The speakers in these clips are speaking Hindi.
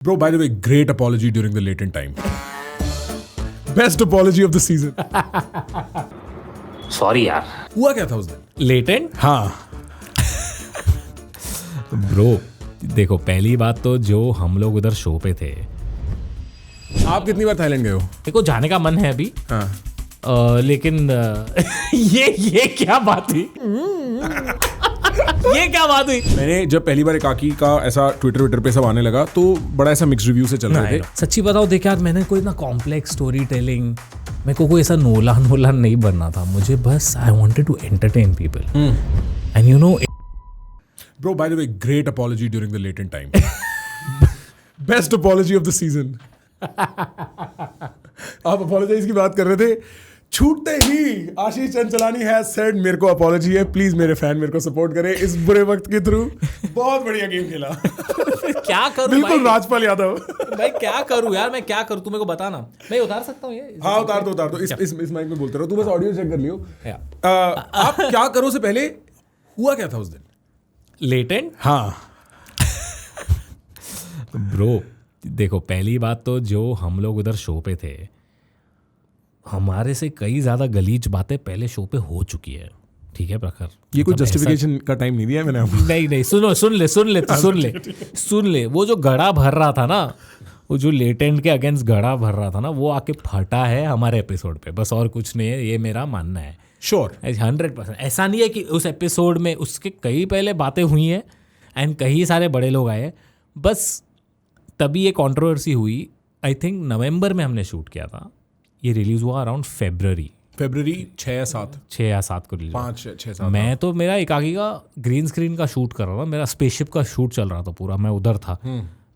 Bro, by the way, great apology during the latent time. Best apology of the season. Sorry यार। हुआ क्या था उस दिन? लेटेंट हाँ, ब्रो, देखो पहली बात तो जो हम लोग उधर शो पे थे, आप कितनी बार थाईलैंड गए हो? देखो जाने का मन है अभी। हाँ, लेकिन ये क्या बात हुई? ये क्या बात हुई? मैंने जब पहली बार एकाकी का ऐसा ट्विटर पे सब आने लगा तो बड़ा ऐसा मिक्स रिव्यू से चल रहे थे। सच्ची बताओ, देख यार, मैंने कोई ना कॉम्प्लेक्स स्टोरी टेलिंग, मेरे को कोई ऐसा नोलान नहीं बनना था। मुझे बस I wanted to entertain people and you know. Bro, by the way, great apology during the latent time. Best apology of the season. आप apologize की बात कर रहे थे, छूटते ही आशीष चंचलानी हैज सेड मेरे को अपॉलॉजी है, प्लीज मेरे फैन मेरे को सपोर्ट करें इस बुरे वक्त के थ्रू। बहुत बढ़िया गेम खेला। क्या करूं बिल्कुल भाई? राजपाल यादव। भाई क्या करूं यार, मैं क्या करूं? तू मेरे को बता ना, मैं उतार सकता हूँ ये? हाँ, उतार दो इस माइक में बोलते रहो, तू बस ऑडियो चेक कर लियो। या। आप क्या करो से पहले हुआ क्या था उस दिन? लेटेंट हाँ, ब्रो, देखो पहली बात तो जो हम लोग उधर शो पे थे, हमारे से कई ज़्यादा गलीज बातें पहले शो पे हो चुकी है। ठीक है प्रखर, ये कोई मतलब जस्टिफिकेशन का टाइम नहीं दिया है मैंने आपको। नहीं, सुन ले। वो जो घड़ा भर रहा था ना, वो जो लेटेंट के अगेंस्ट घड़ा भर रहा था ना, वो आके फटा है हमारे एपिसोड पे, बस और कुछ नहीं है। ये मेरा मानना है। श्योर 100%। ऐसा नहीं है कि उस एपिसोड में उसके कई पहले बातें हुई हैं एंड कई सारे बड़े लोग आए, बस तभी ये कंट्रोवर्सी हुई। आई थिंक नवंबर में हमने शूट किया था, ये रिलीज हुआ अराउंड फरवरी 6 या 7 को रिलीज। 5-6-7। मैं तो मेरा एकाकी का ग्रीन स्क्रीन का शूट कर रहा था, मेरा स्पेसशिप का शूट चल रहा था पूरा, मैं उधर था।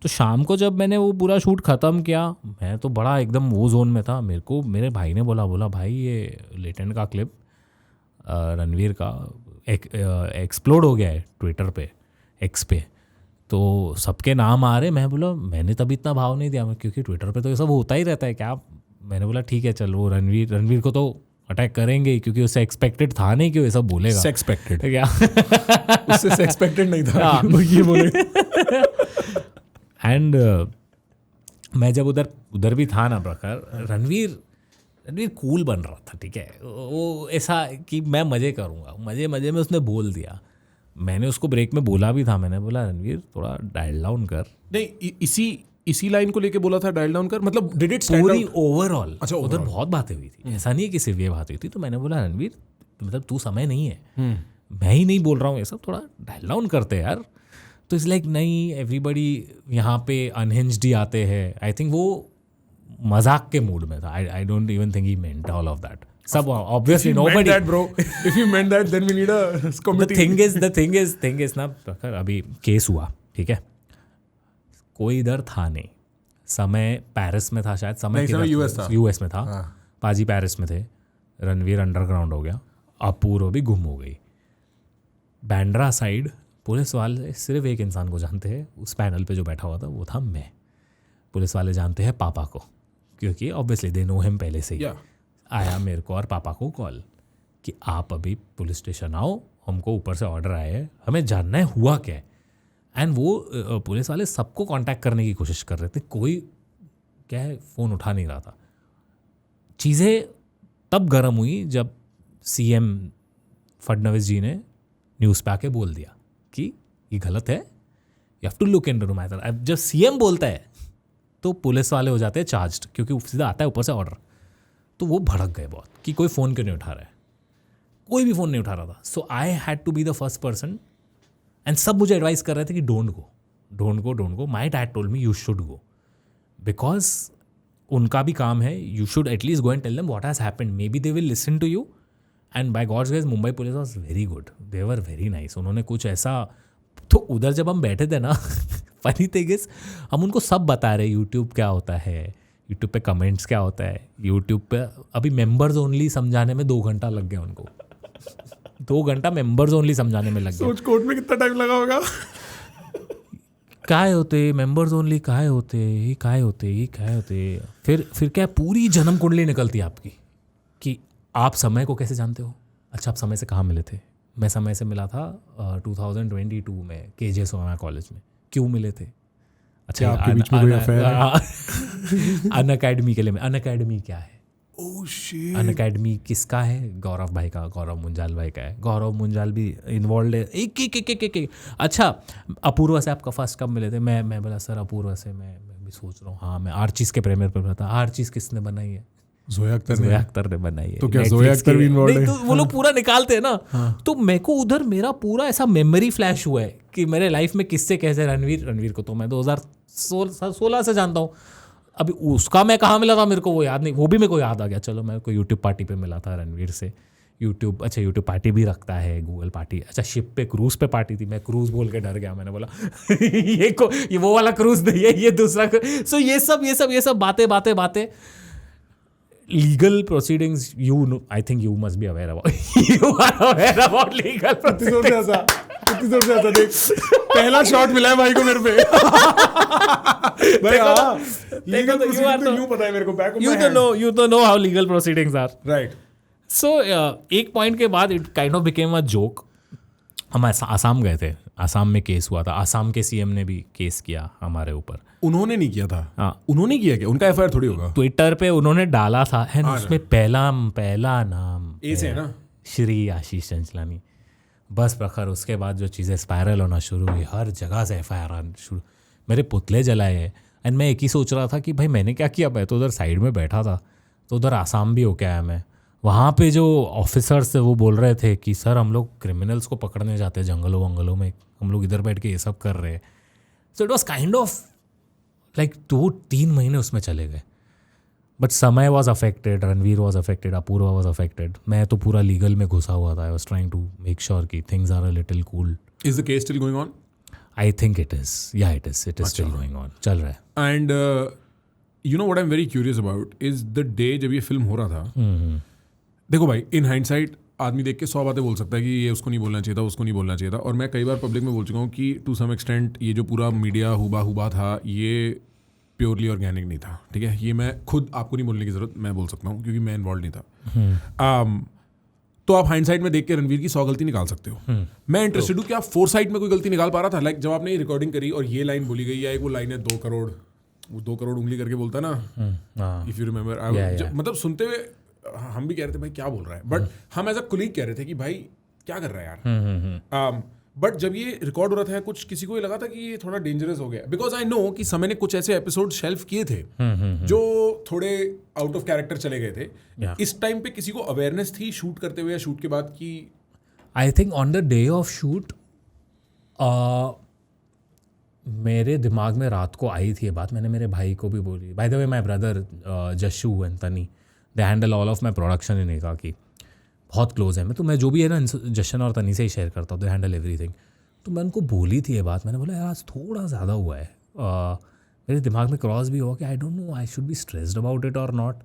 तो शाम को जब मैंने वो पूरा शूट ख़त्म किया, मैं तो बड़ा एकदम वो जोन में था। मेरे को मेरे भाई ने बोला भाई ये लेटेंट का क्लिप रणवीर का एक्सप्लोड हो गया है ट्विटर पे, एक्स पे, तो सबके नाम आ रहे। मैं बोला मैंने तभी इतना भाव नहीं दिया, क्योंकि ट्विटर पे तो ये सब होता ही रहता है क्या। मैंने बोला ठीक है चल, वो रणवीर को तो अटैक करेंगे ही, क्योंकि उससे एक्सपेक्टेड था नहीं कि वो ये सब बोलेगा। एक्सपेक्टेड क्या? उससे एक्सपेक्टेड नहीं था ये बोले। एंड मैं जब उधर भी था ना प्रखर, रणवीर कूल बन रहा था। ठीक है, वो ऐसा कि मैं मज़े करूँगा, मज़े में उसने बोल दिया। मैंने उसको ब्रेक में बोला भी था, मैंने बोला रणवीर थोड़ा डायल डाउन कर। नहीं, इसी लाइन को लेके बोला था डायल डाउन कर, मतलब डिड इट स्टैंड पूरी आउट? ओवरऑल अच्छा, उधर overall। बहुत बातें हुई थी, ऐसा नहीं है कि सिर्फ ये बात हुई थी। तो मैंने बोला रणवीर मतलब तू समय नहीं है, मैं ही नहीं बोल रहा हूँ ये सब, थोड़ा डायल डाउन करते यार। तो इट्स लाइक नहीं, एवरीबडी यहाँ पे अनहिंज्ड ही आते हैं। आई थिंक वो मजाक के मूड में था। I don't even think he meant all of that. सब obviously nobody. bro, if you meant that, then we need a committee. The thing is ना प्रखर, अभी केस हुआ, ठीक है, कोई इधर था नहीं। समय पेरिस में था शायद, समय यूएस में था। पाजी पेरिस में थे, रणवीर अंडरग्राउंड हो गया, अपूर्व भी गुम हो गई। बैंड्रा साइड पुलिस वाले सिर्फ एक इंसान को जानते हैं, उस पैनल पे जो बैठा हुआ था वो था मैं। पुलिस वाले जानते हैं पापा को, क्योंकि ऑब्वियसली दे नो हिम पहले से ही। आया मेरे को और पापा को कॉल कि आप अभी पुलिस स्टेशन आओ, हमको ऊपर से ऑर्डर आए हैं, हमें जानना है हुआ क्या है। एंड वो पुलिस वाले सबको कांटेक्ट करने की कोशिश कर रहे थे, कोई क्या है फ़ोन उठा नहीं रहा था। चीज़ें तब गर्म हुई जब सीएम फडणवीस जी ने न्यूज़ पे आके बोल दिया कि ये गलत है, you have to look into matter. अब जब सीएम बोलता है तो पुलिस वाले हो जाते हैं चार्ज्ड, क्योंकि सीधा आता है ऊपर से ऑर्डर। तो वो भड़क गए बहुत कि कोई फ़ोन क्यों नहीं उठा रहा है, कोई भी फ़ोन नहीं उठा रहा था। So I had to be the first person, and सब मुझे एडवाइस कर रहे थे कि don't go. My dad told me you should go, because उनका भी काम है, you should at least go and tell them what has happened, maybe they will listen to you. And by god's grace Mumbai police was very good, they were very nice. उन्होंने कुछ ऐसा, तो उधर जब हम बैठे थे ना फनी थिंग इज, हम उनको सब बता रहे यूट्यूब क्या होता है, यूट्यूब पे कमेंट्स क्या होता है, यूट्यूब पे अभी मेंबर्स ओनली समझाने में 2 घंटा लग गया उनको। 2 घंटा मेंबर्स ओनली समझाने में लग गया। सोच कोर्ट में कितना टाइम लगा होगा। काय होते मेंबर्स ओनली, काय होते। फिर क्या पूरी जन्म कुंडली निकलती है आपकी कि आप समय को कैसे जानते हो। अच्छा, आप समय से कहाँ मिले थे? मैं समय से मिला था 2022 में KJ सोमा कॉलेज में। क्यों मिले थे? अच्छा आपके बीच में कोई अफेयर है? अनअकैडमी के लिए अनअकैडमी क्या है? ओह शिट, अनअकैडमी किसका है? गौरव भाई का, गौरव मुंजाल भाई का है। गौरव मुंजाल भी इन्वॉल्व है। एक अच्छा, अपूर्वा से आपका फर्स्ट कब मिले थे? मैं बोला सर अपूर्वा से मैं भी सोच रहा हूँ। हाँ, मैं आर्चिस के प्रीमियर पर था। आर्चिस किसने बनाई है? जोया अख्तर ने बनाई है। तो क्या जोया अख्तर भी इन्वॉल्व है? तो वो लोग पूरा निकालते हैं ना। तो मेरे को उधर मेरा पूरा ऐसा मेमोरी फ्लैश हुआ है कि मेरे लाइफ में किससे कैसे रणवीर को तो मैं 2016 से जानता हूँ। अभी उसका मैं कहाँ मिला था मेरे को वो याद नहीं, वो भी मेरे को याद आ गया। चलो मेरे को यूट्यूब पार्टी पे मिला था रणवीर से। यूट्यूब पार्टी भी रखता है, गूगल पार्टी। अच्छा, शिप पे क्रूज पे पार्टी थी। मैं क्रूज बोल के डर गया। मैंने बोला ये वो वाला क्रूज नहीं है, ये दूसरा। सो ये सब बातें legal proceedings. I think you must be aware about legal proceedings. कितनी जोर से ऐसा देख, पहला शॉट मिला है भाई को मेरे पे। भाई हाँ, लीगल प्रोसीडिंग तो यूं पता है मेरे को, back of my hand. You don't know how legal proceedings are. Right. So एक पॉइंट के बाद it kind of became a joke. हम आसाम गए थे, आसाम में केस हुआ था। आसाम के सीएम ने भी केस किया हमारे ऊपर। उन्होंने नहीं किया था? हाँ, उन्होंने किया क्या? उनका एफआईआर थोड़ी होगा। ट्विटर पे उन्होंने डाला था एंड उसमें पहला नाम ए से है ना, श्री आशीष चंचलानी। बस प्रखर उसके बाद जो चीज़ें स्पायरल होना शुरू हुई, हर जगह से एफआईआर आना शुरू। मेरे पुतले जलाए हैं। एंड मैं एक ही सोच रहा था कि भाई मैंने क्या किया? मैं तो उधर साइड में बैठा था। तो उधर आसाम भी होके आया मैं। वहाँ पे जो ऑफिसर्स थे वो बोल रहे थे कि सर हम लोग क्रिमिनल्स को पकड़ने जाते हैं जंगलों वंगलों में, हम लोग इधर बैठ के ये सब कर रहे हैं। So it was kind of like 2-3 महीने उसमें चले गए। But Samay was affected, Ranveer was affected, Apoorva was affected. मैं तो पूरा लीगल में घुसा हुआ था। I was trying to make sure कि things are a little cool. Is the case still going on? I think it is, yeah it is still going on, चल रहा है। And you know what I am very curious about is the day जब ये फिल्म हो रहा था। देखो भाई, इन हाइंडसाइट आदमी देख के 100 बातें बोल सकता है कि ये उसको नहीं बोलना चाहिए था, उसको नहीं बोलना चाहिए था। और मैं कई बार पब्लिक में बोल चुका हूँ कि टू सम एक्सटेंट ये जो पूरा मीडिया हुबा था ये प्योरली ऑर्गेनिक नहीं था, ठीक है। ये मैं खुद, आपको नहीं बोलने की जरूरत, मैं बोल सकता हूँ क्योंकि मैं इन्वॉल्व नहीं था। तो आप हाइंडसाइट में देख के रणवीर की 100 गलती निकाल सकते हो। मैं इंटरेस्टेड हूँ कि आप फोरसाइट में कोई गलती निकाल पा रहा था? लाइक जब आपने ये रिकॉर्डिंग करी और ये लाइन बोली गई, या एक वो लाइन है 2 करोड़, वो 2 करोड़ उंगली करके बोलता ना, इफ यू रिमेंबर। मतलब सुनते हुए हम भी कह रहे थे भाई क्या बोल रहा है, बट हम एज अ कुलीग कह रहे थे कि भाई क्या कर रहा है यार। बट जब ये रिकॉर्ड हो रहा था कुछ किसी को ये लगा था कि ये थोड़ा डेंजरस हो गया, बिकॉज आई नो कि समय ने कुछ ऐसे एपिसोड शेल्फ किए थे जो थोड़े आउट ऑफ कैरेक्टर चले गए थे। इस टाइम पे किसी को अवेयरनेस थी शूट करते हुए या शूट के बाद की? I think on the day of shoot मेरे दिमाग में रात को आई थी ये बात। मैंने मेरे भाई को भी बोली। By the way my brother Jashu and Tani, they handle all of my production in एका की, बहुत क्लोज है। मैं जो भी है ना जशन और तनी से ही शेयर करता हूँ, दे हैंडल एवरीथिंग। तो मैं उनको बोली थी ये बात। मैंने बोला यार आज थोड़ा ज़्यादा हुआ है। मेरे दिमाग में क्रॉस भी हुआ कि आई don't no I should B stressed about it और नॉट।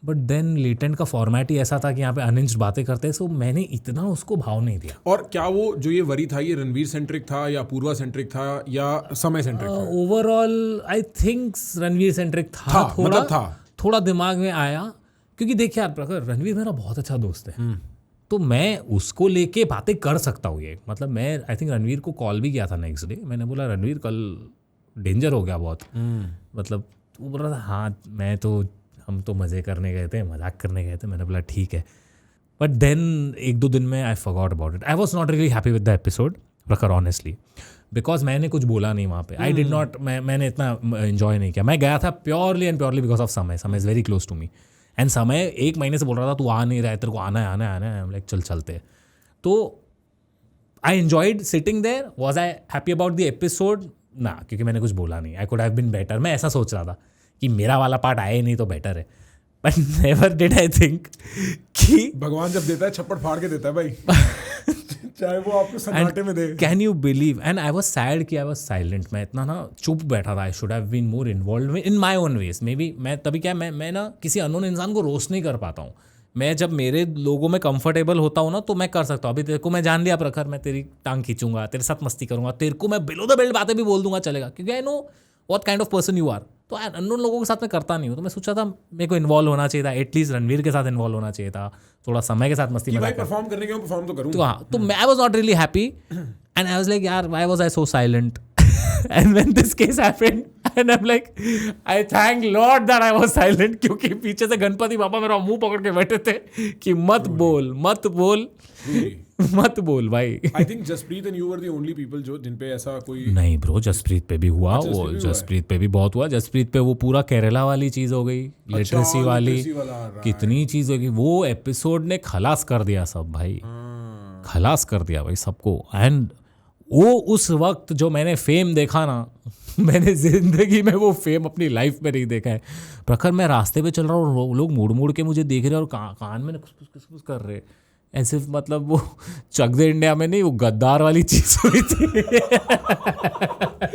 बट देन लेटेंट का फॉर्मेट ही ऐसा था कि यहाँ पे अनहिंज्ड बातें करते हैं, सो मैंने इतना उसको भाव नहीं दिया। और क्या वो जो ये वरी था ये रणवीर सेंट्रिक था या अपूर्वा सेंट्रिक था या समय सेंट्रिक था? Overall I think Ranveer centric था। थोड़ा दिमाग में आया क्योंकि देखिए यार प्रखर, रणवीर मेरा बहुत अच्छा दोस्त है। तो मैं उसको लेके बातें कर सकता हूँ। ये मतलब मैं आई थिंक रणवीर को कॉल भी किया था नेक्स्ट डे। मैंने बोला रणवीर कल डेंजर हो गया बहुत। मतलब वो बोल रहा था हाँ हम तो मज़े करने गए थे, मजाक करने गए थे। मैंने बोला ठीक है। बट देन 1-2 दिन में I forgot about it. I was not really happy with the episode प्रखर ऑनेस्टली, बिकॉज मैंने कुछ बोला नहीं वहाँ पे। आई डिड नॉट, मैंने इतना एंजॉय नहीं किया। मैं गया था purely and purely because of Samay is very close to me. And Samay 1 महीने से बोल रहा था तू आ नहीं रहा है, तेरे को आना है। लाइक चलते। तो I enjoyed sitting there. Was I happy about the episode? ना, क्योंकि मैंने कुछ बोला नहीं। I could have been better. मैं ऐसा सोच रहा था कि मेरा वाला पार्ट आया ही नहीं तो बेटर है। But never did I think कि भगवान जब देता है छप्पड़ फाड़ के देता है भाई। चाहे वो आपको सन्नाटे में दे। Can you believe? And I was sad कि आई वॉज साइलेंट। मैं इतना ना चुप बैठा था। I should have been more involve in my own ways. Maybe मैं तभी क्या मैं ना किसी अननोन इंसान को रोस्ट नहीं कर पाता हूँ। मैं जब मेरे लोगों में कंफर्टेबल होता हूँ ना तो मैं कर सकता हूँ। अभी तेरे को मैं जान लिया प्रखर, मैं तेरी टांग खींचूंगा, तेरे साथ मस्ती करूंगा, तेरे को मैं बिलो द बेल्ट बातें भी बोल दूंगा, चलेगा, क्योंकि I know what kind of person you are. तो अननोन लोगों के साथ मैं करता नहीं हूँ। तो मैं सोचा था मेरे को इन्वॉल्व होना चाहिए था, एटलीस्ट रणवीर के साथ इन्वॉल्व होना चाहिए था, थोड़ा समय के साथ मस्ती मजाक परफॉर्म करने के परफॉर्म तो करूँ। तो हाँ, तो मैं I was not really happy and I was like यार why was I so silent. And when this case happened, and I'm like, I thank Lord that I was silent, क्योंकि पीछे से गणपति पापा मेरा मुंह पकड़ के बैठे थे कि मत बोल मत बोल भाई. I think Jasprit and you were the only people जो जिन पे ऐसा कोई. नहीं ब्रो, जसप्रीत पे भी हुआ. वो जसप्रीत पे भी बहुत हुआ. जसप्रीत पे वो पूरा केरला वाली चीज हो गई, लिटरेसी वाली, कितनी चीज होगी. वो एपिसोड ने खलास कर दिया सब भाई, खलास कर दिया भाई सबको. एंड वो उस वक्त जो मैंने फेम देखा ना, मैंने जिंदगी में वो फेम अपनी लाइफ में नहीं देखा है. प्रखर, मैं रास्ते पे चल रहा हूँ और लोग मुड़ मुड़ के मुझे देख रहे हैं और कान में कुछ कर रहे, ऐसे मतलब वो चक दे इंडिया में नहीं, वो गद्दार वाली चीज हुई थी.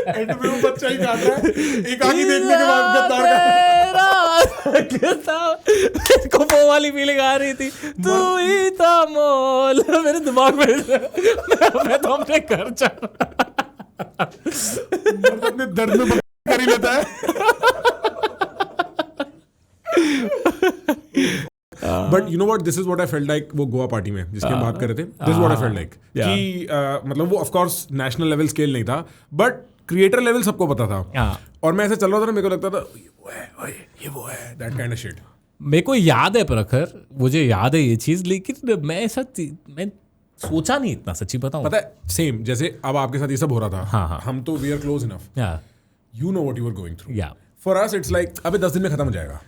एंड में वो बच्चा ही गाता है एक आगे देखने के बाद गद्दार को वो वाली फीलिंग आ रही थी, तू ही था मोल मेरे दिमाग में. मैं तो अपने घर चल अपने दर्द में कर ही लेता है. But you know what, this is what I felt like वो गोवा पार्टी में जिसकी हम बात कर रहे थे. This is what I felt like कि मतलब वो of course national level scale नहीं था, बट क्रिएटर लेवल सबको पता था. और मैं ऐसे चल रहा था, मेरे को लगता था ये वो है दैट काइंड ऑफ शिट. मेरे को याद है प्रखर, मुझे याद है ये चीज, लेकिन मैं सोचा नहीं इतना, सच्ची बताऊं. पता है सेम जैसे अब आपके साथ ये सब हो रहा था. हाँ. हम तो we are close enough, you know what you are going through. या फॉर अस इट्स लाइक अबे 10 दिन में खत्म हो जाएगा,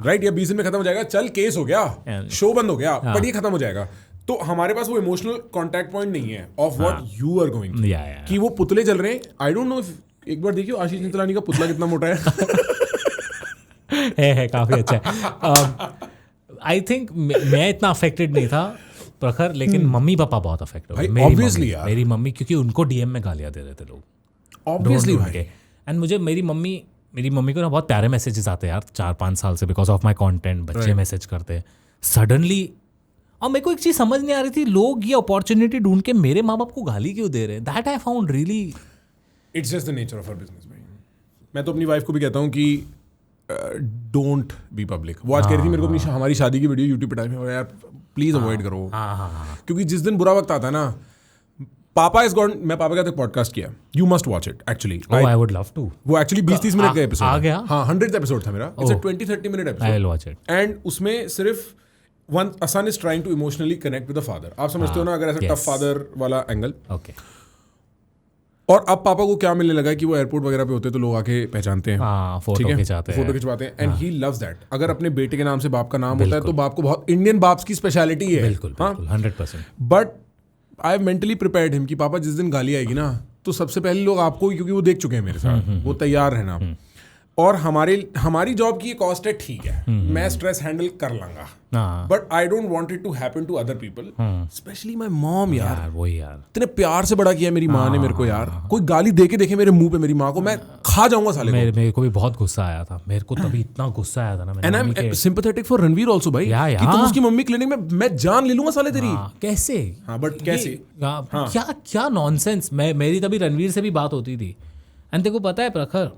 राइट, या 20 दिन में खत्म हो जाएगा, चल केस हो गया, शो बंद हो गया, बट ये खत्म हो जाएगा. तो हमारे पास वो इमोशनल कांटेक्ट पॉइंट नहीं है of what you are going through, कि वो पुतले चल रहे हैं. आई डोंट नो इफ एक बार देखियो आशीष नितलानी का पुतला कितना मोटा है काफी अच्छा है. आई थिंक मैं इतना अफेक्टेड नहीं था प्रखर, लेकिन मम्मी पापा बहुत अफेक्ट हुए. मेरी मम्मी, क्योंकि उनको डीएम में गालियां दे रहे थे लोग, ऑब्वियसली भाई. एंड मुझे मेरी मम्मी को ना बहुत प्यारे मैसेजेस आते हैं यार 4-5 साल से, बिकॉज ऑफ माई कॉन्टेंट. बच्चे मैसेज करते हैं सडनली, और मेरे को एक चीज समझ नहीं आ रही थी, लोग ये अपॉर्चुनिटी ढूंढ के मेरे माँ बाप को गाली क्यों दे रहे हैं. That I found really, it's just the nature of our business भाई. मैं तो अपनी वाइफ को भी कहता हूँ कि डोंट बी पब्लिक. वो आज कह रही थी मेरे को अपनी हमारी शादी की वीडियो यूट्यूब पे टाइम है यार, प्लीज अवॉइड करो. क्योंकि जिस दिन बुरा वक्त आता है ना, पापा इज गॉन, मैं पापा का एक पॉडकास्ट किया, you must watch it actually. I would love to. वो एक्चुअली 20-30 मिनट का एपिसोड आ गया. हाँ, 100th एपिसोड था मेरा. It's a 20-30 minute episode. I will watch it. And उसमें सिर्फ one son is trying to emotionally connect with the father. आप समझते हो ना, अगर ऐसा टफ फादर वाला एंगल. ओके. और अब पापा को क्या मिलने लगा कि वो एयरपोर्ट वगैरह पे होते हैं तो लोग आके पहचानते हैं, फोटो खिंचवाते हैं. And he loves that. अगर अपने बेटे के नाम से बाप का नाम होता है तो बाप को बहुत, इंडियन बाप्स की स्पेशलिटी है. बिल्कुल 100%. But I have mentally prepared him कि पापा जिस दिन गाली आएगी ना, तो सबसे पहले लोग आपको, क्योंकि वो देख चुके हैं मेरे साथ, वो तैयार रहना. और हमारी जॉब की कॉस्ट है, ठीक है, मैं स्ट्रेस हैंडल कर लूंगा, but I don't want it to happen to other people, specially my mom. यार वही यार, इतने प्यार से बड़ा किया मेरी माँ ने मेरे को यार. कोई गाली दे के देखे मेरे मुंह पे मेरी माँ को, मैं खा जाऊंगा साले. मेरे को भी बहुत गुस्सा आया था, मेरे को तभी इतना गुस्सा आया था ना. And I M sympathetic for Ranveer also भाई, कि तुम उसकी मम्मी क्लिनिक में, मैं जान ले लूंगा साले तेरी. कैसे? बट कैसे, क्या नॉनसेंस. मेरी तभी रणवीर से भी बात होती थी. एंड तेरे को पता है प्रखर,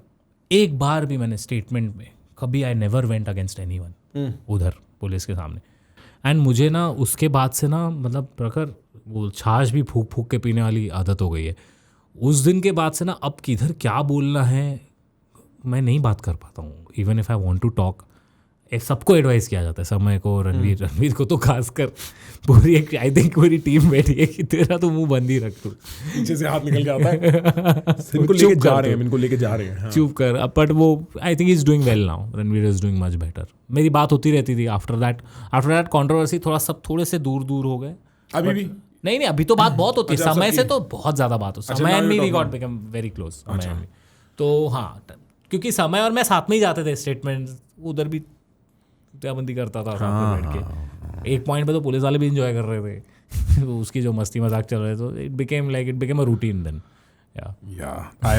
एक बार भी मैंने स्टेटमेंट में कभी I never went against anyone उधर पुलिस के सामने. एंड मुझे ना उसके बाद से ना, मतलब प्रखर, वो छाछ भी फूक फूक के पीने वाली आदत हो गई है. उस दिन के बाद से ना, अब किधर क्या बोलना है मैं नहीं बात कर पाता हूँ. Even if I want to talk, सबको एडवाइस किया जाता है, समय को, रणवीर को तो खासकर, पूरी एक आई थिंक पूरी टीम बैठी है कि तेरा तो मुंह बंद ही रख, तू पीछे से हाथ निकल के आता है. इनको लेके जा रहे हैं. चुप कर. बट वो I think is doing well now. Ranveer is doing much better. मेरी बात होती रहती थी. आफ्टर दैट कंट्रोवर्सी थोड़े से दूर हो गए. अभी भी नहीं, अभी तो बात बहुत होती है. समय से तो बहुत ज्यादा बात होती है. Samay and me we got become very close. तो हाँ, क्योंकि समय और मैं साथ में ही जाते थे स्टेटमेंट. उधर भी बंदी करता था साथ में बैठ के. एक पॉइंट पे तो पुलिस वाले भी इंजॉय कर रहे थे. उसकी जो मस्ती मजाक चल रहे थे, it became a routine then. I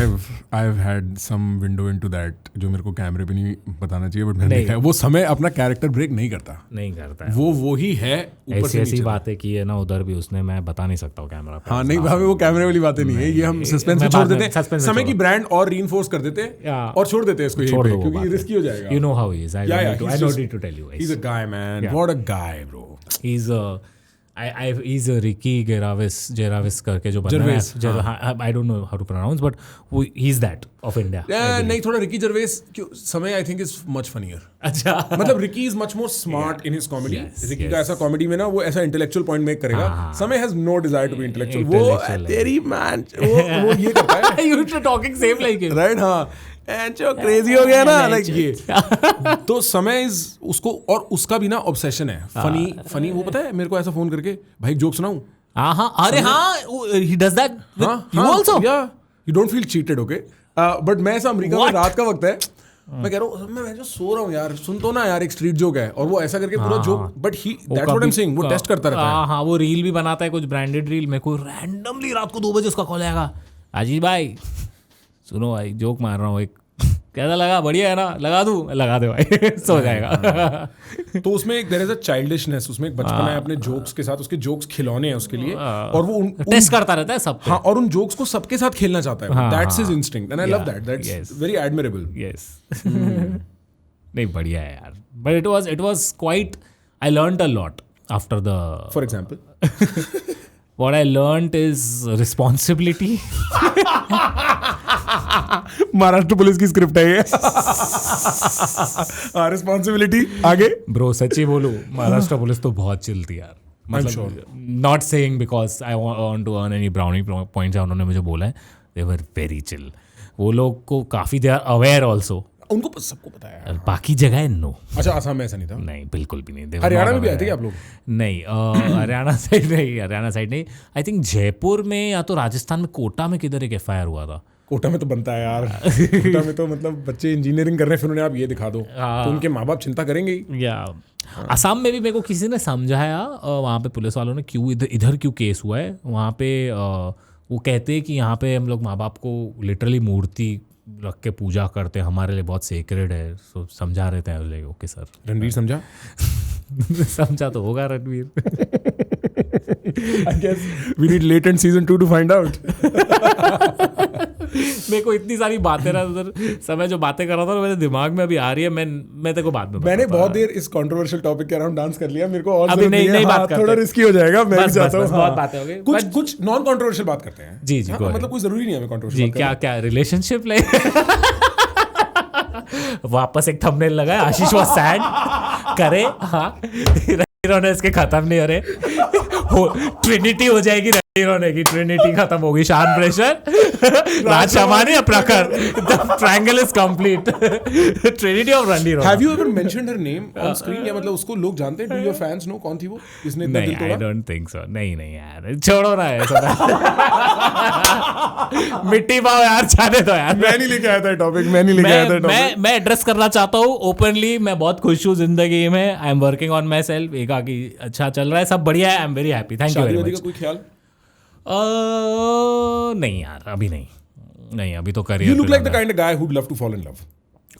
have had some window into that जो मेरे को कैमरे पे नहीं बताना चाहिए, बट मैंने देखा है वो समय अपना कैरेक्टर ब्रेक नहीं करता है. वो ही है. ऐसी बातें की है ना उधर भी उसने, मैं बता नहीं सकता हूँ कैमरा पे. हाँ, नहीं भाई, वो कैमरे वाली बातें नहीं है. ये हम सस्पेंस में छोड़ देते हैं, समय की ब्रांड और रीइंफोर्स कर देते हैं और छोड़ देते हैं इसको, क्योंकि रिस्की हो जाएगा. You know how he is. I don't need to tell you. He's a guy, man. What a guy, bro. He's he's Ricky Gervais करके जो बना है, I don't know how to pronounce, but he's that of India. नहीं, थोड़ा रिकी जर्वेस समय I think is much funnier. अच्छा, मतलब Ricky is much more smart in his comedy. Ricky का ऐसा कॉमेडी में ना वो ऐसा इंटेलेक्चुअल पॉइंट मेक करेगा. Samay has no desire to be intellectual. वो तेरी मैन वो ये करता है. You talking same like him, right? हाँ, जो क्रेजी हो गया ना, लाइक ये. तो समय इज उसको, और उसका भी ना ऑब्सेशन है. फनी वो पता है मेरे को ऐसा फोन करके, भाई जोक सुनाऊं. अरे हाँ, he does that with you also. Yeah, you don't feel cheated, okay? But मैं ऐसा अमेरिका में रात का वक्त है, मैं कह रहा हूँ मैं जो सो रहा हूँ यार, सुन तो ना यार, एक स्ट्रीट जोक है और वो ऐसा करके पूरा joke, but he that's what I am saying, वो टेस्ट करता रहता है. हाँ, वो रील भी बनाता है, कुछ ब्रांडेड रील. मेरे को रैंडमली रात को 2 बजे उसका कॉल आएगा, अजीत भाई सुनो भाई, जोक मार रहा हूँ एक, कैसा लगा, बढ़िया है ना, लगा दूं, लगा दे भाई. सो जाएगा. तो उसमें एक देयर इज अ चाइल्डिशनेस, उसमें एक बचपन है अपने जोक्स के साथ. उसके जोक्स खिलौने हैं उसके लिए, और वो टेस्ट करता रहता है सब. हाँ, और उन जोक्स को सबके साथ खेलना चाहता है. That's his instinct and I love that. That's very admirable. Yes. नहीं, बढ़िया है यार. But it was quite, I learned a lot after the, for example what I learned is responsibility. Maharashtra police की स्क्रिप्ट है ये. रिस्पॉन्सिबिलिटी. आगे ब्रो, सच्ची बोलूं, महाराष्ट्र पुलिस तो बहुत चिल थी यार. मतलब not saying because I want to earn any brownie points, उन्होंने मुझे बोला है, दे वर वेरी चिल. वो लोग को काफी दे आर अवेयर ऑल्सो. उनको सबको पता है. बाकी जगह नो. अच्छा, असम में ऐसा नहीं था? नहीं, बिल्कुल भी नहीं. हरियाणा में भी आए थे क्या आप लोग? नहीं, हरियाणा साइड नहीं. आई थिंक जयपुर में या तो राजस्थान में, कोटा में किधर एक FIR हुआ था. कोटा में तो बनता है यार. कोटा में तो मतलब बच्चे इंजीनियरिंग कर रहे हैं, फिर उन्हें आप ये दिखा दो तो उनके माँ बाप चिंता करेंगे ही. या असम में भी मेरे को किसी ने समझाया, वहाँ पे पुलिस वालों ने, क्यों इधर क्यों केस हुआ है वहाँ पे. वो कहते हैं कि यहाँ पे हम लोग माँ बाप को लिटरली मूर्ति रख के पूजा करते हैं, हमारे लिए बहुत सेक्रेड है. सो समझा रहे थे. Okay sir. रणवीर समझा? समझा तो होगा Ranveer. I guess we need latent season 2 to find out. मेरे को इतनी सारी बातें रहा उधर, समय जो बातें कर रहा था मेरे दिमाग में अभी आ रही है. मैं तेरे को बाद में, मैंने बहुत देर इस कंट्रोवर्शियल टॉपिक के अराउंड डांस कर लिया. मेरे को और अभी नहीं बात करते, थोड़ा रिस्की हो जाएगा. मैं भी चाहता हूँ बहुत बातें हो गई. कुछ नॉन कंट्रोवर्शियल बात करते हैं. जी, मतलब कोई जरूरी नहीं है हमें कंट्रोवर्शियल. क्या रिलेशनशिप वापस एक थंबनेल लगा है, आशीष वाज सैड करे. हाँ, इन्होंने इसके खत्म नहीं हो रहे. ट्रिनिटी हो जाएगी रणवीर की. ट्रिनिटी खत्म होगी. शान प्रेशर, राज शमानी, प्रखर. The triangle is complete. Trinity of Ranveer. Have you ever mentioned her name on screen? या मतलब उसको लोग जानते हैं? डू योर फैंस नो कौन थी वो, जिसने इतना दिल तोड़ा? I don't think so. नहीं यार, छोड़ो ना ऐसा. मिट्टी पाओ यार, जाने दो यार. मैं नहीं लेके आया था टॉपिक. मैं एड्रेस करना चाहता हूँ ओपनली. मैं बहुत खुश हूँ जिंदगी में. I am working on my self. एक आगे अच्छा चल रहा है, सब बढ़िया है. I am very happy. Thank you very much. कोई ख्याल? नहीं यार, अभी नहीं. अभी तो career. You look like the kind of guy who'd love to fall in love.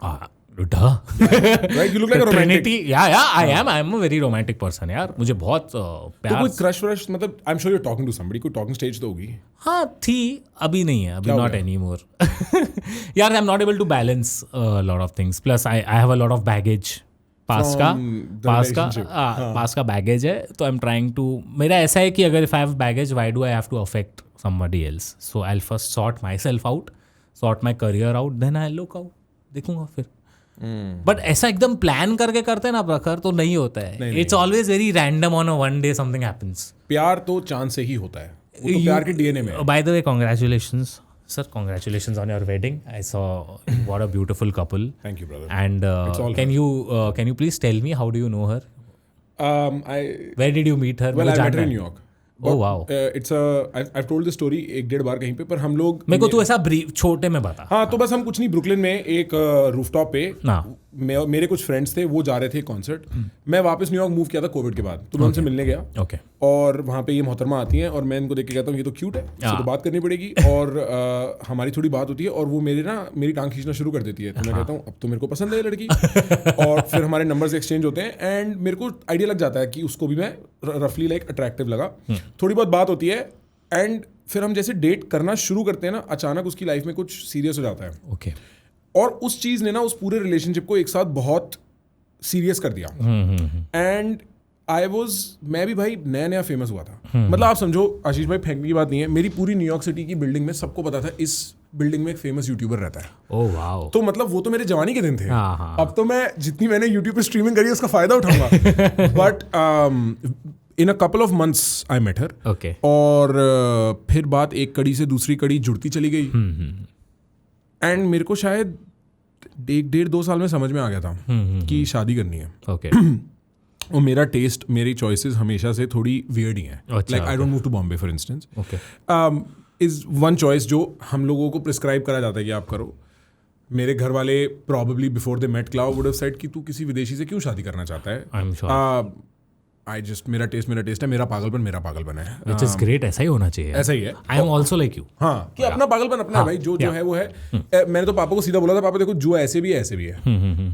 Right? You look like a romantic. Yeah, I am a very romantic person यार. मुझे बहुत प्यार. तो कोई क्रश व्रश, मतलब I'm sure you're talking to somebody. कोई talking stage तो होगी. हाँ थी, अभी नहीं है. अभी not anymore. यार, I'm not able to balance a lot of things. Plus I have a lot of baggage. पास का बैगेज है. तो आई एम ट्राइंग टू, मेरा ऐसा है कि अगर if I have baggage, why do I have to affect somebody else? So I will first sort my self out, sort my career out, then I look out. देखूंगा फिर. बट ऐसा एकदम प्लान करके करते हैं ना प्रखर, तो नहीं होता है. It's always very random. On a one day something happens. प्यार तो चांद से ही होता है. वो तो प्यार के डीएनए में. Bye the way, congratulations sir, congratulations on your wedding. I saw what a beautiful couple. Thank you, brother. And can you please tell me, how do you know her? Where did you meet her? Well, I met her in New York. Oh wow. I've told the story 1-1.5 बार कहीं पे, पर हम लोग, मेरे को तू ऐसा छोटे में बता. हाँ, तो बस हम कुछ नहीं, ब्रुकलिन में एक रूफटॉप पे मेरे कुछ फ्रेंड्स थे, वो जा रहे थे कॉन्सर्ट. मैं वापस न्यूयॉर्क मूव किया था कोविड के बाद, तो मैं उनसे मिलने गया. ओके. और वहाँ पे ये मोहतरमा आती हैं और मैं इनको देख के कहता हूँ ये तो क्यूट है, इससे तो बात करनी पड़ेगी. और हमारी थोड़ी बात होती है और वो मेरी टांग खींचना शुरू कर देती है. तो मैं कहता हूँ अब तो मेरे को पसंद है ये लड़की. और फिर हमारे नंबर्स एक्सचेंज होते हैं एंड मेरे को आइडिया लग जाता है कि उसको भी मैं रफली लाइक अट्रैक्टिव लगा. थोड़ी बहुत बात होती है एंड फिर हम जैसे डेट करना शुरू करते हैं ना, अचानक उसकी लाइफ में कुछ सीरियस हो जाता है. ओके. और उस चीज़ ने ना उस पूरे रिलेशनशिप को एक साथ बहुत सीरियस कर दिया. एंड मैं भी भाई नया नया फेमस हुआ था. मतलब आप समझो, आशीष भाई फेंकने की बात नहीं है, मेरी पूरी न्यूयॉर्क सिटी की बिल्डिंग में सबको पता था इस बिल्डिंग में एक फेमस यूट्यूबर रहता है. Oh wow. तो मतलब वो तो मेरे जवानी के दिन थे. हाँ. अब तो मैं जितनी मैंने यूट्यूब पे स्ट्रीमिंग करी है उसका फायदा उठाऊंगा. But in a couple of months I met her. Okay. और फिर बात एक कड़ी से दूसरी कड़ी जुड़ती चली गई. एंड मेरे को शायद 1.5-2 साल में समझ में आ गया था कि शादी करनी है. ओके. और मेरा टेस्ट, मेरी चॉइसेस हमेशा से थोड़ी वियर्ड ही हैं. Like I don't move to Bombay for instance. Okay. Is one choice जो हम लोगों को प्रिस्क्राइब करा जाता है कि आप करो. मेरे घर वाले probably before they met Cloud would have said कि तू किसी विदेशी से क्यों शादी करना चाहता है. I'm sure. मेरा टेस्ट है, मेरा पागलपन है. Which is great. ऐसा ही होना चाहिए. ऐसा ही है. I am also like you. हाँ, कि अपना पागलपन अपना है भाई. जो है वो है. मैंने तो पापा को सीधा बोला था, पापा देखो जो ऐसे भी है.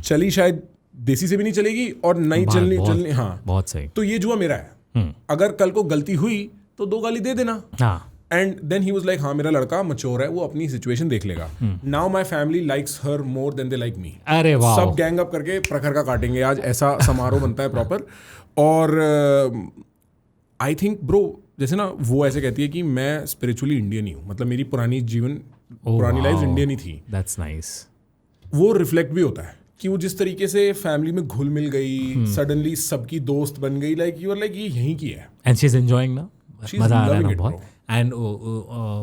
चली शायद देसी से भी नहीं चलेगी और नहीं चलनी. हाँ, बहुत सही. तो ये जुआ मेरा है. अगर कल को गलती हुई तो 2 गाली दे देना. हाँ. And then he was like, हाँ मेरा लड़का मच्योर है, वो अपनी सिचुएशन देख लेगा. Now my family likes her more than they like me. अरे वाह. सब गैंग अप करके प्रखर का काटेंगे आज. ऐसा समारोह बनता है प्रॉपर. और आई थिंक ब्रो, जैसे ना वो ऐसे कहती है कि मैं स्पिरिचुअली इंडियन ही हूँ. मतलब मेरी पुरानी लाइफ इंडियन ही थी. That's nice. वो रिफ्लेक्ट भी होता है कि वो जिस तरीके से फैमिली में घुल मिल गई, सडनली सबकी दोस्त बन गई. लाइक यू आर लाइक ये यहीं की है. एंड शी इज एंजॉयिंग ना. मजा आ रहा है ना बहुत. bro. एंड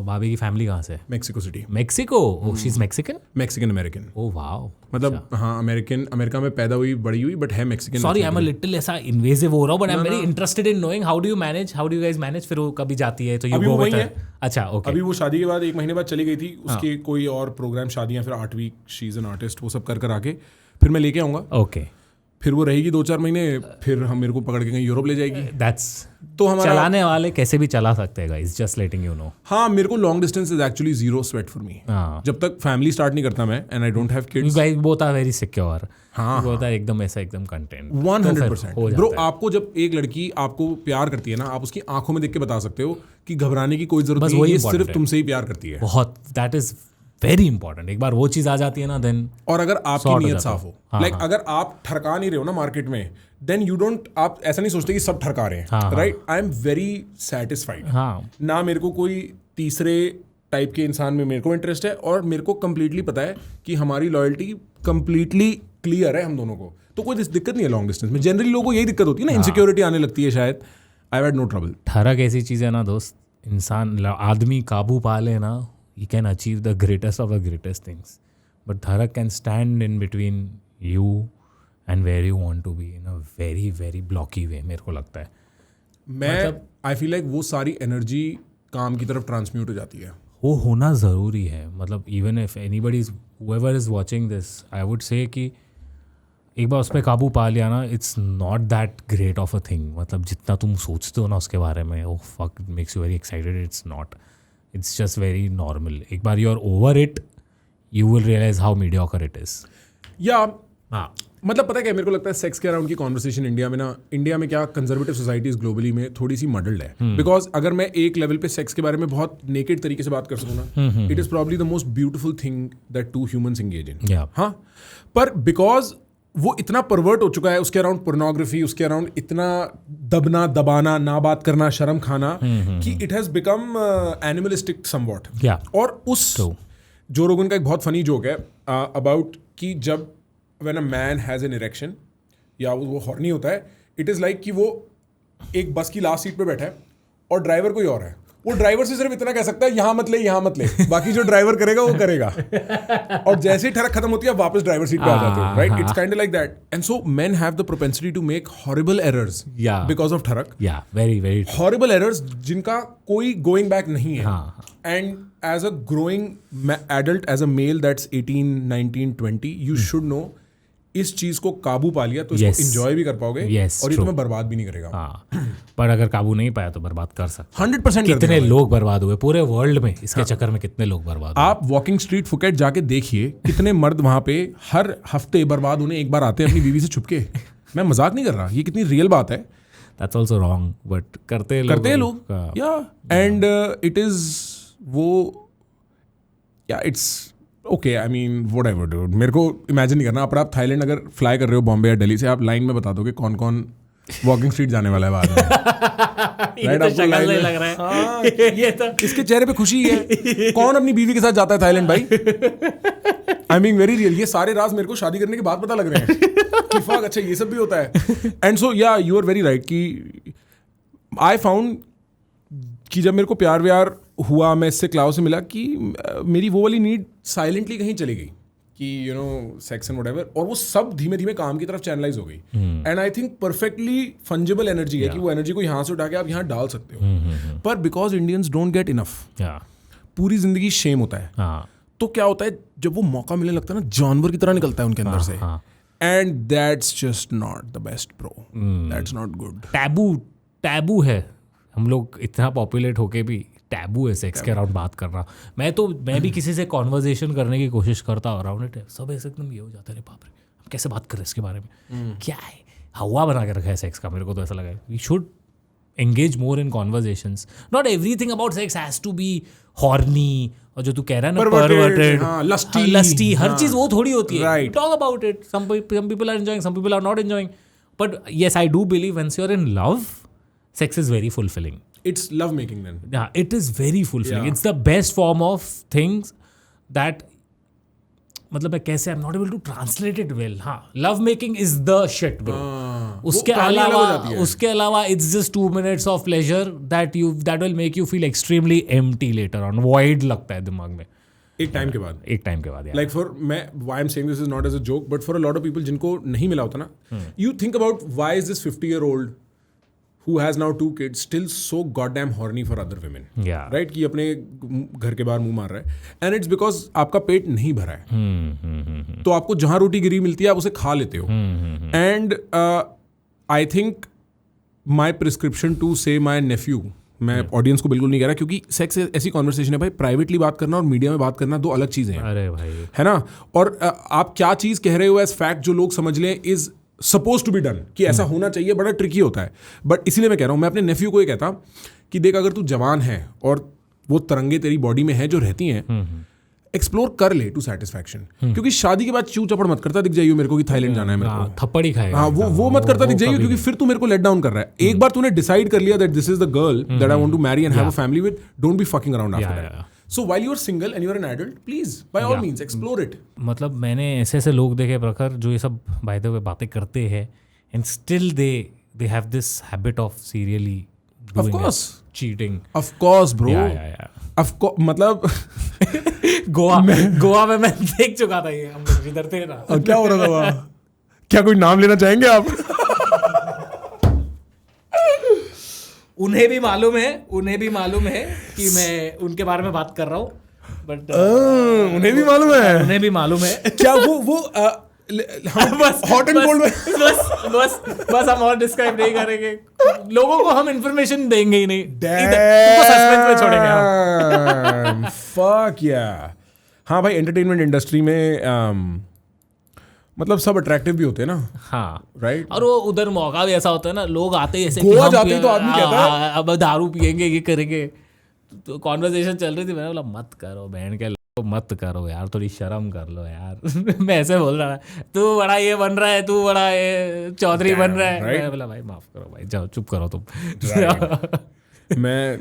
भाभी की फैमिली कहाँ से है? Mexico city. Mexico. Oh, she is Mexican. Mexican American. Oh wow. मतलब हाँ, अमेरिका में पैदा हुई बड़ी हुई, बट है Mexican. Sorry, I am a little ऐसा इन्वेसिव हो रहा हूँ, but I am very interested in knowing how do you guys manage. फिर वो कभी जाती है तो यू गो विद हर. अच्छा, ओके. अभी वो शादी के बाद 1 महीने बाद चली गई थी. उसके कोई और प्रोग्राम, शादियां, फिर 8 week she is an artist, वो सब कर आके फिर मैं लेके आऊंगा. ओके. फिर वो रहेगी 2-4 महीने, फिर हम मेरे को पकड़ के कहीं यूरोप ले जाएगी. दैट्स तो हमारा चलाने वाले कैसे भी चला सकते हैं guys, just letting you know. हाँ, मेरे को long distance is actually zero sweat for me. जब तक फैमिली स्टार्ट नहीं करता मैं, and I don't have kids. Guys both are very secure. हाँ, बोथ आर एकदम ऐसा एकदम कंटेंट. 100%. ब्रो, आपको जब एक लड़की आपको प्यार करती है ना, आप उसकी आंखों में देख के बता सकते हो कि घबराने की कोई जरूरत नहीं है, ये सिर्फ तुमसे ही प्यार करती है. बहुत. That is very important. एक बार वो चीज आ जाती है ना, देन. और अगर आपकी नीयत साफ हो, लाइक अगर आप ठरका नहीं रहे हो ना मार्केट में, देन यू डोंट, आप ऐसा नहीं सोचते कि सब ठरका रहे हैं. Right. I am very satisfied. ना मेरे को कोई तीसरे टाइप के इंसान में मेरे को इंटरेस्ट है, और मेरे को कंप्लीटली पता है कि हमारी लॉयल्टी कंप्लीटली क्लियर है हम दोनों को. तो कोई दिक्कत नहीं है लॉन्ग डिस्टेंस में. जनरली लोगों को यही दिक्कत होती है ना, इनसिक्योरिटी आने लगती है शायद. I had no trouble. ठरक ऐसी चीज़ है ना दोस्त, इंसान आदमी काबू पा ले ना, he can achieve the greatest of the greatest things. But Dharak can stand in between you and where you want to be in a very, very blocky way, मेरे को लगता है. आई फील लाइक वो सारी एनर्जी काम की तरफ ट्रांसम्यूट हो जाती है. वो होना ज़रूरी है. मतलब even if anybody whoever is watching this, I would say कि एक बार उस पर काबू पा लिया ना, it's not that great of a thing. मतलब जितना तुम सोचते हो ना उसके बारे में, oh fuck, it makes you very excited. It's not. It's just very normal. एक बार you are over it, you will realize how mediocre it is. या मतलब पता है क्या, मेरे को लगता है सेक्स के अराउंड की कॉन्वर्सेशन इंडिया में क्या कंजर्वेटिव सोसाइटीज ग्लोबली में थोड़ी सी मडल्ड है. बिकॉज अगर मैं एक लेवल पे सेक्स के बारे में बहुत नेकेड तरीके से बात कर सकूँ ना, it is probably the most beautiful thing that 2 humans engage in. हाँ, पर बिकॉज वो इतना परवर्ट हो चुका है, उसके अराउंड पोर्नोग्राफी, उसके अराउंड इतना दबना दबाना, ना बात करना, शर्म खाना, कि it has become animalistic somewhat. और उस जो रोगन का एक बहुत फनी जोक है अबाउट कि जब when a man has an erection या वो हॉर्नी होता है, इट इज़ लाइक कि वो एक बस की लास्ट सीट पे बैठा है और ड्राइवर कोई और है. वो ड्राइवर से सिर्फ इतना कह सकता है, यहाँ मत ले, बाकी जो ड्राइवर करेगा वो करेगा. और जैसे ही ठरक खत्म होती है आप वापस ड्राइवर सीट पे आ जाते हो. Right. It's kind of like that. And so men have the propensity to make horrible errors because of ठरक. वेरी वेरी हॉरिबल एरर्स जिनका कोई गोइंग बैक नहीं है. And as a growing adult, as a male that's 18, 19, 20, you should know इस चीज को काबू पा लिया तो इसको एंजॉय भी कर पाओगे. और ये तुम्हें बर्बाद भी नहीं करेगा. पर अगर काबू नहीं पाया तो बर्बाद कर सकते. 100%. कितने लोग बर्बाद हुए पूरे वर्ल्ड में इसके चक्कर में, कितने लोग बर्बाद हुए. आप वॉकिंग स्ट्रीट फुकेट जाके देखिए, कितने मर्द वहां पे हर हफ्ते बर्बाद होने एक बार आते हैं अपनी बीवी से छुपके. मैं मजाक नहीं कर रहा, ये कितनी रियल बात है. दैट्स आल्सो रॉन्ग, बट करते हैं लोग. या एंड इट इज वो, या it's okay. I mean whatever dude, मेरे को इमेजिन नहीं करना. पर आप थाईलैंड अगर फ्लाई कर रहे हो बॉम्बे या दिल्ली से, आप लाइन में बता दोगे कौन कौन वॉकिंग स्ट्रीट जाने वाला है बाद में। ये तो शक्ल नहीं लग रहा है। हाँ, ये तो इसके चेहरे पे खुशी है। कौन अपनी बीवी के साथ जाता है थाईलैंड भाई? I mean very real. ये सारे राज मेरे को शादी करने के बाद पता लग रहे हैं कि फक, अच्छा ये सब भी होता है। एंड सो या यू आर वेरी राइट कि आई फाउंड कि जब मेरे को प्यार व्यार हुआ, मैं इससे क्लाव से मिला कि मेरी वो वाली नीड साइलेंटली कहीं चली गई कि you know sex and whatever, और वो सब धीमे धीमे काम की तरफ चैनलाइज हो गई। And I think perfectly fungible energy है कि वो एनर्जी को यहाँ से उठा के आप यहाँ डाल सकते हो। पर because Indians don't get enough, पूरी जिंदगी शेम होता है, तो क्या होता है जब वो मौका मिलने लगता है ना, जानवर की तरह निकलता है उनके अंदर से। And that's just not the best bro, that's not good. Taboo है, हम लोग इतना पॉपुलेट होके भी टैबू है सेक्स के अराउंड बात करना। मैं भी किसी से कॉन्वर्जेशन करने की कोशिश करता हूँ अराउंड इट, सब ऐसे एकदम ये हो जाता है, बाप रे हम कैसे बात करें इसके बारे में, क्या है हवा बना के रखा है सेक्स का। मेरे को तो ऐसा लगा we should engage more in conversations. Not everything about sex has to be horny, और जो तू कह रहा है ना perverted, lusty, हर चीज वो थोड़ी होती है। Talk about it. Some people are enjoying, some people are not enjoying. But yes, I do believe once you're in love, sex is very fulfilling. It's love making then. Yeah, it is very fulfilling. Yeah. It's the best form of things that, मतलब मैं कैसे, I'm not able to translate it well. हाँ, love making is the shit bro. उसके अलावा it's just 2 minutes of pleasure that will make you feel extremely empty later on. Void लगता है दिमाग में एक टाइम के बाद। Like for मैं, why I'm saying this is not as a joke, but for a lot of people जिनको नहीं मिला होता ना, you think about why is this 50-year-old who has now 2 kids still so goddamn horny for other women, right? कि अपने घर के बाहर मुंह मार रहा है, and it's because आपका पेट नहीं भरा है, तो आपको जहां रोटी गिरी मिलती है आप उसे खा लेते हो। And I think my prescription to say my nephew, मैं ऑडियंस को बिल्कुल नहीं कह रहा, क्योंकि सेक्स ऐसी कॉन्वर्सेशन है भाई, प्राइवेटली बात करना और मीडिया में बात करना 2 अलग चीजें हैं। अरे भाई, है ना? और आप क्या चीज कह रहे हो एज फैक्ट जो लोग समझ लें is suppose to be done, कि ऐसा होना चाहिए, बड़ा ट्रिकी होता है। बट इसीलिए मैं कह रहा हूँ, मैं अपने नेफ्यू को ये कहता कि देख, अगर तू जवान है और वो तरंगे तेरी बॉडी में है जो रहती हैं, एक्सप्लोर कर ले टू सेटिस्फैक्शन। क्योंकि शादी के बाद चू चपड़ मत करता दिख जाइए मेरे को कि थाईलैंड जाना है, मेरे को थप्पड़ ही खाएगा। हाँ, वो मत करता दिख जाइए, क्योंकि फिर तू मेरे को लेट डाउन कर रहा है। एक बार तूने डिसाइड कर लिया that this is the girl that I want to marry and have a family with, don't be fucking around after that. So while you are single and you are an adult, please by all means explore it. मतलब मैंने ऐसे लोग देखे प्रखर जो ये सब by the way बातें करते हैं and still they have this habit of serially doing, of course, cheating. Of course bro. Yeah. Of course, मतलब गोवा में मैं देख चुका था ये, हम लोग इधर थे ना। क्या हो रहा था वहाँ? क्या कोई नाम लेना चाहेंगे आप? उन्हें भी मालूम है कि मैं उनके बारे में बात कर रहा हूँ, बट उन्हें भी मालूम है क्या वो बस हॉट एंड कोल्ड बस हम और डिस्क्राइब नहीं करेंगे, लोगों को हम इंफॉर्मेशन देंगे ही नहीं, उनको सस्पेंस में छोड़ेंगे हम। फक या। हाँ भाई, एंटरटेनमेंट इंडस्ट्री में मतलब सब अट्रैक्टिव भी होते हैं ना। हाँ राइट। और वो उधर मौका भी ऐसा होता है ना, लोग आते हैं ऐसे गोवा जाते हैं तो आदमी कहता है अब दारू पियेंगे, ये करेंगे। तो कॉन्वर्सेशन चल रही थी, मैंने बोला मत करो बहन के, मत करो यार, थोड़ी शर्म कर लो यार। मैं ऐसे बोल रहा है, तू बड़ा ये बन रहा है, तू बड़ा ये चौधरी बन रहा है। मैं बोला भाई माफ करो भाई, जाओ चुप करो तुम। मैं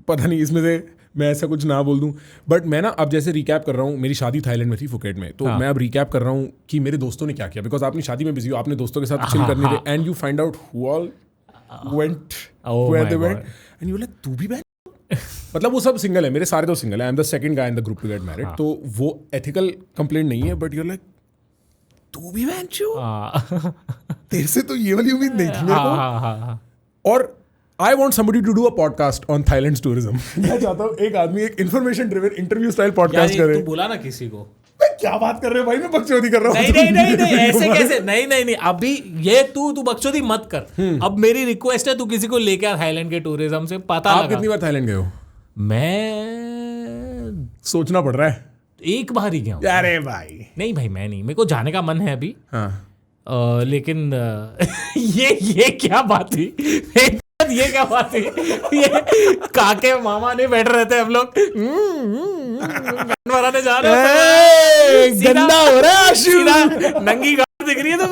पता नहीं इसमें से मैं ऐसा कुछ ना बोल दूं, बट मैं ना अब जैसे रिकैप कर रहा हूँ, मेरी शादी थाईलैंड में थी, फुकेट में, तो मैं अब रिकैप कर रहा हूँ कि मेरे दोस्तों ने क्या किया, बिकॉज आपने शादी में बिजी हो, आपने दोस्तों के साथ चिल करनी थी, and you find out who all went where they went and you like तू भी बैठ। मतलब वो सब सिंगल है, मेरे सारे दोस्त सिंगल है, I am the second guy in the group to get married, तो वो एथिकल कंप्लेंट नहीं है, बट यू लाइक तू भी बैठ तेरे से तो ये वाली उम्मीद नहीं थी मेरे को। और I want somebody to do a podcast on Thailand's tourism. मैं चाहता हूँ एक आदमी एक information driven interview style podcast करे। तू बोला ना किसी को। मैं क्या बात कर रहे हो भाई, मैं बकचोदी कर रहा हूँ। नहीं ऐसे कैसे? नहीं अभी ये तू बकचोदी मत कर। अब मेरी रिक्वेस्ट है, तू किसी को लेके आ थाईलैंड के टूरिज्म से, पता लगा। आप कितनी बार थाईलैंड गए हो? मैं सोचना पड़ रहा है, एक बार ही गया हूँ। अरे भाई नहीं भाई मैं नहीं, मेरे को जाने का मन है अभी। लेकिन ये क्या बात थी? ये क्या बात है? ये काके मामा नहीं बैठ रहे थे, हम लोग मराने जा रहे थे, गंदा हो रहा है, नंगी गाड़ी दिख रही है तो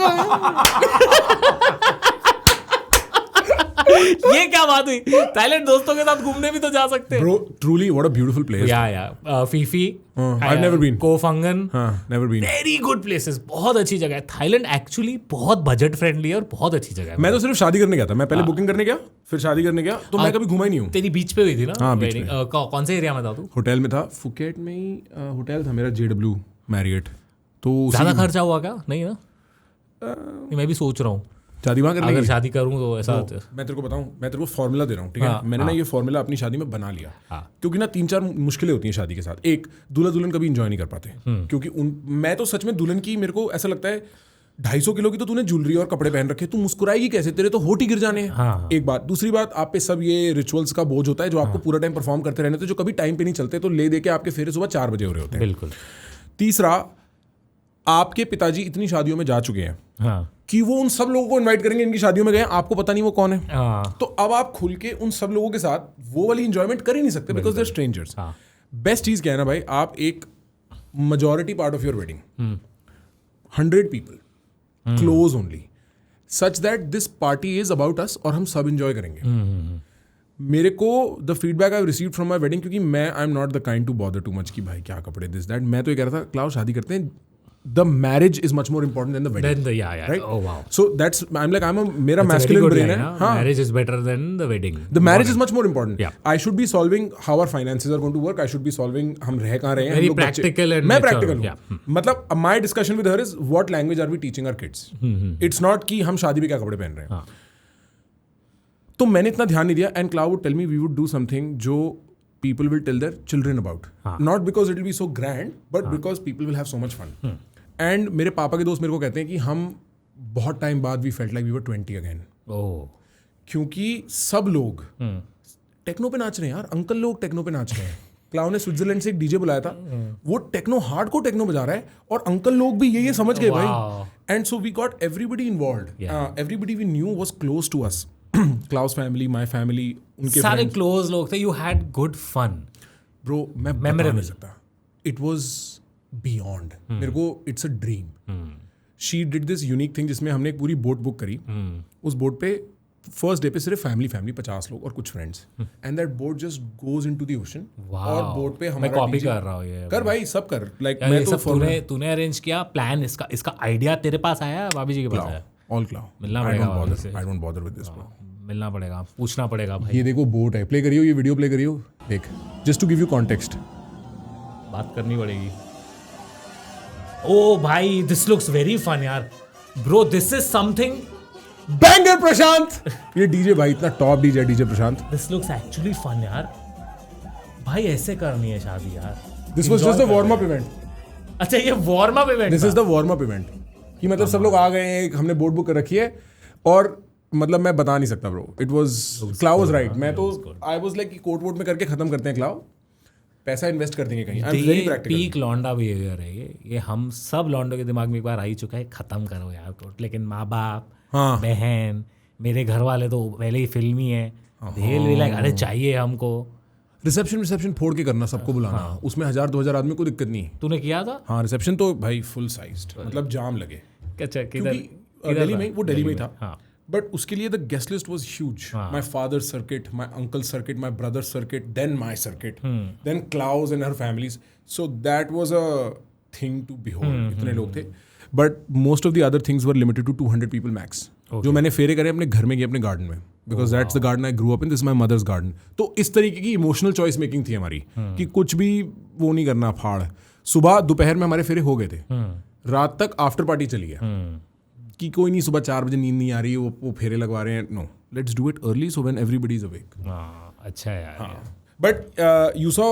ये क्या बात हुई? थाईलैंड दोस्तों के साथ घूमने भी तो जा सकते हैं। Bro, truly, what a beautiful place. या Phi Phi, I've never been. कोफंगन, Never been. Very good places, बहुत अच्छी जगह है। थाईलैंड एक्चुअली बहुत बजट फ्रेंडली है और बहुत अच्छी जगह है। मैं तो सिर्फ शादी करने गया था। मैं पहले बुकिंग करने गया, फिर शादी करने गया, तो मैं कभी घूमा ही नहीं हूँ। तेरी बीच पे हुई थी ना? हाँ, बीच wedding? कौन से एरिया में था तू? होटल में था, फुकेट में ही होटल था मेरा, JW मैरियट। तो ज्यादा खर्चा हुआ क्या? नहीं ना? मैं भी सोच रहा हूँ शादी वहाँ करने अगर की। शादी करूँ तो ऐसा मैं तेरे को बताऊँ, मैं तेरे को फॉर्मूला दे रहा हूँ, ठीक है? मैंने ना ये फॉर्मूला अपनी शादी में बना लिया, क्योंकि ना 3-4 मुश्किलें होती हैं शादी के साथ। एक, दूल्हा दुल्हन कभी इंजॉय नहीं कर पाते, क्योंकि मैं तो सच में दुल्हन की, मेरे को ऐसा लगता है 250 किलो की तो तूने ज्वेलरी और कपड़े पहन रखे, तू मुस्कुराएगी कैसे? तेरे तो होठ ही गिर जाने हैं। एक बात। दूसरी बात, आप पे सब ये रिचुअल्स का बोझ होता है जो आपको पूरा टाइम परफॉर्म करते रहने, तो जो कभी टाइम पे नहीं चलते, तो ले दे के आपके फेरे सुबह 4 बजे हो रहे होते हैं। बिल्कुल। तीसरा, आपके पिताजी इतनी शादियों में जा चुके हैं कि वो उन सब लोगों को इनवाइट करेंगे, इनकी शादियों में गए, आपको पता नहीं वो कौन है। तो अब आप खुल के उन सब लोगों के साथ वो वाली इंजॉयमेंट कर ही नहीं सकते, बिकॉज देयर स्ट्रेंजर्स। बेस्ट चीज क्या है ना भाई, आप एक majority part of your wedding, 100 people, close only, such that this party is about us और हम सब enjoy करेंगे। मेरे को the feedback I received from my wedding, क्योंकि मैं I am not the kind to bother too much कि भाई क्या कपड़े दिस दैट। मैं तो ये कह रहा था, क्लाउड शादी करते हैं, the marriage is much more important than the wedding, right? So that's I am like, I am मेरा मैस्कुलिन ब्रेन है। Marriage is better than the wedding. The marriage is much more important. I should be solving how our finances are going to work, I should be solving हम रह कहाँ रहे हैं, वेरी प्रैक्टिकल। मैं प्रैक्टिकल हूँ। मतलब my discussion with her is what language are we teaching our kids. It's not कि हम शादी में क्या कपड़े पहन रहे हैं। तो मैंने इतना ध्यान नहीं दिया, and Claude would tell me we would do something जो people will tell their children about, not because it will be so grand, but because people will have so much fun. And मेरे पापा के दोस्त मेरे को कहते हैं कि हम बहुत टाइम बाद we felt like we were 20 again. क्योंकि सब लोग टेक्नो पे नाच रहे हैं यार, अंकल लोग टेक्नो पे नाच रहे हैं। क्लाउड ने स्विट्जरलैंड से एक डीजे बुलाया था, वो टेक्नो हार्ड को टेक्नो बजा रहा है, और अंकल लोग भी ये समझ गए भाई। And so we got everybody involved, everybody we knew was close to us. Claude's family, my family, उनके सारे क्लोज लोग थे। You had good fun bro, मैं बता नहीं सकता। इट वाज बियॉन्ड, मेरे को it's a dream. She did this unique thing जिसमें हमने एक पूरी बोट बुक करी। उस बोट पे फर्स्ट डे पे सिर्फ फैमिली 50 लोग और कुछ friends, and that boat just goes into the ocean. और बोट पे हमारा कॉपी कर रहा हूं ये। कर भाई, सब कर। लाइक मैं तो तूने अरेंज किया प्लान, इसका आइडिया तेरे पास आया, भाभी जी के पास आया? All cloud. मिलना पड़ेगा, I don't bother with this bro. मिलना पड़ेगा, पूछना पड़ेगा भाई। ये देखो बोट है, प्ले करियो, ये वीडियो प्ले करियो, देख, just to give you context. बात करनी पड़ेगी। ओ भाई, दिस लुक्स वेरी फन यार bro, this is something banger Prashant. ये डीजे भाई इतना top DJ, DJ Prashant. This looks actually fun यार भाई, ऐसे करनी है शादी यार। This was just the warm up event. अच्छा, ये warm up event, this is the warm up event, कि मतलब सब लोग आ गए हैं, हमने बोट बुक कर रखी है, और मतलब मैं बता नहीं सकता bro. It was, cloud was right. मैं तो आई वाज लाइक कि कोट वोट में करके खत्म करते हैं क्लाउड, पैसा इन्वेस्ट कर देंगे कहीं। आई एम वेरी प्रैक्टिकल। पीक लौंडा बिहेवियर है ये हम सब लौंडों के दिमाग में एक बार आ ही चुका है, खत्म करो यार कोट। लेकिन माँ बाप, बहन, मेरे घर वाले तो पहले ही फिल्मी है, भी लाइक अरे चाहिए हमको। रिसेप्शन फोड़ के करना, सबको बुलाना, उसमें 1000-2000 आदमी को दिक्कत नहीं। तूने किया था? हाँ, रिसेप्शन तो भाई फुल साइज्ड, मतलब जाम लगे। अच्छा, दिल्ली में, वो दिल्ली में ही था। बट उसके लिए the guest list was huge. My father circuit, my uncle circuit, my brother circuit, then my circuit, then Claude's and her families. So that was a thing to behold. इतने लोग थे, but most of the other things were limited to 200 people max. जो मैंने फेरे करे अपने घर में किए, अपने गार्डन में, because that's the garden I grew up in, this my mother's garden. तो इस तरीके की इमोशनल चॉइस मेकिंग थी हमारी, कि कुछ भी वो नहीं करना फाड़। सुबह दोपहर में हमारे फेरे हो गए थे, रात तक आफ्टर पार्टी चली है, कि कोई नहीं सुबह 4 बजे नींद नहीं आ रही है, वो फेरे लगवा रहे हैं। No, let's do it early so when everybody is awake. अच्छा यार। But you saw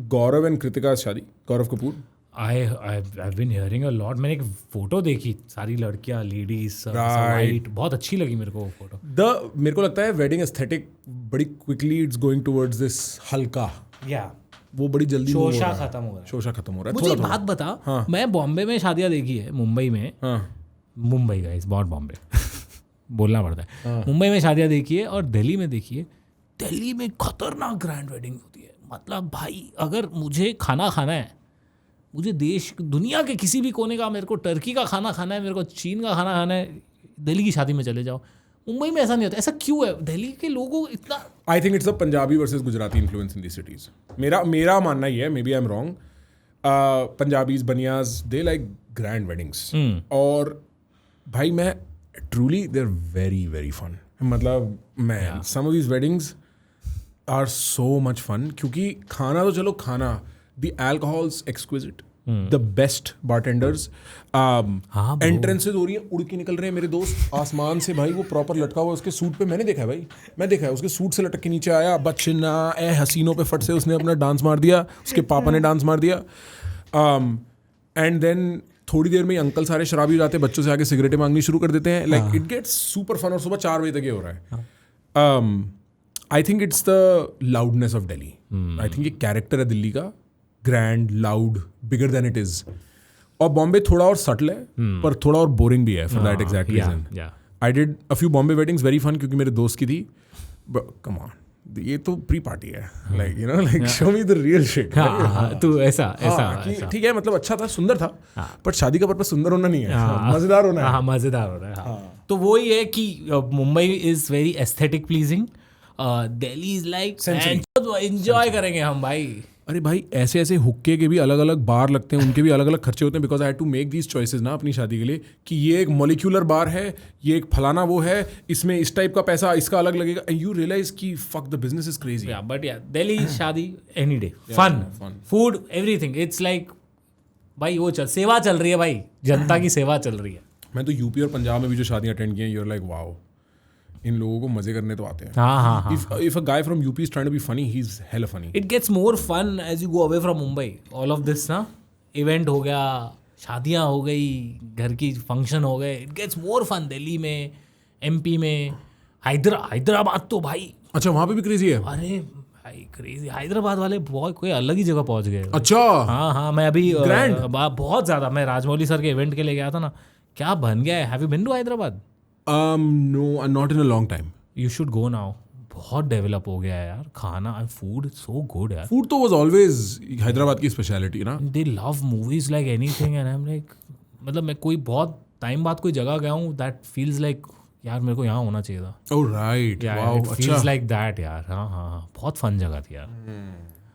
Gaurav and Kritika शादी, Gaurav Kapoor. I've been hearing a lot. मैंने एक फोटो देखी, सारी लड़कियां, लेडीज, राइट, बहुत अच्छी लगी मेरे को वो फोटो। मेरे को लगता है वेडिंग एस्थेटिक बड़ी quickly it's going towards this हल्का, वो बड़ी जल्दी शोशा खत्म हो रहा है। मुझे एक बात बता, मैं बॉम्बे में शादियां देखी है, मुंबई में, मुंबई गाइस, बहुत बॉम्बे बोलना पड़ता है। मुंबई में शादियां देखी है और दिल्ली में देखी है। दिल्ली में खतरनाक ग्रैंड वेडिंग होती है। मतलब भाई, अगर मुझे खाना खाना है, मुझे दुनिया के किसी भी कोने का, मेरे को टर्की का खाना खाना है, मेरे को चीन का खाना खाना है, दिल्ली की शादी में चले जाओ। मुंबई में ऐसा नहीं होता. ऐसा क्यों है? दिल्ली के लोगों को इतना. I think it's a Punjabi versus Gujarati influence in the cities. मेरा मानना ये है, maybe I am wrong. Punjabis, Banias, they like grand weddings. और भाई मैं truly they are very very fun. मतलब मैं some of these weddings are so much fun, क्योंकि खाना तो चलो खाना, the alcohols exquisite, the best bartenders, entrances हो रही है, उड़ के निकल रहे हैं मेरे दोस्त आसमान से भाई. वो प्रॉपर लटका हुआ उसके सूट पे, मैंने देखा है भाई, मैं देखा है उसके सूट से लटक के नीचे आया, बच्चना ए हसीनों पे फट से उसने अपना डांस मार दिया, उसके पापा ने डांस मार दिया. एंड देन थोड़ी देर में अंकल सारे शराबी हो जाते हैं, बच्चों से आके सिगरेटें मांगनी शुरू कर देते हैं. Like it gets super fun. और सुबह 4 बजे तक ये हो रहा है. I think it's the loudness of Delhi. I think ये कैरेक्टर है दिल्ली का, grand, loud, bigger than it is. और बॉम्बे थोड़ा और सटल है, पर थोड़ा और बोरिंग भी है for that exact reason. I did a few Bombay weddings, very fun, क्योंकि मेरे दोस्त की थी. कम ऑन, ये तो प्री पार्टी है. Like you know, like show me the real shit. तो ऐसा ठीक है, मतलब अच्छा था, सुंदर था, पर शादी का पर्पस सुंदर होना नहीं है, मजेदार होना है. मजेदार होना है. तो वही है कि Mumbai is very aesthetic pleasing, Delhi is like enjoy करेंगे हम भाई. अरे भाई ऐसे ऐसे हुक्के के भी अलग अलग बार लगते हैं, उनके भी अलग अलग खर्चे होते हैं. Because I had to make these choices ना अपनी शादी के लिए, कि ये एक मॉलिक्यूलर बार है, ये एक फलाना वो है, इसमें इस टाइप का पैसा इसका अलग लगेगा. एंड यू रियलाइज कि fuck the business is crazy. But yeah Delhi शादी any day fun, food, everything. It's like भाई वो सेवा चल रही है भाई, जनता की सेवा चल रही है. मैं तो यूपी और पंजाब में भी जो शादियां अटेंड की हैं, यूर लाइक वाओ, इन लोगों को मजे करने तो आते हैं. If a guy from UP is trying to be funny, he's hella funny. It gets more fun as you go away from Mumbai. All of this ना, इवेंट हो गया, शादियाँ हो गई, घर की फंक्शन हो गए. It gets more fun. Delhi में, MP में, हैदराबाद तो भाई. अच्छा, वहाँ पे भी क्रेजी है. अरे भाई क्रेजी. हैदराबाद वाले बहुत कोई अलग ही जगह पहुँच गए. अच्छा. हाँ मैं अभी बहुत ज़्यादा, मैं राजमौली सर के इवेंट के लिए गया था ना, क्या बन गया है. Have you been to Hyderabad? No, not in a long time. You should go now. बहुत डेवलप हो गया है यार. खाना एंड फूड सो गुड यार. फूड तो was always हैदराबाद की स्पेशलिटी ना. They love movies like anything and I'm like, मतलब मैं कोई बहुत टाइम बाद कोई जगह गया हूँ that feels like यार मेरे को यहाँ होना चाहिए था. Oh right. Wow. It feels like that यार. हाँ बहुत फन जगह थी यार.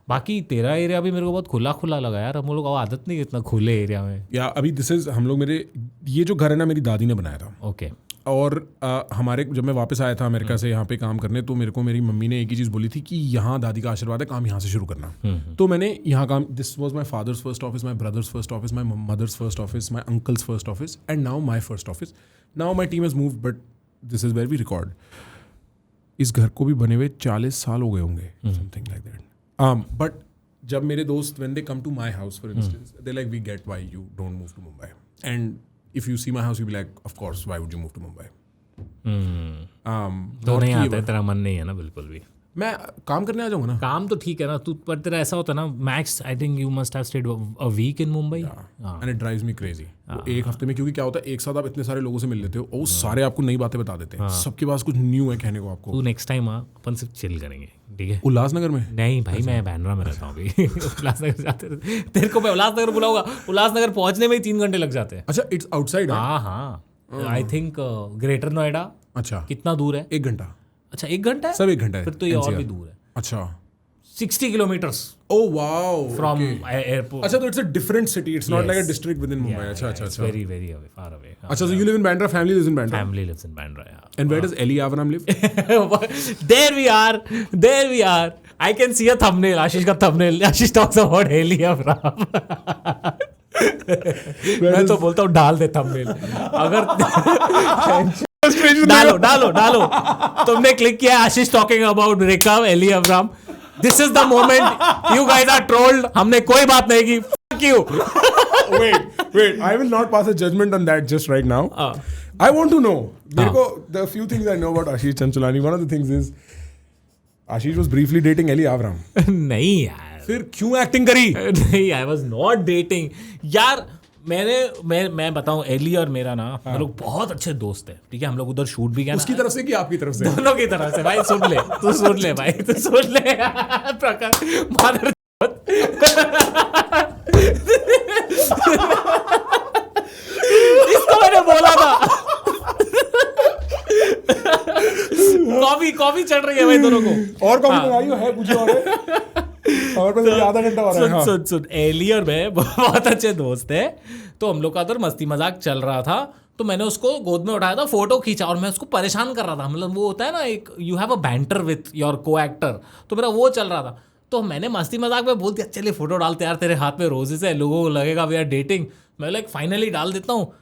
बाकी तेरा एरिया भी मेरे को बहुत खुला खुला लगा यार. हम लोग आदत नहीं इतना खुले एरिया में. या अभी दिस इज हम लोग, मेरे ये जो घर है ना, मेरी दादी ने बनाया था. ओके. और हमारे जब मैं वापस आया था अमेरिका से यहाँ पे काम करने, तो मेरे को मेरी मम्मी ने एक ही चीज़ बोली थी कि यहाँ दादी का आशीर्वाद है, काम यहाँ से शुरू करना. तो मैंने यहाँ काम, this was my father's first office, my brother's first office, my mother's first office, my uncle's first office, and now my first office. Now my team has moved, but this is where we record. इस घर को भी बने हुए 40 साल हो गए होंगे, समथिंग लाइक दैट. बट जब मेरे दोस्त, when they come to my house for instance, they like we get why you don't move to Mumbai. And if you see my house, you'll be like, of course, why would you move to Mumbai? तो नहीं आता है, तेरा मन नहीं है ना बिल्कुल भी. मैं काम करने आ जाऊंगा ना. काम तो ठीक है ना तू, पर तेरा ऐसा होता है ना, max I think you must have stayed a week in Mumbai. And it drives me crazy. एक हफ्ते में, क्योंकि क्या होता है, एक साथ आप इतने सारे लोगों से मिल लेते हो और सारे आपको नई बातें बता देते हैं. सबके पास कुछ न्यू है कहने को आपको. तू नेक्स्ट टाइम आ, अपन सिर्फ चिल करेंगे, ठीक है. उल्लासनगर में? नहीं भाई, मैं बांद्रा में रहता हूँ अभी. उल्लासनगर जाते, तेरे को मैं उल्लासनगर बुलाऊंगा. उल्लासनगर पहुंचने में ही 3 घंटे लग जाते हैं. अच्छा, इट्स आउटसाइड. हाँ. I think greater Noida. अच्छा, कितना दूर है? 1 घंटा. अच्छा 1 घंटा है. सब 1 घंटा है. फिर तो ये और भी दूर है. अच्छा, 60 kilometers. Oh wow. From airport. अच्छा, तो it's a different city. It's not like a district within Mumbai. अच्छा. Very very away, far away. अच्छा, so you live in Bandra. Family lives in Bandra. Family lives in Bandra. Yeah. And where does Eli Avram live? There we are. There we are. I can see a thumbnail. Ashish का thumbnail. Ashish talks about Eli Avram. मैं तो बोलता हूँ डाल दे thumbnail. अगर डालो. तुमने क्लिक किया Ashish talking about Rekha, Elli Avram. This is the moment you guys are trolled. हमने कोई बात नहीं की. Fuck you. Wait. I will not pass a judgment on that just right now. I want to know. The few things I know about Ashish Chanchalani. One of the things is Ashish was briefly dating Eli Avram. नहीं यार. फिर क्यों एक्टिंग करी? नहीं, I was not dating. यार मैं बताऊं, एली और मेरा ना, हम लोग बहुत अच्छे दोस्त हैं, ठीक है. हम लोग उधर शूट भी गए. उसकी तरफ से कि आपकी तरफ से? दोनों की तरफ से भाई. सुन ले भाई, तू सुन ले. प्रकाश मादर इसको मैंने बोला था. कॉफी चढ़ रही है भाई दोनों को। और कॉफी मंगाई है पूछो और पास आधा घंटा हो रहा है। सुन एली और मैं बहुत अच्छे दोस्त है, तो हम लोग का उधर मस्ती मजाक चल रहा था, तो मैंने उसको गोद में उठाया था, फोटो खींचा और मैं उसको परेशान कर रहा था। मतलब वो होता है ना एक you have a banter with your को एक्टर, तो मेरा वो चल रहा था। तो मैंने मस्ती मजाक में बोल दिया चलिए फोटो डालते यार, तेरे हाथ में रोजेस है, लोगों को लगेगा वी आर डेटिंग। मैं लाइक फाइनली डाल देता हूँ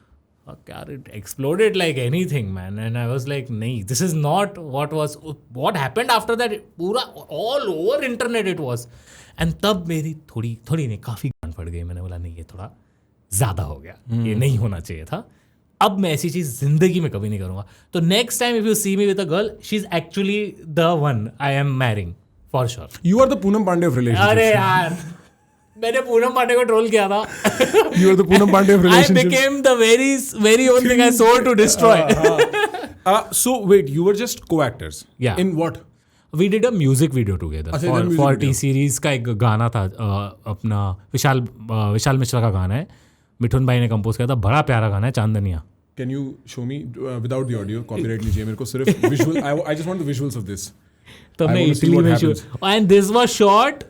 यार, it exploded like anything man, and I was like नहीं, this is not what happened after that, पूरा all over internet it was. And तब मेरी थोड़ी नहीं काफ़ी गांड फट गई। मैंने बोला नहीं ये थोड़ा ज़्यादा हो गया, ये नहीं होना चाहिए था। अब मैं ऐसी चीज़ जिंदगी में कभी नहीं करूँगा। तो next time if you see me with a girl, she is actually the one I am marrying for sure. You are the Poonam Pandey of relationship. अरे यार मैंने पूनम पांडे को ट्रोल किया था। You are the Poonam Pandey of relationships. I became the very own thing I swore to destroy. So wait, you were just co-actors. Yeah. In what? We did a music video together for T series का एक गाना था, अपना विशाल मिश्रा का गाना है, मिठुन भाई ने कंपोज किया था, बड़ा प्यारा गाना है, चांदनिया। Can you show me without the audio? Copyright नहीं चाहिए मेरे को, सिर्फ visual. I just want the visuals of this. तो हमने इटली में and this was shot.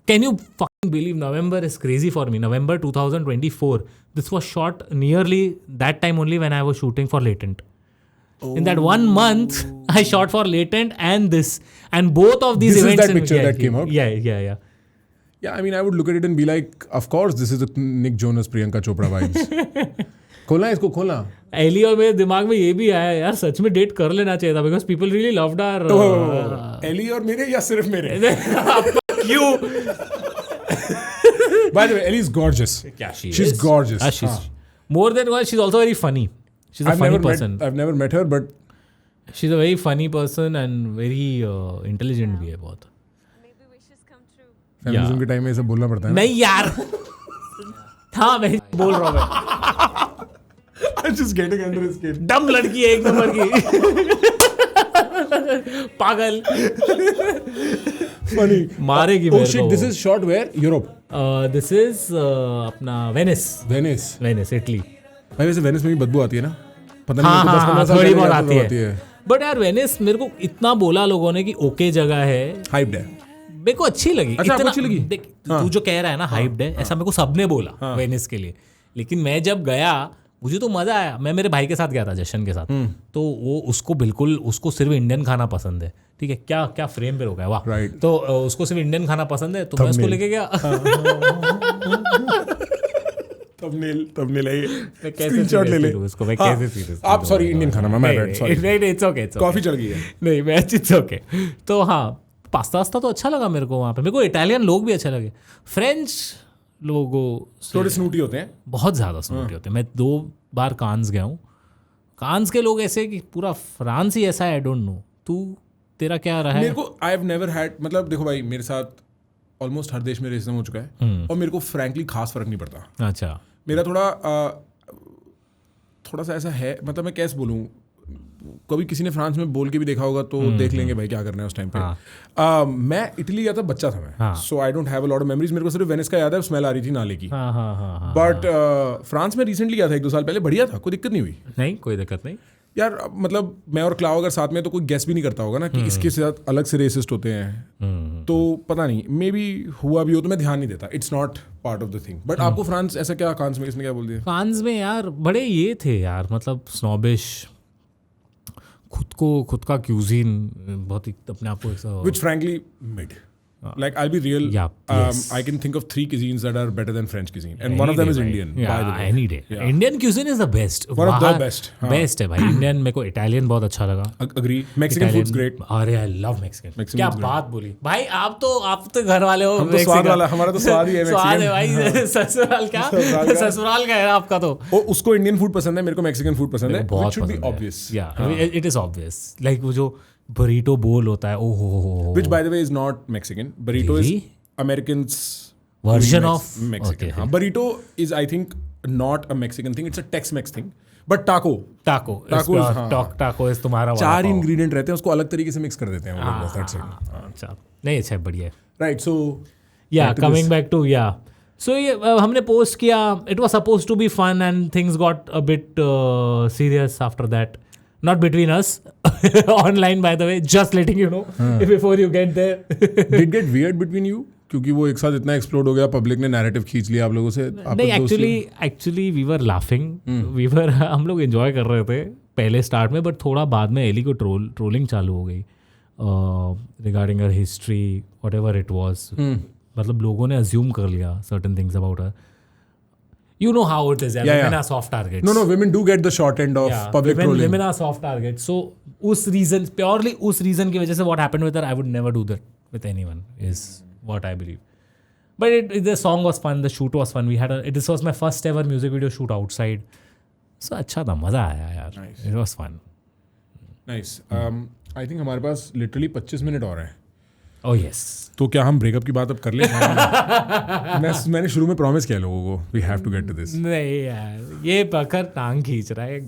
Can you fucking believe November is crazy for me? November 2024. This was shot nearly that time only when I was shooting for Latent. Oh. In that 1 month, I shot for Latent and this. And both of these events. This is that picture that came out? Yeah. Yeah, I mean, I would look at it and be like, of course, this is the Nick Jonas, Priyanka Chopra vibes. खोलना है इसको, खोलना। एली और मेरे दिमाग में ये भी आया यार, सच में डेट कर लेना चाहिए था, because people really loved our. Ellie और मेरे या सिर्फ मेरे? You. By the way, Ellie is gorgeous. Yeah, she's gorgeous. She's more than well. She's also very funny. She's a funny person. I've never met her, but she's a very funny person and very intelligent भी है बहुत. Maybe wishes come true. Feminism के टाइम में ऐसा बोलना पड़ता है। नहीं यार, हाँ मैं बोल रहा हूँ मैं। I'm just getting under his skin. डम लड़की है एक नंबर की। पागल। Funny. मारेगी मेरे को। Oh shit, this is shot where? Europe. This is अपना वेनिस इटली। भाई वैसे वेनिस में भी बदबू आती है ना? पता नहीं हाँ, 10-15 साल थोड़ी बहुत आती है। बट यार वेनिस मेरे को इतना बोला लोगों ने कि ओके जगह है, हाइप्ड है, मेरे को अच्छी लगी। अच्छा, इतना अच्छी लगी? देख तू जो कह रहा है ना हाइप्ड है, ऐसा मेरे को सबने बोला वेनिस के लिए। लेकिन मैं जब गया मुझे तो मजा आया। मैं मेरे भाई के साथ गया था, जशन के साथ, तो वो उसको सिर्फ इंडियन खाना पसंद है। ठीक है, क्या फ्रेम पे रोका है, वाह। Right. तो उसको सिर्फ इंडियन खाना पसंद है, तो मैं उसको लेके गया। थंबनेल है ये। मैं कैसे स्क्रीनशॉट ले ले उसको, मैं कैसे सीरियस। आप सॉरी इंडियन खाना, मैं बैड सॉरी। नहीं इट्स ओके, कॉफी चल गई है। नहीं मैं इट्स ओके। तो हाँ, पास्ता तो अच्छा लगा मेरे को वहाँ पे। मेरे को इटालियन लोग भी अच्छे लगे। फ्रेंच लोगों थोड़े स्नूटी होते हैं, बहुत ज़्यादा स्नूटी होते हैं। मैं 2 बार कांस गया हूँ। कांस के लोग ऐसे कि पूरा फ्रांस ही ऐसा है, आई डोंट नो। तेरा क्या रहा है? मेरे को आई हैव नेवर हैड, मतलब देखो भाई मेरे साथ ऑलमोस्ट हर देश में रेसिज्म हो चुका है और मेरे को फ्रैंकली खास फर्क नहीं पड़ता। अच्छा, मेरा थोड़ा सा ऐसा है, मतलब मैं कैसे बोलूँ, कभी किसी ने फ्रांस में बोल के भी देखा होगा तो देख लेंगे भाई क्या करना है उस टाइम पे। मैं इटली गया था, बच्चा था मैं, so I don't have a lot of memories. मेरे को सिर्फ वेनिस का याद है, स्मेल आ रही थी नाले की। बट फ्रांस में रिसेंटली गया था 1-2 साल पहले, बढ़िया था, कोई दिक्कत नहीं हुई। नहीं कोई दिक्कत नहीं यार, मतलब मैं और क्लाव अगर साथ में तो कोई गेस भी नहीं करता होगा ना कि इसके साथ अलग से रेसिस्ट होते हैं। तो पता नहीं, मे बी हुआ भी हो तो मैं ध्यान नहीं देता, it's not part of the thing. But आपको फ्रांस ऐसा क्या, कांस में किसने क्या बोल दिया? फ्रांस में यार बड़े ये थे यार, मतलब स्नॉबिश, खुद का क्यूजीन बहुत ही अपने आप को, which frankly mid. Like I'll be real. Yeah, yes. I can think of 3 cuisines that are better than French cuisine, and one of them is Indian. Yeah, by the way. any day. Yeah. Indian cuisine is the best. One of the best. Best है भाई Indian। मेरे को Italian बहुत अच्छा लगा। Agree. Mexican food's great. अरे I love Mexican. क्या food's बात बोली भाई, आप तो घर वाले हो। हम तो स्वाद वाला, हमारा तो स्वाद ही है। स्वाद है भाई। ससुराल क्या, ससुराल का है आपका तो। उसको इंडियन फूड पसंद है, मेरे को Mexican food पसंद है। बहुत should be obvious. Yeah, it is obvious. Like वो जो burrito bowl होता है, ओहो। Which by the way is not Mexican. Burrito is Americans' version of Mexican. Okay. Burrito is I think not a Mexican thing. It's a Tex-Mex thing. But taco is तुम्हारा 4 इंग्रेडिएंट रहते हैं, उसको अलग तरीके से मिक्स कर देते हैं वो लोग। That's it. अच्छा, नहीं अच्छा बढ़िया है। Right. So yeah, coming back to So ये हमने पोस्ट किया, it was supposed to be fun and things got a bit serious after that. Not between us, online by the way, just letting you know before you get there. Did it get weird between you? क्योंकि वो एक साथ इतना एक्सप्लोड हो गया, पब्लिक ने नैरेटिव खींच लिया आप लोगों से. नहीं, एक्चुअली वी वर लाफिंग, हम लोग एंजॉय कर रहे थे पहले स्टार्ट में, बट थोड़ा बाद में एली को ट्रोलिंग चालू हो गई regarding her history, whatever it was. मतलब लोगों ने अज्यूम कर लिया certain things about her. You know how it is. Women are soft targets. No, women do get the short end of public trolling. Women are soft targets. So purely उस reason की वजह से what happened with her, I would never do that with anyone, is what I believe. But the song was fun, the shoot was fun. This was my first ever music video shoot outside. So अच्छा था, मजा आया यार. Nice. It was fun. Nice. I think हमारे पास literally 25 मिनट और हैं. Oh yes. तो क्या हम ब्रेकअप की बात अब कर लें? मैंने शुरू में प्रॉमिस किया लोगों को, we have to get to this. नहीं यार, ये पकड़ टांग खींच रहा है,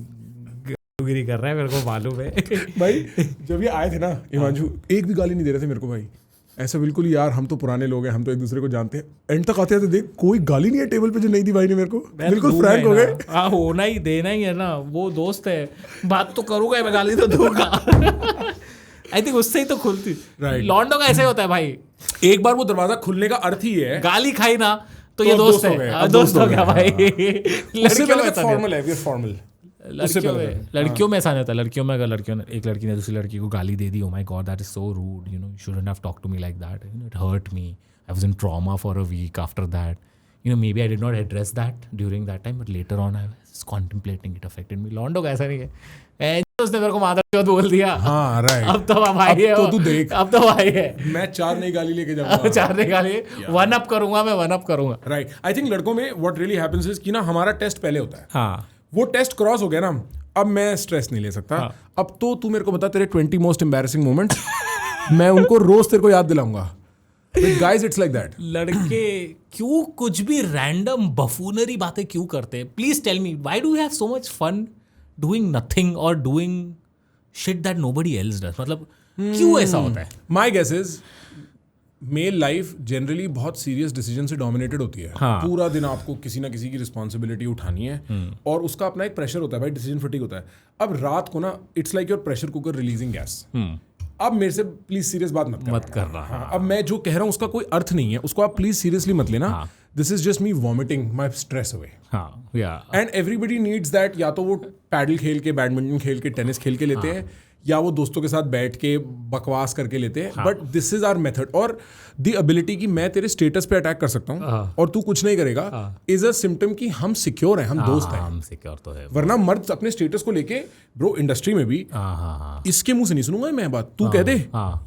गिरी कर रहा है, मेरे को मालूम है. भाई जब ये आए थे ना हिमांशु, एक भी गाली नहीं दे रहे थे मेरे को भाई. ऐसा बिल्कुल यार, हम तो पुराने लोग हैं, हम तो एक दूसरे को जानते हैं. एंड तक आते देख कोई गाली नहीं है टेबल पे जो नहीं दी भाई ने मेरे को. बिल्कुल फ्रैंक हो गए. हाँ, होना ही, देना ही है ना, वो दोस्त है, बात तो करूँगा, मैं गाली तो दूंगा. आई थिंक उससे ही तो खुलती. लॉन्डो का ऐसे होता है भाई, एक बार वो दरवाजा खुलने का अर्थ ही है गाली खाई ना तो ये दोस्त है, दोस्त हो गया भाई. लड़कियों में फॉर्मल है, वी आर फॉर्मल. लड़कियों में ऐसा नहीं होता. लड़कियों में अगर एक लड़की ने दूसरी लड़की को गाली दे दी, oh my god, that is so rude, you know, you shouldn't have talked to me like that, you know, it hurt me, I was in trauma for a week after that, you know, maybe I did not address that during that time, but later on I was contemplating, it affected me. लॉन्डो का ऐसा नहीं है, उसने मेरे को मादरचोद बोल दिया. हाँ राइट. अब तो भाई है, तो तू देख, अब तो भाई है, मैं 4 नई गाली लेके जाऊंगा. 4 नई गाली वन अप करूंगा, मैं वन अप करूंगा. राइट. आई थिंक लड़कों में व्हाट रियली हैपेंस इज कि ना हमारा टेस्ट पहले होता है. हाँ, वो टेस्ट क्रॉस हो गया ना, अब मैं स्ट्रेस नहीं ले सकता. हाँ. अब तो तू मेरे को बता तेरे 20 मोस्ट एम्बैरेसिंग मोमेंट्स, मैं उनको रोज तेरे को याद दिलाऊंगा. Guys it's like that. लड़के क्यों कुछ भी रैंडम बफूनरी बातें क्यों करते हैं? Please tell me, why do you have so much fun doing nothing और doing shit that nobody else does? मतलब क्यों ऐसा होता है? My guess is male life generally बहुत सीरियस डिसीजन से डोमिनेटेड होती है. हाँ. पूरा दिन आपको किसी ना किसी की रिस्पॉन्सिबिलिटी उठानी है और उसका अपना एक प्रेशर होता है भाई, डिसीजन फटीग होता है. अब रात को ना it's like your pressure cooker releasing gas. अब मेरे से प्लीज सीरियस बात मत करना. हाँ, अब मैं जो कह रहा हूँ उसका कोई अर्थ नहीं है, उसको आप प्लीज सीरियसली मत लेना. This is just me vomiting my stress away. And everybody needs that. या तो वो पैडल खेल के, बैडमिंटन खेल के, टेनिस खेल के लेते हैं, या वो दोस्तों के साथ बैठ के बकवास करके लेते हैं. But this is our method. और द एबिलिटी कि मैं तेरे स्टेटस पे अटैक कर सकता हूँ और तू कुछ नहीं करेगा इज अ सिम्टम कि हम सिक्योर हैं, हम दोस्त हैं. हम सिक्योर तो है. वरना मर्द अपने स्टेटस को लेके, ब्रो इंडस्ट्री में भी इसके मुंह से नहीं सुनूंगा मैं बात, तू कह दे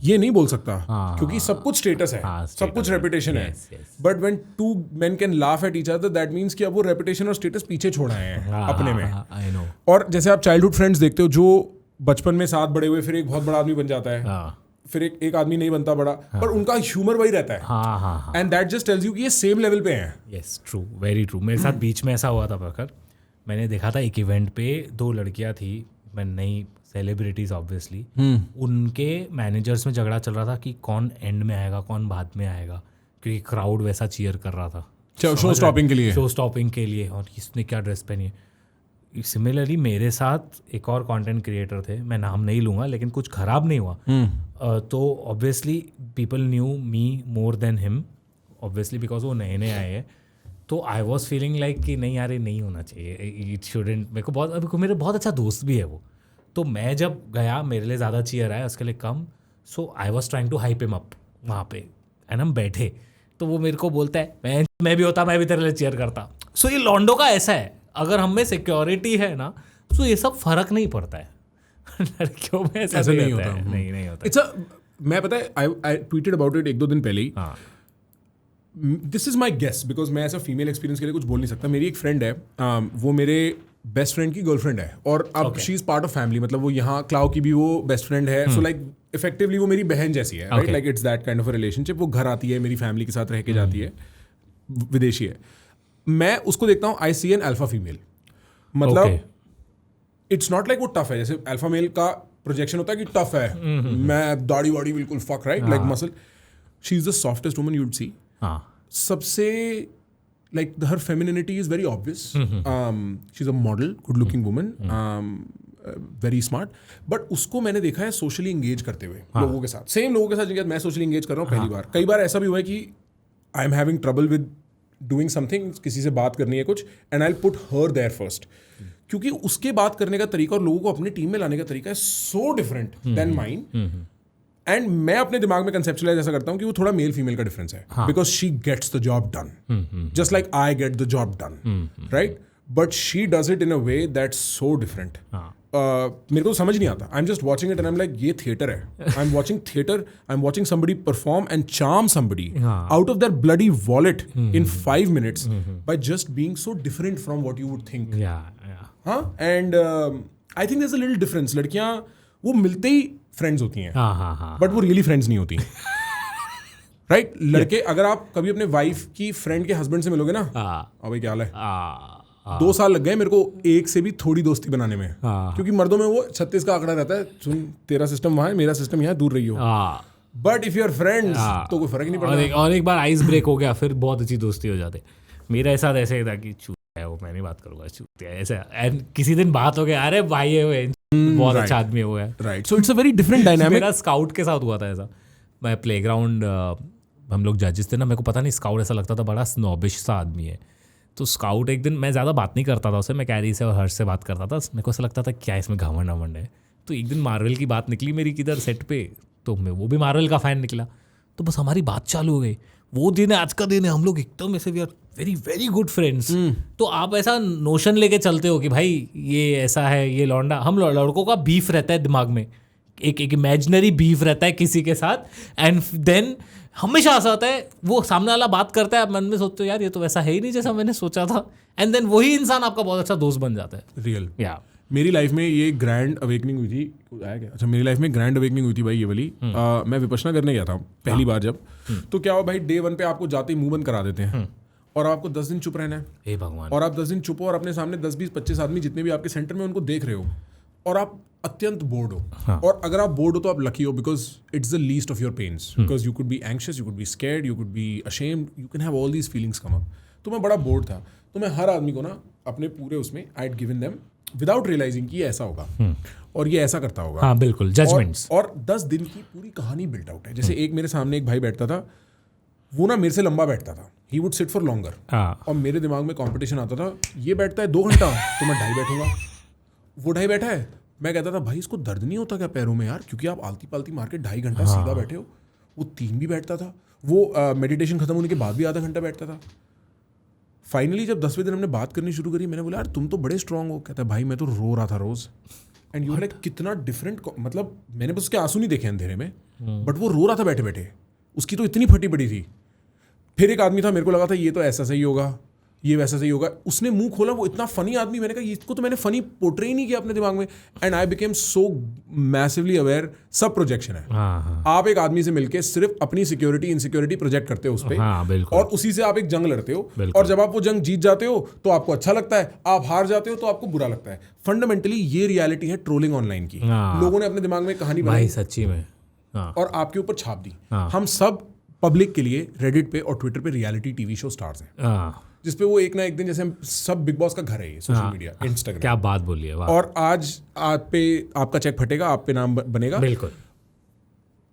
ये नहीं बोल सकता क्योंकि सब कुछ स्टेटस है, सब कुछ रेपुटेशन है. But when two men can laugh at each other, that means कि अब वो रेपुटेशन और स्टेटस पीछे छोड़ा है अपने में. और जैसे आप चाइल्डहुड फ्रेंड्स देखते हो जो बचपन में साथ बड़े हुए, फिर एक बहुत बड़ा आदमी बन जाता है, फिर एक आदमी नहीं बनता बड़ा, पर उनका ह्यूमर वही रहता है. And that just tells you कि ये सेम लेवल पे हैं. Yes, true, very true. मेरे साथ बीच में ऐसा हुआ था प्रखर, मैंने देखा था एक इवेंट पे 2 लड़कियां थी, मैं नई सेलिब्रिटीज ऑब्वियसली, उनके मैनेजर्स में झगड़ा चल रहा था कि कौन एंड में आएगा, कौन बाद में आएगा, क्योंकि क्राउड वैसा चीयर कर रहा था शो स्टॉपिंग के लिए. और इसने क्या ड्रेस पहनी है. सिमिलरली मेरे साथ एक और कंटेंट क्रिएटर थे, मैं नाम नहीं लूँगा, लेकिन कुछ ख़राब नहीं हुआ. तो obviously people new me more than him, obviously because वो नए नए आए हैं. तो आई वॉज फीलिंग लाइक कि नहीं यार ये नहीं होना चाहिए, इट शुडेंट. मेरे बहुत अच्छा दोस्त भी है वो. तो मैं जब गया, मेरे लिए ज़्यादा चीयर आया, उसके लिए कम. So I was trying to hype him up वहाँ पे, एंड हम बैठे, तो वो मेरे को बोलता है मैं भी होता, मैं भी तेरे लिए चीयर करता. सो ये लॉन्डो का ऐसा है, अगर हम में सिक्योरिटी है ना तो ये सब फर्क नहीं पड़ता है. लड़कियों में ऐसा नहीं होता है. नहीं होता. इट्स मैं पता है आई ट्वीटेड अबाउट इट 1-2 दिन पहले ही. This is my guess because मैं ऐसा फीमेल एक्सपीरियंस के लिए कुछ बोल नहीं सकता. मेरी एक फ्रेंड है, वो मेरे बेस्ट फ्रेंड की गर्लफ्रेंड है, और अब she is part of family. मतलब वो यहाँ क्लाउ की भी वो बेस्ट फ्रेंड है. सो लाइक इफेक्टिवली वो मेरी बहन जैसी है, right? Like it's that kind of a relationship. वो घर आती है, मेरी फैमिली के साथ रह के जाती है, विदेशी है. मैं उसको देखता हूँ, आई सी एन अल्फा फीमेल. मतलब इट्स नॉट लाइक वो टफ है, जैसे अल्फा मेल का प्रोजेक्शन होता है कि टफ है, मैं दाढ़ी वाड़ी बिल्कुल fuck, right? Like muscle. She is the softest woman you'd see. सबसे like her femininity is very obvious. She is a model, good looking woman. Very smart, but उसको मैंने देखा है सोशली इंगेज करते हुए लोगों के साथ, सेम लोगों के साथ जिनके साथ मैं सोशली इंगेज कर रहा हूँ पहली बार. कई बार ऐसा भी हुआ है कि I am having trouble with doing something, किसी से बात करनी है कुछ, and I will put her there first, क्योंकि उसके बात करने का तरीका और लोगों को अपनी टीम में लाने का तरीका है so different then mine. And मैं अपने दिमाग में कंसेप्चुअलाइज ऐसा करता हूँ कि वो थोड़ा मेल फीमेल का डिफरेंस है, because she gets the job done just like I get the job done, right, but she does it in a way that's so different. मेरे को समझ नहीं आता. I am just watching it and I am like ये थिएटर है. I am watching theatre, I am watching somebody perform and charm somebody out of their bloody wallet in 5 minutes by just being so different from what you would think. हाँ, and I think there's a little difference. लड़कियाँ वो मिलते ही फ्रेंड्स होती हैं, बट वो रियली फ्रेंड्स नहीं होती. राइट लड़के अगर आप कभी अपने वाइफ की फ्रेंड के हस्बैंड से मिलोगे ना, भाई क्या हाल है, 2 साल लग गए मेरे को एक से भी थोड़ी दोस्ती बनाने में, क्योंकि मर्दों में वो 36 का आंकड़ा रहता है, सुन तेरा सिस्टम वहाँ है मेरा सिस्टम यहाँ, दूर रही हो. But if you are friends तो कोई फर्क नहीं पड़ता. और एक बार आइस ब्रेक हो गया फिर बहुत अच्छी दोस्ती हो जाती. मेरे साथ ऐसे था कि है वो, मैं नहीं बात करूंगा, चूतिया ऐसा, एंड किसी दिन बात हो गया, अरे भाई है बहुत अच्छा आदमी हो गया. Right, so it's a very different dynamic. मेरा स्काउट के साथ हुआ था ऐसा. मैं प्लेग्राउंड, हम लोग जजेस थे ना, मेरे को पता नहीं स्काउट ऐसा लगता था बड़ा स्नॉबिश सा आदमी है. तो स्काउट एक दिन, मैं ज़्यादा बात नहीं करता था उससे, मैं कैरी से और हर्ष से बात करता था. मेरे को ऐसा लगता था क्या इसमें घमंड अमंड है. तो एक दिन मार्वल की बात निकली मेरी किधर सेट पे, तो मैं वो भी मार्वल का फ़ैन निकला, तो बस हमारी बात चालू हो गई. वो दिन है, आज का दिन है, हम लोग एकदम ऐसे we are very very good friends. तो आप ऐसा नोशन लेके चलते हो कि भाई ये ऐसा है, ये लौंडा. हम लड़कों का बीफ रहता है दिमाग में, एक इमेजिनरी बीफ रहता है किसी के साथ, एंड देन हमेशा ऐसा होता है वो सामने वाला बात करता है, आप मन में सोचते हो यार ये तो वैसा है ही नहीं जैसा मैंने सोचा था, एंड देन वही इंसान आपका बहुत अच्छा दोस्त बन जाता है. रियल. या मेरी लाइफ में ये ग्रैंड अवेकनिंग हुई थी. आया क्या? अच्छा, मेरी लाइफ में ग्रैंड अवेकनिंग हुई थी भाई ये वाली. मैं विपश्यना करने गया था पहली बार जब. तो क्या हुआ भाई, डे 1 पे आपको जाते ही मुंह बंद करा देते हैं और आपको 10 दिन चुप रहना है. हे भगवान. और आप 10 दिन चुप हो और अपने सामने 10, 20, 25 आदमी जितने भी आपके सेंटर में उनको देख रहे हो और आप अत्यंत बोर्ड हो. और अगर आप बोर्ड हो तो आप लकी हो, because it's the least of your pains, because you could be anxious, you could be scared, you could be ashamed, you can have all these feelings come up. तो मैं बड़ा बोर्ड था. तो मैं हर आदमी को ना अपने पूरे उसमें I had given them without realising कि ये ऐसा होगा और ये ऐसा करता होगा. हाँ बिल्कुल, जजमेंट्स. और 10 दिन की पूरी कहानी बिल्ट आउट है. जैसे एक मेरे सामने एक भाई बैठता था, वो ना मेरे से लंबा बैठता था, he would sit for longer. और मेरे दिमाग में कंपटीशन आता था, ये बैठता है 2 घंटा तो मैं 2.5 बैठूंगा. वो 2.5 बैठा है, मैं कहता था भाई इसको दर्द नहीं होता क्या पैरों में यार, क्योंकि आप आलती पालती मार के 2.5 घंटा सीधा बैठे हो. वो 3 भी बैठता था. वो मेडिटेशन खत्म होने के बाद भी आधा घंटा बैठता था. फाइनली जब 10वें दिन हमने बात करनी शुरू करी, मैंने बोला यार तुम तो बड़े स्ट्रांग हो. कहता है भाई मैं तो रो रहा था रोज. एंड यू लाइक कितना डिफरेंट, मतलब मैंने बस उसके आंसू नहीं देखे अंधेरे में, बट वो रो रहा था बैठे बैठे. उसकी तो इतनी फटी पड़ी थी. फिर एक आदमी था, मेरे को लगा था ये तो ऐसा सही होगा, ये वैसा सही होगा. उसने मुंह खोला, वो इतना फनी आदमी, मैंने कहा इसको तो मैंने फनी पोर्ट्रे ही नहीं किया अपने दिमाग में. And I became so massively aware, सब प्रोजेक्शन है. आप एक आदमी से मिलके सिर्फ अपनी सिक्योरिटी इनसिक्योरिटी प्रोजेक्ट करते हो उस पर, और उसी से आप एक जंग लड़ते हो. और जब आप वो जंग जीत जाते हो तो आपको अच्छा लगता है, आप हार जाते हो तो आपको बुरा लगता है. फंडामेंटली ये रियलिटी है ट्रोलिंग ऑनलाइन की. लोगों ने अपने दिमाग में कहानी बनाई सच्ची में और आपके ऊपर छाप दी. हम सब पब्लिक के लिए रेडिट पे और ट्विटर पे रियलिटी टीवी शो स्टार्स हैं, जिसपे वो एक ना एक दिन, जैसे हम सब बिग बॉस का घर है ये सोशल मीडिया, इंस्टाग्राम. क्या बात बोली है. और आज आप पे आपका चेक फटेगा, आप पे नाम बनेगा. बिल्कुल.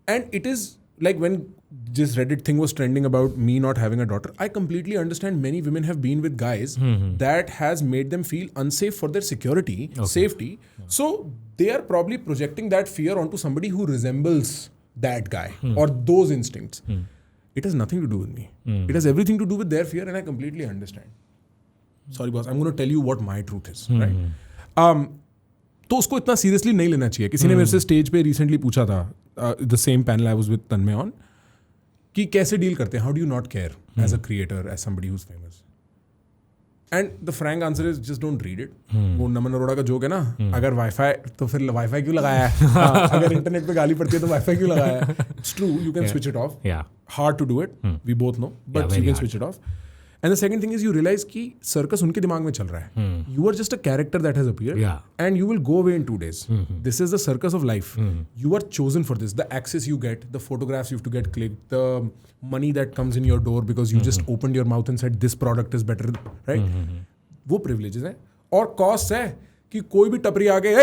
And it is like when this Reddit thing was trending about me not having a daughter, I completely understand many women have been with guys that has made them feel unsafe for their security, safety. So they are probably projecting that fear onto somebody who resembles that guy or those instincts. It has nothing to do with me. It has everything to do with their fear, and I completely understand. Sorry boss, I'm going to tell you what my truth is, right? तो उसको इतना सीरियसली नहीं लेना चाहिए. किसी ने मेरे से स्टेज पे रिसेंटली पूछा था, the same panel I was with Tanmay on, कि कैसे डील करते हैं, how do you not care as a creator, as somebody who is famous. And the frank answer is just don't read it. वो नमन अरोड़ा का जोक है ना, अगर वाईफाई तो फिर वाईफाई क्यों लगाया है, अगर इंटरनेट पे गाली पड़ती है तो वाईफाई क्यों लगाया है. It's true, you can switch it off. Hard to do it, we both know, but you can switch it off. And the second thing is you realise कि सर्कस उनके दिमाग में चल रहा है. You are just a character that has appeared and you will go away in 2 days. This is the circus of life. You are chosen for this. The access you gate, the photographs you have to get clicked, the money that comes in your door because you just opened your mouth and said this product is better, right? वो privileges हैं. और costs है कि कोई भी टपरी आके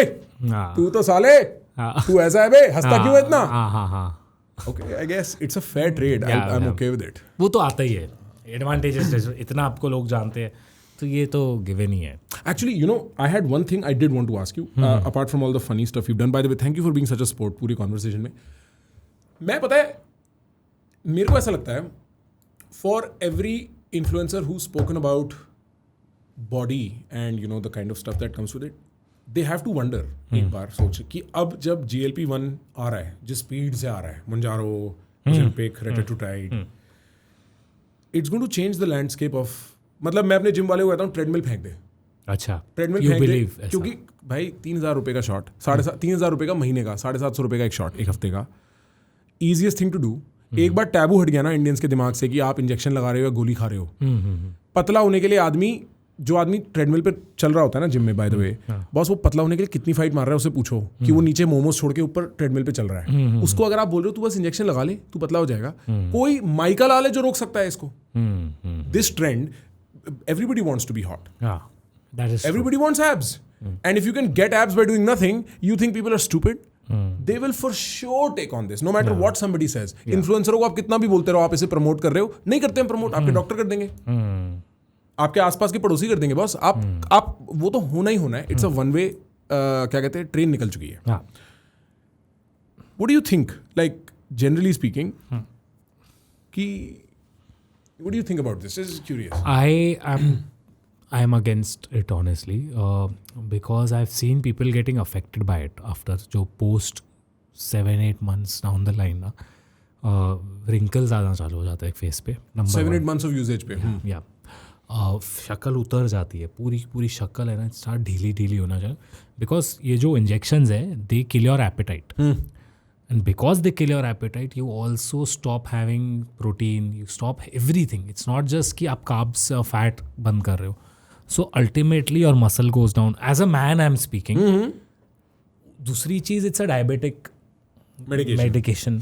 हाँ तू तो साले हाँ तू ऐसा है बे हंसता क्यों है इतना हाँ हाँ हाँ okay I guess it's a fair trade I am okay with it वो तो आता ही है एडवांटेजेस इतना आपको लोग जानते हैं तो ये तो गिवन ही है Actually, you know, I had one thing I did want to ask you, apart from all the funny stuff you've done. By the way, thank you for being such a sport पूरी conversation में. मैं पता है, मेरे को ऐसा लगता है, for every influencer who's spoken about body and you know the kind of stuff that comes with it, they have to wonder एक बार सोच कि अब जब GLP-1 आ रहा है, जिस स्पीड से आ रहा है, Mounjaro, Ozempic, Retatrutide, it's going to change the landscape of मतलब मैं अपने जिम वाले को कहता हूँ ट्रेडमिल फेंक दे अच्छा ट्रेडमिल You फेंक दे believe ऐसा? क्योंकि भाई 3,000 रुपये का शॉट 3,500 रुपये का महीने का 750 रुपये का एक शॉट एक हफ्ते का ईजिएस्ट थिंग टू डू एक बार टैबू हट गया ना इंडियंस के दिमाग से कि आप इंजेक्शन लगा रहे हो या गोली खा रहे हो पतला होने के लिए जो आदमी ट्रेडमिल पे चल रहा होता है ना जिम में बाय द वे बॉस वो पतला होने के लिए कितनी फाइट मार रहा है उसे पूछो कि वो नीचे मोमोज छोड़ के ऊपर ट्रेडमिल पे चल रहा है उसको अगर आप बोल रहे हो तू बस इंजेक्शन लगा ले तू पतला हो जाएगा कोई माइका ला ले जो रोक सकता है इसको this trend everybody wants to be hot. that is Everybody wants abs. And if you can get abs by doing nothing, you think people are stupid? They will for sure take on this, no matter what somebody says. Influencer को आप कितना भी बोलते रहो आप इसे प्रमोट कर रहे हो नहीं करते हैं प्रमोट आपके डॉक्टर कर देंगे आपके आसपास के पड़ोसी कर देंगे बॉस आप वो तो होना ही होना है इट्स अ वन वे क्या कहते हैं ट्रेन निकल चुकी है What do you think, like generally speaking, कि what do you think about this? This is curious. I am against it honestly because I've seen people getting affected by it after जो post 7-8 months down the line ना wrinkles आना चालू हो जाता है फेस पे 7-8 months of usage पे या शक्ल उतर जाती है पूरी शक्ल है ना स्टार्ट ढीली होना चाहिए बिकॉज ये जो इंजेक्शंस है they kill your appetite and because they kill your appetite you also stop having protein you stop everything it's not just कि आप carbs fat बंद कर रहे हो so ultimately your muscle goes down as a man I'm speaking दूसरी चीज़ it's a diabetic medication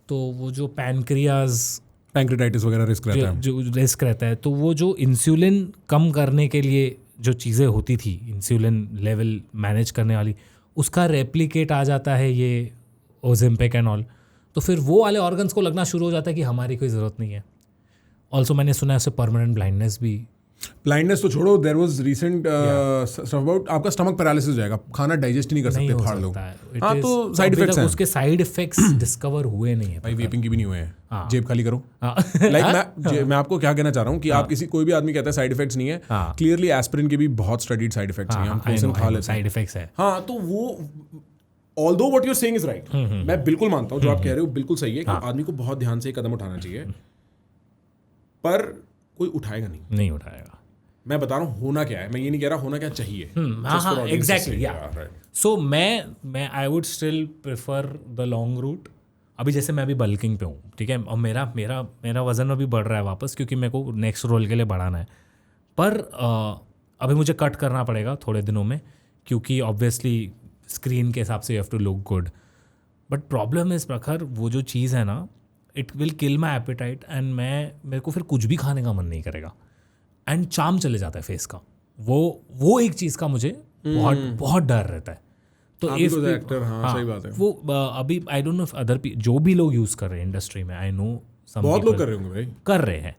तो वो जो पैंक्रेटाइटिस वगैरह रिस्क रहता है जो रिस्क रहता है तो वो जो इंसुलिन कम करने के लिए जो चीज़ें होती थी इंसुलिन लेवल मैनेज करने वाली उसका रेप्लिकेट आ जाता है ये ओजेम्पिक एंड ऑल तो फिर वो वाले ऑर्गन्स को लगना शुरू हो जाता है कि हमारी कोई ज़रूरत नहीं है ऑल्सो मैंने सुना है उससे परमानेंट ब्लाइंडनेस तो छोड़ो there was recent stuff about आपका स्टमक पैरालिसिस हो जाएगा खाना डाइजेस्ट नहीं कर सकते फाड़ लो हाँ तो साइड इफेक्ट्स हैं उसके साइड इफेक्ट्स डिस्कवर हुए नहीं है भाई वेपिंग की भी नहीं हुए हैं जेब खाली करो लाइक मैं आपको क्या कहना चाह रहा हूँ कि आप किसी कोई भी आदमी कहता है साइड इफेक्ट्स नहीं है क्लियरली एस्पिरिन के भी बहुत स्टडीड साइड इफेक्ट्स हैं हम पोर्शन खा लेते हैं साइड इफेक्ट्स है हाँ तो वो although what you're saying is right मैं बिल्कुल मानता हूँ जो आप कह रहे हो बिल्कुल सही है कि आदमी को बहुत ध्यान से कदम उठाना चाहिए पर कोई उठाएगा नहीं उठाएगा मैं बता रहा हूँ होना क्या है मैं ये नहीं कह रहा होना क्या चाहिए एग्जैक्टली सो मैं I would still prefer the long route अभी जैसे मैं अभी बल्किंग पे हूँ ठीक है और मेरा वजन अभी बढ़ रहा है वापस क्योंकि मेरे को नेक्स्ट रोल के लिए बढ़ाना है पर अभी मुझे कट करना पड़ेगा थोड़े दिनों में क्योंकि ऑब्वियसली स्क्रीन के हिसाब से you have to look good but problem इस प्रकार वो जो चीज़ है ना it will kill my appetite and मेरे को फिर कुछ भी खाने का मन नहीं करेगा एंड चार्म चले जाता है फेस का वो एक चीज़ का मुझे बहुत डर रहता है तो इफ सही बात है वो अभी आई डोंट नो अदर जो भी लोग यूज़ कर रहे हैं इंडस्ट्री में आई नो बहुत लोग कर रहे होंगे भाई कर रहे हैं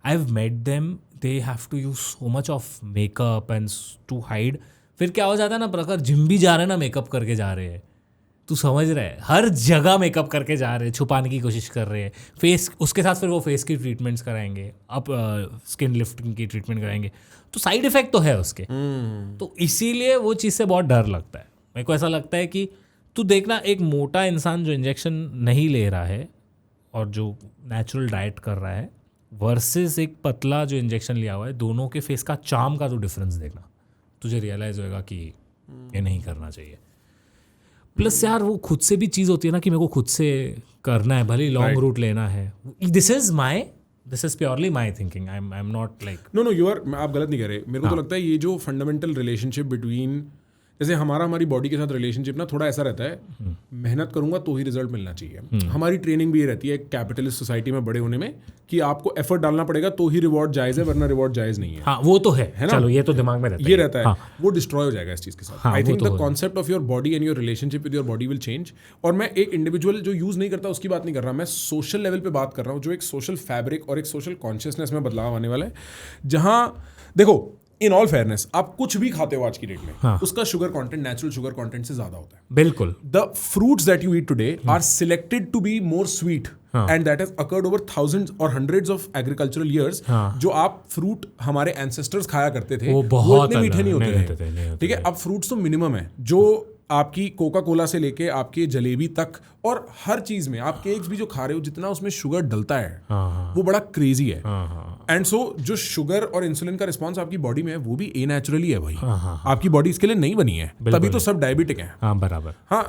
I have met them they have to use so much of makeup and to hide फिर क्या हो जाता है ना प्रकार जिम भी जा रहे हैं ना मेकअप करके जा रहे हैं तू समझ रहे हैं हर जगह मेकअप करके जा रहे हैं छुपाने की कोशिश कर रहे हैं फेस उसके साथ फिर वो फेस की ट्रीटमेंट्स कराएंगे अब स्किन लिफ्टिंग की ट्रीटमेंट कराएंगे तो साइड इफेक्ट तो है उसके तो इसीलिए वो चीज़ से बहुत डर लगता है मेरे को ऐसा लगता है कि तू देखना एक मोटा इंसान जो इंजेक्शन नहीं ले रहा है और जो नेचुरल डाइट कर रहा है वर्सेस एक पतला जो इंजेक्शन लिया हुआ है दोनों के फेस का चार्म का तो डिफरेंस देखना तुझे रियलाइज होएगा कि ये नहीं करना चाहिए प्लस यार वो खुद से भी चीज़ होती है ना कि मेरे को खुद से करना है भले लॉन्ग रूट लेना है this is purely my thinking I am not like no you are आप गलत नहीं कह रहे मेरे को तो लगता है ये जो फंडामेंटल रिलेशनशिप बिटवीन जैसे हमारी बॉडी के साथ रिलेशनशिप ना थोड़ा ऐसा रहता है, मेहनत करूंगा तो ही रिजल्ट मिलना चाहिए। हमारी ट्रेनिंग भी ये रहती है कैपिटलिस्ट सोसाइटी में बड़े होने में कि आपको एफर्ट डालना पड़ेगा तो ही रिवॉर्ड जायज है, वरना रिवॉर्ड जायज नहीं है। हाँ वो तो है ना? चलो ये तो दिमाग में रहता है, ये रहता है। हाँ. वो डिस्ट्रॉय हो जाएगा इस चीज के साथ। हाँ, आई वो थिंक तो द है। Concept of your body and your relationship with your body will change. और मैं एक इंडिविजुअल जो यूज नहीं करता उसकी बात नहीं कर रहा, मैं सोशल लेवल पे बात कर रहा हूँ, जो एक सोशल फैब्रिक और एक सोशल कॉन्शियसनेस में बदलाव आने वाला है। जहां देखो, इन ऑल फेयरनेस, आप कुछ भी खाते हो आज की डेट में, हाँ. उसका sugar content natural sugar content से ज्यादा होता है। बिल्कुल। The fruits that you eat today are selected to be more sweet, हाँ. and that has occurred over thousands or hundreds of agricultural years. हाँ. जो आप फ्रूट हमारे एंसेस्टर्स खाया करते थे वो बहुत इतने मीठे नहीं होते नहीं थे। ठीक है, अब फ्रूट्स तो मिनिमम है, जो आपकी कोका कोला से लेके आपके जलेबी तक और हर चीज में आप केक्स भी जो खा रहे हो, जितना उसमें शुगर डलता है हाँ. वो बड़ा क्रेजी है। हाँ. एंड सो जो शुगर और इंसुलिन का रिस्पॉन्स आपकी बॉडी में है वो भी ए नेचुरली है भाई। हाँ. आपकी बॉडी इसके लिए नहीं बनी है, तभी तो सब डायबिटिक है। हाँ बराबर। हाँ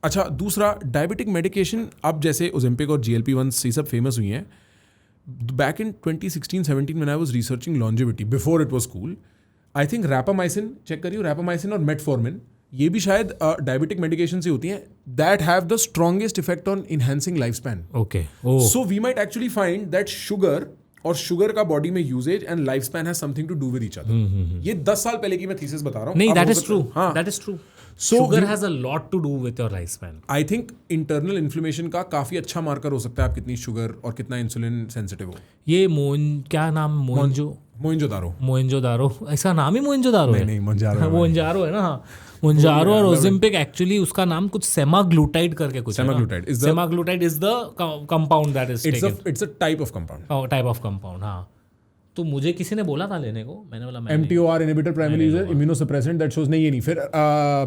अच्छा, दूसरा डायबिटिक मेडिकेशन, अब जैसे ओजेम्पिक और GLP-1 ये सब फेमस हुई हैं। Back in 2016-17 when I was researching longevity before it was cool, I think rapamycin, check करिए, rapamycin और metformin, ये भी शायद डायबिटिक मेडिकेशन से होती हैं, that have the strongest effect on enhancing lifespan. Okay. So we might actually find that sugar और शुगर का बॉडी में usages and life span has something to do with each other. ये 10 साल पहले की मैं थीसिस बता रहा हूँ। नहीं, दैट इज ट्रू, हाँ, that is true. So sugar has a lot to do with your life span. I think internal inflammation का काफी अच्छा मार्कर हो सकता है आप कितनी शुगर और कितना इंसुलिन सेंसिटिव हो। ये क्या नाम, मोइंजोदारो, इसका नाम ही मोइंजोदारो है? नहीं, मोइंजारो है ना। हाँ, मोइंजारो और ओजेम्पिक एक्चुअली उसका नाम कुछ सेमाग्लूटाइड करके कुछ है। Semaglutide is the compound that is taken. It's a type of compound. Type of compound, हाँ। तो मुझे किसी ने बोला था लेने को, मैंने बोला MTOR inhibitor primary user immunosuppressant that shows, नहीं ये नहीं। फिर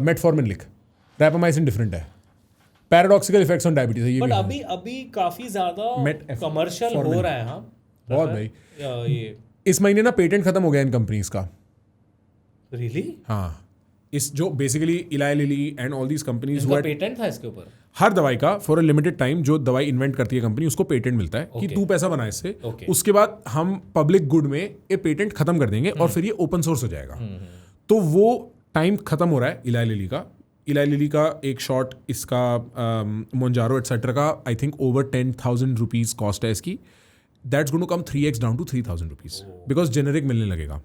मेटफॉर्मिन लिख, रैपामाइसिन डिफरेंट है। पैराडॉक्सिकल इफेक्ट्स ऑन डायबिटीज है ये। बट अभी काफी ज्यादा कमर्शियल हो रहा है। हाँ बहुत भाई। ये इस महीने ना पेटेंट खत्म हो गया इन कंपनीज का। रियली? हाँ, इस जो बेसिकली इलाई lily and all these companies, patent था इसके ऊपर। हर दवाई का फॉर अ लिमिटेड टाइम जो दवाई इन्वेंट करती है कंपनी, उसको पेटेंट मिलता है कि तू पैसा बना इससे। उसके बाद हम पब्लिक गुड में ये पेटेंट खत्म कर देंगे और फिर ये ओपन सोर्स हो जाएगा। तो वो टाइम खत्म हो रहा है इलाई लिली का एक शॉट इसका मोंजारो एटसेट्रा का I think over 10,000 rupees cost है इसकी। That's going to come 3x down to 3,000 rupees because generic मिलने लगेगा।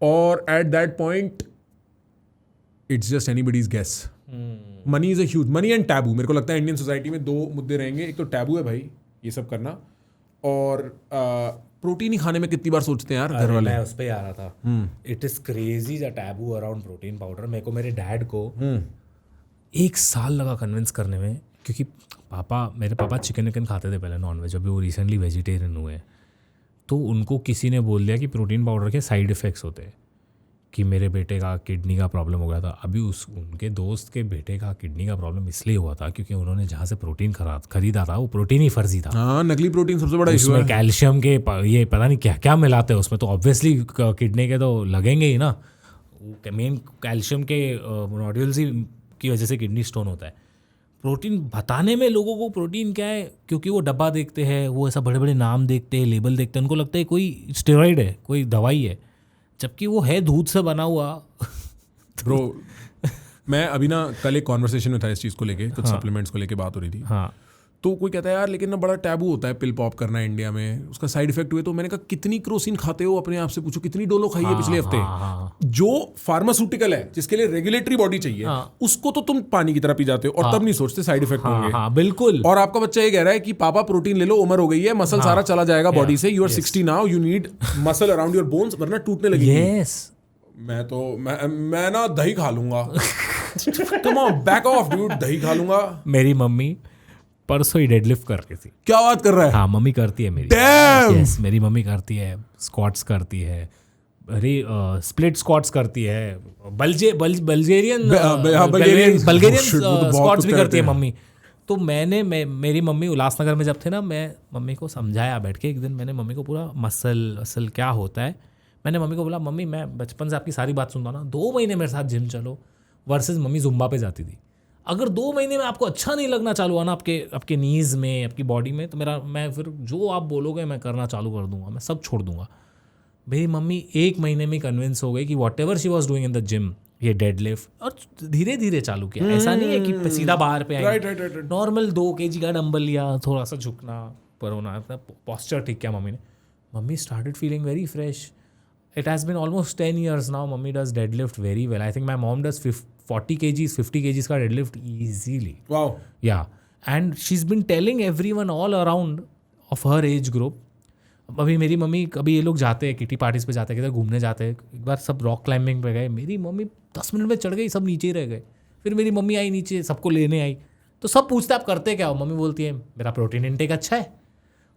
और at that point it's just anybody's guess. Money is a huge, money and taboo. मेरे को लगता है इंडियन सोसाइटी में 2 मुद्दे रहेंगे। एक तो टैबू है भाई ये सब करना, और प्रोटीन ही खाने में कितनी बार सोचते हैं यार घर वाले। मैं उस पे आ रहा था। It is crazy the taboo around protein powder. मेरे को मेरे डैड को 1 साल लगा कन्विंस करने में, क्योंकि मेरे पापा चिकन विकन खाते थे पहले, नॉनवेज। अभी वो रिसेंटली वेजिटेरियन हुए, तो उनको किसी ने बोल दिया कि प्रोटीन पाउडर के साइड इफेक्ट्स होते हैं, कि मेरे बेटे का किडनी का प्रॉब्लम हो गया था। अभी उनके दोस्त के बेटे का किडनी का प्रॉब्लम इसलिए हुआ था क्योंकि उन्होंने जहाँ से प्रोटीन खरीदा था वो प्रोटीन ही फर्जी था। हाँ, नकली प्रोटीन सबसे बड़ा इशू है। उसमें कैल्शियम के ये पता नहीं क्या क्या मिलाते हैं उसमें, तो ऑब्वियसली किडनी के तो लगेंगे ही ना। मेन कैल्शियम के नोड्यूल्स ही की वजह से किडनी स्टोन होता है। प्रोटीन बताने में लोगों को प्रोटीन क्या है, क्योंकि वो डब्बा देखते हैं, वो ऐसा बड़े बड़े नाम देखते हैं, लेबल देखते हैं, उनको लगता है कोई स्टेरॉइड है, कोई दवाई है, जबकि वो है दूध से बना हुआ। ब्रो मैं अभी ना कल एक कॉन्वर्सेशन में था इस चीज़ को लेके, कुछ सप्लीमेंट्स को लेके बात हो रही थी। हाँ, तो कोई कहता है यार लेकिन ना बड़ा टैबू होता है पिल पॉप करना इंडिया में, उसका साइड इफेक्ट हुए। तो मैंने कहा कितनी क्रोसिन खाते हो, अपने आप से पूछो कितनी डोलो खाई है पिछले हफ्ते। जो फार्मास्यूटिकल है, जिसके लिए रेगुलेटरी बॉडी चाहिए, उसको तो तुम पानी की तरह पी जाते हो और तब नहीं सोचते साइड इफेक्ट होंगे। हाँ, बिल्कुल। और आपका बच्चा ये कह रहा है कि पापा प्रोटीन ले लो, उम्र हो गई है, मसल सारा चला जाएगा बॉडी से, you are 60 now, you need muscle around your bones वरना टूटने लगेगी। मैं ना दही खा लूंगा। Come on, back off dude, दही खा लूंगा। मेरी मम्मी परसों ही डेडलिफ्ट कर रही थी। क्या बात कर रहा है? हाँ, मम्मी करती है मेरी। यस, मेरी मम्मी करती है, स्क्वाट्स करती है, अरे स्प्लिट स्क्वाट्स करती है, बल्गेरियन स्क्वाट्स भी करती है मम्मी। तो मेरी मम्मी उल्लासनगर में जब थे ना, मैं मम्मी को समझाया बैठ के। एक दिन मैंने मम्मी को पूरा मसल क्या होता है, मैंने मम्मी को बोला, मम्मी मैं बचपन से आपकी सारी बात सुनता ना, 2 महीने मेरे साथ जिम चलो, वर्सेस मम्मी जुम्बा पे जाती थी। अगर 2 महीने में आपको अच्छा नहीं लगना चालू हुआ ना आपके नीज़ में, आपकी बॉडी में, तो मैं फिर जो आप बोलोगे मैं करना चालू कर दूंगा, मैं सब छोड़ दूंगा। मेरी मम्मी 1 महीने में कन्विंस हो गई कि what ever she was doing in the gym ये डेडलिफ्ट, और धीरे धीरे चालू किया। ऐसा नहीं है कि सीधा बाहर पे आए, नॉर्मल 2 kg का डंबल लिया, थोड़ा सा झुकना पर होना, अपना पॉस्चर ठीक किया मम्मी ने। Mummy started feeling very fresh. It has been almost 10 years now. Mummy does deadlift very well. I think my mom does 40 kgs, 50 kgs का deadlift easily. Wow. Yeah. And she's been telling everyone all around of her age group. अभी मेरी मम्मी, कभी ये लोग जाते हैं किटी पार्टीज पे जाते हैं, किधर घूमने जाते हैं, एक बार सब रॉक क्लाइंबिंग पे गए, मेरी मम्मी 10 मिनट में चढ़ गई, सब नीचे ही रह गए। फिर मेरी मम्मी आई नीचे, सबको लेने आई, तो सब पूछते आप करते क्या हो? मम्मी बोलती है मेरा प्रोटीन इंटेक अच्छा है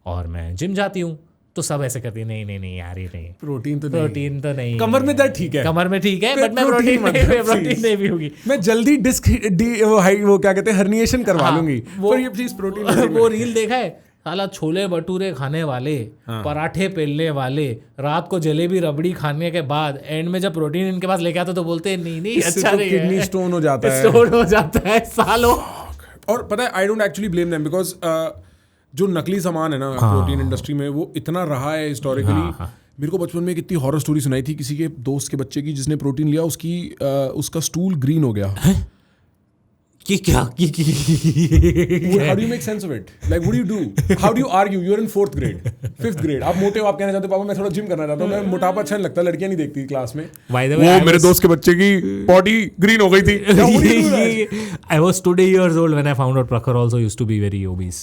और मैं जिम जाती हूँ। तो सब ऐसे करती है, नहीं यार, ये नहीं, प्रोटीन तो नहीं, कमर में दर्द ठीक है, कमर में ठीक है, बट मैं प्रोटीन नहीं भी होगी, मैं जल्दी डिस्क वो क्या कहते हैं हर्निएशन करवा लूंगी, पर ये प्लीज प्रोटीन। वो रील देखा है, साला छोले भटूरे खाने वाले, पराठे पेलने वाले, रात को जलेबी रबड़ी खाने के बाद एंड में जब प्रोटीन इनके पास लेके आते तो बोलते हैं नहीं अच्छा नहीं है, किडनी स्टोन हो जाता है सालों। और पता है, I don't actually blame them, because जो नकली सामान है ना प्रोटीन इंडस्ट्री में, वो इतना रहा है हिस्टोरिकली। मेरे को बचपन में एक इतनी हॉरर स्टोरी सुनाई थी किसी के दोस्त के बच्चे की, जिसने प्रोटीन लिया, उसका स्टूल ग्रीन हो गया। कि क्या How do you make sense of it? Like, what do you do? How do you argue? You're in 4th grade, 5th grade. आप मोटे हो, आप कहना चाहते हो पापा मैं थोड़ा जिम करना चाहता हूँ, मैं मोटापा अच्छा नहीं लगता, लड़कियां नहीं देखती क्लास में। वो मेरे दोस्त के बच्चे की बॉडी ग्रीन हो गई थी। I was 2 years old when I found out Prakhar also used to be very obese,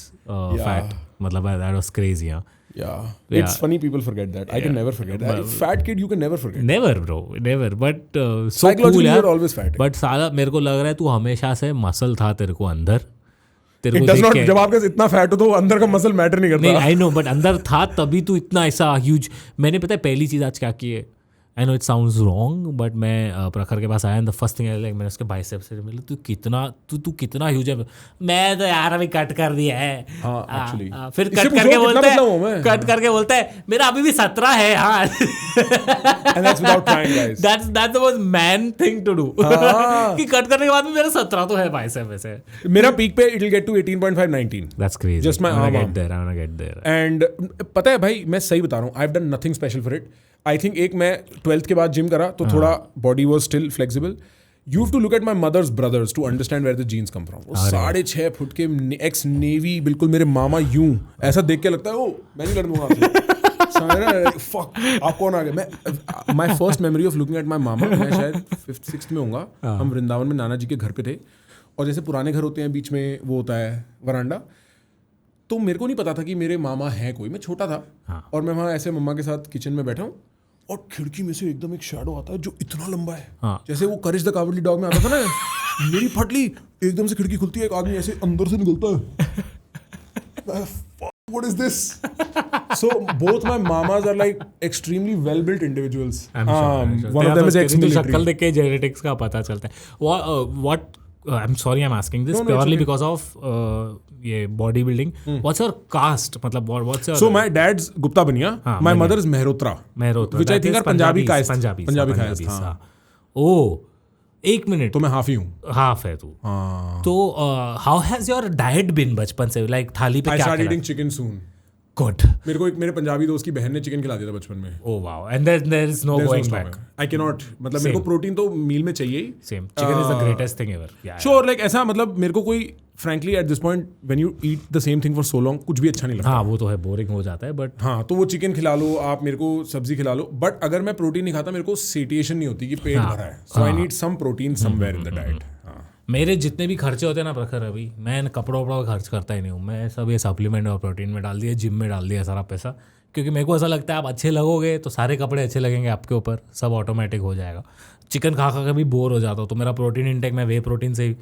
fat. मतलब that was crazy, Yeah. It's funny people forget that. I can never forget that. Fat kid you can never forget. Never bro, never. But so psychologically cool, you're always fat. But साला मेरे को लग रहा है तू हमेशा से मसल था तेरे को अंदर, तेरे को देख के जब आपके इतना फैट हो तो अंदर का मसल मैटर नहीं करता। नहीं, I know, but अंदर था तभी तू इतना ऐसा ह्यूज। मैंने पता है पहली चीज आज क्या की है, I know it sounds wrong, but मैं प्रखर के पास आया, द फर्स्ट थिंग लाइक मैंने उसके बाइसेप्स से मिला, तू कितना ह्यूज है। मैं तो यार अभी कट कर दिया है। फिर कट करके बोलता है मेरा अभी भी 17 है यार। That's the most man thing to do. कि कट करने के बाद भी मेरा 17 तो है बाइसेप वैसे। मेरा पीक पे it'll get to 18.5 19. That's crazy. Just my arm. I wanna get there. And पता है भाई, मैं सही बता रहा हूँ, I've done nothing special for it. I think एक मैं 12th के बाद जिम करा तो थोड़ा body was still flexible. You have to look at my mother's brothers to understand where the genes come from. वो 6.5 फुट के एक्स नेवी, बिल्कुल मेरे मामा यूं, ऐसा देख के लगता है ओ मैं नहीं लड़ दूंगा आपसे। फक आप कौन आ गए। My first memory of looking at my mama, मैं शायद 5th 6th में होऊंगा, हम वृंदावन में नाना जी के घर पे थे, और जैसे पुराने घर होते हैं बीच में वो होता है वरांडा, तो मेरे को नहीं पता था कि मेरे मामा है कोई, मैं छोटा था और मैं वहाँ ऐसे मम्मा के साथ किचन में बैठा हूँ और खिड़की में से एकदम एक शैडो आता है जो इतना लंबा है, जैसे वो करेज द कावर्डली डॉग में आता था ना। मेरी फटली एकदम से खिड़की खुलती है, एक आदमी ऐसे अंदर से निकलता है। What is this? So both my mamas are like extremely well built individuals. One of them is ex-military. शक्ल देख के जेनेटिक्स का पता चलता है। What I'm sorry I'm asking this purely because of ये body building. What's your caste, मतलब what's your? So my dad's Gupta Bania, my mother is Mehrotra, which I think are Punjabi caste. हां, ओ एक मिनट, तो मैं हाफ ही हूँ। हाफ है तू। तो हाउ हैज योर डाइट बिन बचपन से, लाइक थाली पे क्या? I started eating chicken soon. Good. मेरे को एक मेरे पंजाबी दोस्त की बहन ने चिकन खिला दिया था बचपन में। Oh wow, and there is no going back. I can not, मतलब मेरे को प्रोटीन तो मील में चाहिए ही। Same, chicken is the greatest thing ever. Sure, like ऐसा, मतलब मेरे को कोई frankly at this point when you eat the same thing for so long कुछ भी अच्छा नहीं लगता। हाँ वो तो है, बोरिंग हो जाता है, बट हाँ तो वो चिकन खिला लो आप, मेरे को सब्जी खिला लो, बट अगर मैं प्रोटीन नहीं खाता मेरे को सेटिएशन नहीं होती कि पेट भरा है। So I need some protein somewhere in the diet. मेरे जितने भी खर्चे होते हैं ना प्रखर, अभी मैं कपड़ों वपड़ों का खर्च करता ही नहीं हूँ, मैं सब ये सप्लीमेंट और प्रोटीन में डाल दिया, जिम में डाल दिया सारा पैसा, क्योंकि मेरे को ऐसा लगता है आप अच्छे लगोगे तो सारे कपड़े अच्छे लगेंगे आपके ऊपर, सब ऑटोमेटिक हो जाएगा। चिकन खा खा के भी बोर हो जाता हूँ, तो मेरा प्रोटीन इंटेक मैं वे प्रोटीन से ही।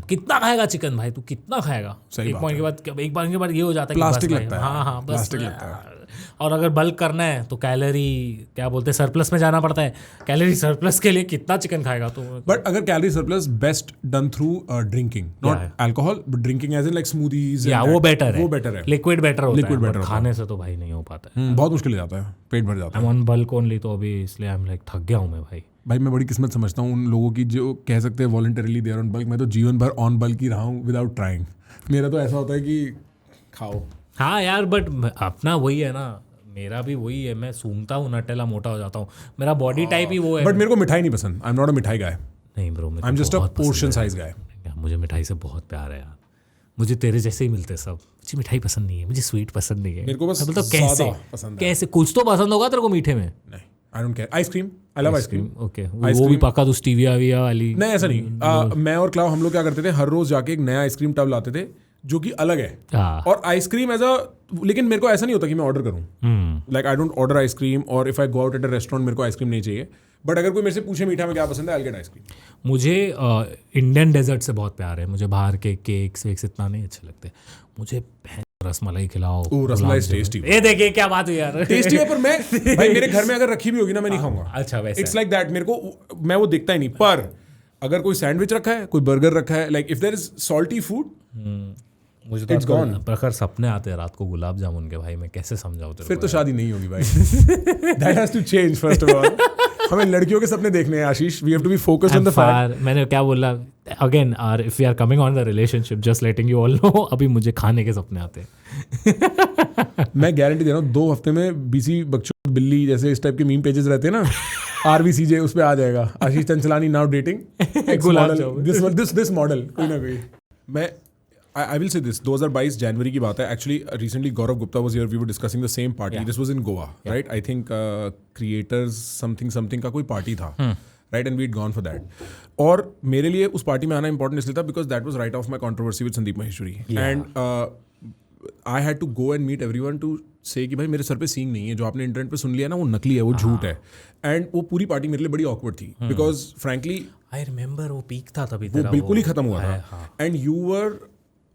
कितना खाएगा चिकन भाई, तू कितना खाएगा? एक पॉइंट के बाद ये हो जाता है प्लास्टिक लगता है। हाँ प्लास्टिक लगता है। और अगर बल्क करना है तो कैलोरी क्या बोलते हैं सरप्लस में जाना पड़ता है। कैलोरी सरप्लस के लिए कितना चिकन खाएगा तो? बट अगर calorie surplus best done through drinking, not alcohol, but drinking as in like smoothies, या वो बेटर है, वो बेटर है। लिक्विड बेटर होता है, खाने से तो भाई नहीं हो पाता है, बहुत मुश्किल हो जाता है, पेट भर जाता है। I M on bulk only, तो अभी इसलिए आई एम लाइक थक गया हूँ मैं भाई। मैं बड़ी किस्मत समझता हूँ उन लोगों की जो कह सकते हैं voluntarily they are on bulk. मैं तो जीवन भर ऑन बल्क ही रहा हूँ विदाउट ट्राइंग। मेरा तो ऐसा होता है कि खाओ। हाँ यार, बट अपना वही है ना, मेरा भी वही है, मैं सूंघता हूँ नटेला, मोटा हो जाता हूँ, मेरा बॉडी टाइप ही वो है। बट मेरे को मिठाई नहीं पसंद, आई am not a mithai guy. नहीं bro, I am just a portion size guy. मुझे मिठाई से बहुत प्यार है यार. मुझे तेरे जैसे ही मिलते सब. मुझे मिठाई पसंद नहीं है, मुझे स्वीट पसंद नहीं है. मेरे को बस मतलब सादा पसंद है. कैसे कुछ तो पसंद होगा तेरे को मीठे में. नहीं, I don't care. Ice cream, I love ice cream. Okay, वो भी पक्का तो स्टीविया विया वाली. नहीं ऐसा नहीं. मैं और क्लाव हम लोग क्या करते थे, हर रोज जाके एक नया आइसक्रीम टब लाते थे जो कि अलग है. और आइसक्रीम एज अ, लेकिन मेरे को ऐसा नहीं होता कि मैं ऑर्डर करूँ. Like I don't order ice cream, और if I go out at a restaurant मेरे को आइसक्रीम नहीं चाहिए. बट अगर कोई मेरे से पूछे मीठा में क्या पसंद है, आई गेट आइसक्रीम. मुझे इंडियन डेजर्ट से बहुत प्यार है. मुझे बाहर के केक्स वेक्स इतना नहीं अच्छे लगते. मुझे रसमलाई खिलाओ. रसमलाई टेस्टी. ये देखिए क्या बात हुई यार. टेस्टी है, पर मैं भाई मेरे घर में अगर रखी भी होगी ना मैं नहीं खाऊंगा. अच्छा वैसे इट्स लाइक दैट. मेरे को मैं वो दिखता ही नहीं. पर अगर कोई सैंडविच रखा है, कोई बर्गर रखा है, like if there is salty food, मुझे तो आजकल प्रखर सपने आते हैं रात को गुलाब जामुन के. भाई मैं कैसे समझाऊं तेरे फिर तो शादी नहीं होगी भाई. That has to change first of all. हमें लड़कियों के सपने देखने हैं Ashish. We have to be focused on the fact. मैंने क्या बोला अगेन, और if we are coming on the relationship, just letting you all know, अभी मुझे खाने के सपने आते हैं. मैं गारंटी दे रहा हूँ 2 हफ्ते में बीसी बच्चों बिल्ली जैसे इस टाइप के मीम पेजेस रहते हैं ना, RBCJ, उस पे आ जाएगा Ashish Chanchlani now dating this model. कोई ना कोई. मैं I will say this, 2022 जनवरी की बात है. Actually, recently Gaurav Gupta was here. We were discussing the same party. Yeah. This was in Goa, yeah. Right? I think creators something का कोई party था, right? And we'd gone for that. और मेरे लिए उस पार्टी में आना important इसलिए था because that was right off my controversy with Sandeep Maheshwari. Yeah. And I had to go and meet everyone to say कि भाई मेरे सर पे सींग नहीं है, जो आपने इंटरनेट पे सुन लिया ना वो नकली है, वो झूठ है. एंड वो पूरी पार्टी मेरे लिए बड़ी awkward थी because frankly I remember वो पीक था तभी. वो बिल्कुल ही खत्म हुआ था. And you were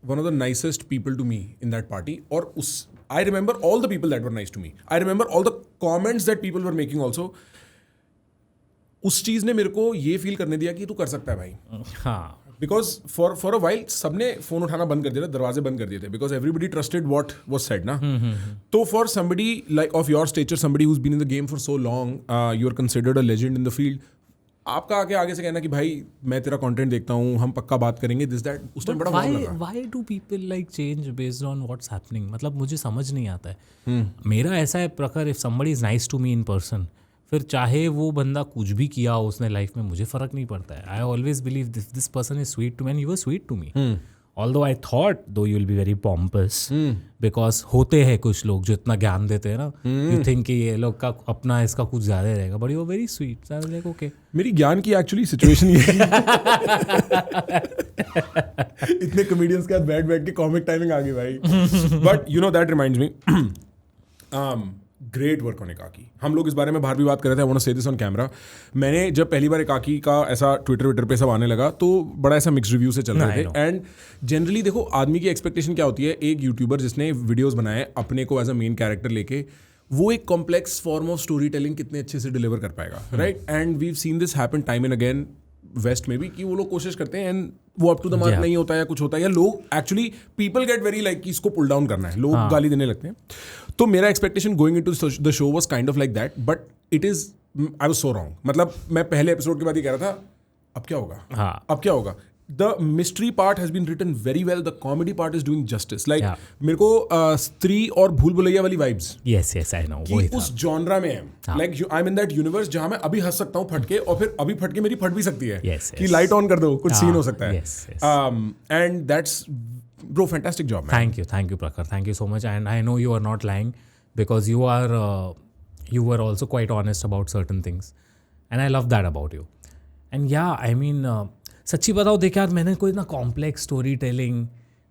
one of the nicest people to me in that party. और उस I remember all the people that were nice to me. I remember all the comments that people were making also. उस चीज़ ने मेरे को ये फील करने दिया कि तू कर सकता है भाई. हाँ. Because for a while सबने फोन उठाना बंद कर दिया था, दरवाजे बंद कर दिए थे, because everybody trusted what was said ना. तो for somebody like of your stature, somebody who's been in the game for so long, you are considered a legend in the field. आपका आगे से कहना कि भाई मैं तेरा कंटेंट देखता हूँ, हम पक्का बात करेंगे, दिस दैट, उस टाइम बड़ा वाव लगा. Why do people like change based on what's happening? मतलब मुझे समझ नहीं आता है. मेरा ऐसा है प्रकार, if somebody is nice to me in person, फिर चाहे वो बंदा कुछ भी किया हो उसने लाइफ में, मुझे फर्क नहीं पड़ता है. I always believe this person is sweet to me and you were sweet to me. Although I thought though you will be very pompous, because होते हैं कुछ लोग जो इतना ज्ञान देते हैं ना, you think कि ये लोग का अपना इसका कुछ ज़्यादा रहेगा, but you were very sweet. So I was like okay. मेरी ज्ञान की एक्चुअली सिचुएशन ये है. इतने कॉमेडियंस के साथ बैठ के कॉमिक टाइमिंग आ गई भाई. But you know that reminds me, great work on एकाकी. हम लोग इस बारे में बाहर भी बात कर रहे थे. आई वांट टू से दिस ऑन कैमरा. मैंने जब पहली बार एकाकी का ऐसा ट्विटर पे सब आने लगा तो बड़ा ऐसा मिक्स रिव्यू से चल रहे थे. एंड जनरली देखो आदमी की एक्सपेक्टेशन क्या होती है, एक यूट्यूबर जिसने वीडियोस बनाए अपने को एज अ मेन कैरेक्टर लेके, वो एक complex form of story telling कितने अच्छे से डिलीवर कर पाएगा, right? And we seen this happen time and again west में भी, कि वो लोग कोशिश करते हैं एंड वो अप टू द मार्क नहीं होता है या कुछ होता है, या लोग actually people get very like कि इसको पुल डाउन करना है, लोग गाली देने लगते हैं. तो मेरा expectation going into the show was kind of like that, but it is I was so wrong. मतलब मैं पहले एपिसोड के बाद ही कह रहा था अब क्या होगा, अब क्या होगा. The mystery part has been written very well. The comedy part is doing justice. Like मेरे को स्त्री और भूल भुलैया वाली vibes. Yes, I know. कि उस genre में है. Like I'm in that universe जहाँ मैं अभी हंस सकता हूँ फट के, और फिर अभी फट के मेरी फट भी सकती है. Yes. कि लाइट ऑन कर दो, कुछ सीन हो सकता है. Yes. And that's bro, fantastic job, man. Thank you, Prakhar. Thank you so much. And I know you are not lying because you were also quite honest about certain things, and I love that about you. And yeah, I mean. सच्ची बताओ देख यार, मैंने कोई ना कॉम्प्लेक्स स्टोरी टेलिंग,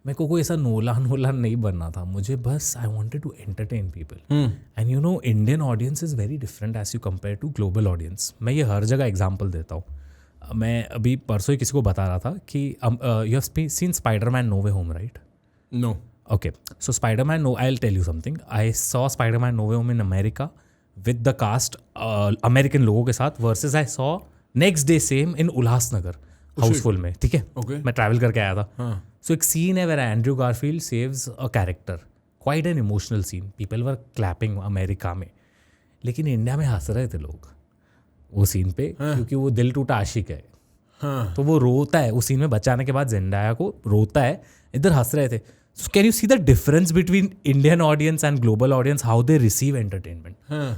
मेरे को कोई ऐसा नोलान नहीं बनना था. मुझे बस I wanted to entertain people. And you know Indian audience is very different as you compare to global audience. मैं ये हर जगह एग्जांपल देता हूँ. मैं अभी परसों ही किसी को बता रहा था कि you have seen Spiderman no way home, right? No. Okay, so Spiderman no, I will tell you something. I saw Spiderman no way home in America with the cast American लोगों के साथ, versus I saw next day same in Ulhasnagar house full में. ठीक है, मैं ट्रैवल करके आया था. सो एक सीन है where Andrew Garfield saves a character, quite an emotional scene. People were clapping America में, लेकिन इंडिया में हंस रहे थे लोग वो सीन पे, क्योंकि वो दिल टूटा आशिक है. तो वो रोता है उस सीन में, बचाने के बाद जेंडाया को रोता है, इधर हंस रहे थे. So can you see the difference between Indian audience and global audience, how they receive entertainment?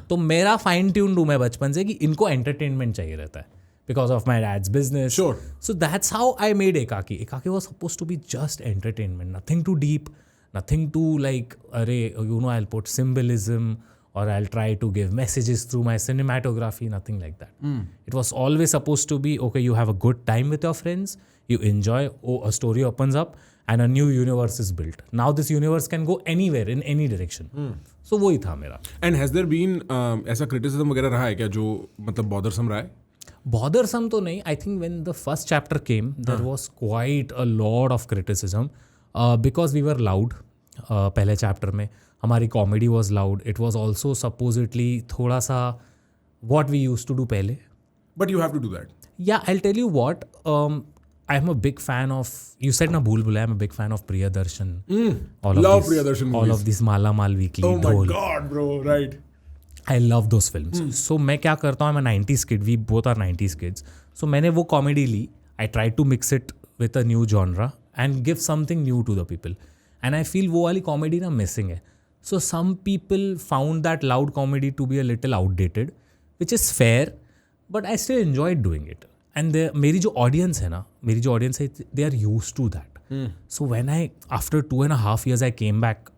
तो मेरा फाइन ट्यून्ड हूँ मैं बचपन से कि इनको एंटरटेनमेंट चाहिए रहता है. because of my dad's business. Sure. So that's how I made Ekaki. Ekaki was supposed to be just entertainment, nothing too deep, nothing too like, I'll put symbolism or I'll try to give messages through my cinematography, nothing like that. It was always supposed to be, okay, you have a good time with your friends, you enjoy, a story opens up and a new universe is built. Now this universe can go anywhere, in any direction. So वही था मेरा. And has there been ऐसा criticism वगैरह रहा है क्या जो मतलब bothersome रहा है? Bothersome तो नहीं. I think when the first chapter came, there was quite a lot of criticism because we were loud. पहले chapter में हमारी comedy was loud. It was also supposedly थोड़ा सा what we used to do पहले. But you have to do that. Yeah, I'll tell you what. I'm a big fan of. You said na Bhool Bhulaiya. I'm a big fan of Priyadarshan. Love Priyadarshan movies. All of these Mala Mal Weekly. Oh my Dhol. God, bro! Right. I love those films. So मैं क्या करता हूँ, I'm a 90s kid. We both are 90s kids. So मैंने वो comedy Lee. I tried to mix it with a new genre and give something new to the people. And I feel वो वाली comedy ना missing है. So some people found that loud comedy to be a little outdated, which is fair, but I still enjoyed doing it. And मेरी जो audience है ना, they are used to that. So when after 2.5 years I came back,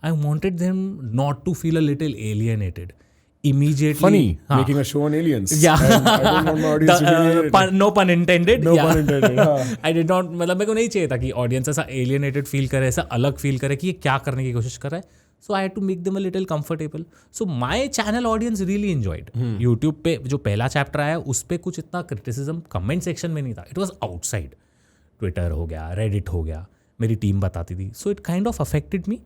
I wanted them not to feel a little alienated. Immediately. Funny, making a show on aliens. Yeah. And I don't want my audience to be alienated. No pun intended. No pun intended. हाँ. I did not, मतलब मेरे को नहीं चाहिए था कि audience ऐसा alienated feel करे, ऐसा अलग feel करे कि ये क्या करने की कोशिश कर रहा है. So I had to make them a little comfortable. So my channel audience really enjoyed. YouTube पे जो पहला chapter आया उस पे कुछ इतना criticism comment section में नहीं था. It was outside. Twitter हो गया, Reddit हो गया, मेरी टीम बताती थी. So it kind of affected me.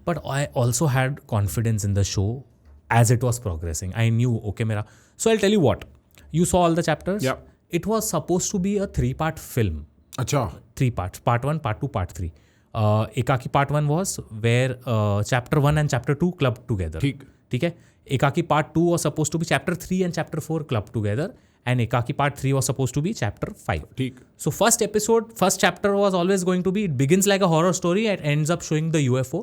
But I also had confidence in the show as it was progressing. I knew, okay, मेरा. So I'll tell you what. You saw all the chapters? Yeah. It was supposed to be a 3-part film. अच्छा. 3 parts. Part 1, Part 2, Part 3. Ekaki Part 1 was where Chapter 1 and Chapter 2 clubbed together. ठीक है. Ekaki Part 2 was supposed to be Chapter 3 and Chapter 4 clubbed together. And Ekaki Part 3 was supposed to be Chapter 5. ठीक. So first chapter was always going to be, it begins like a horror story and ends up showing the UFO.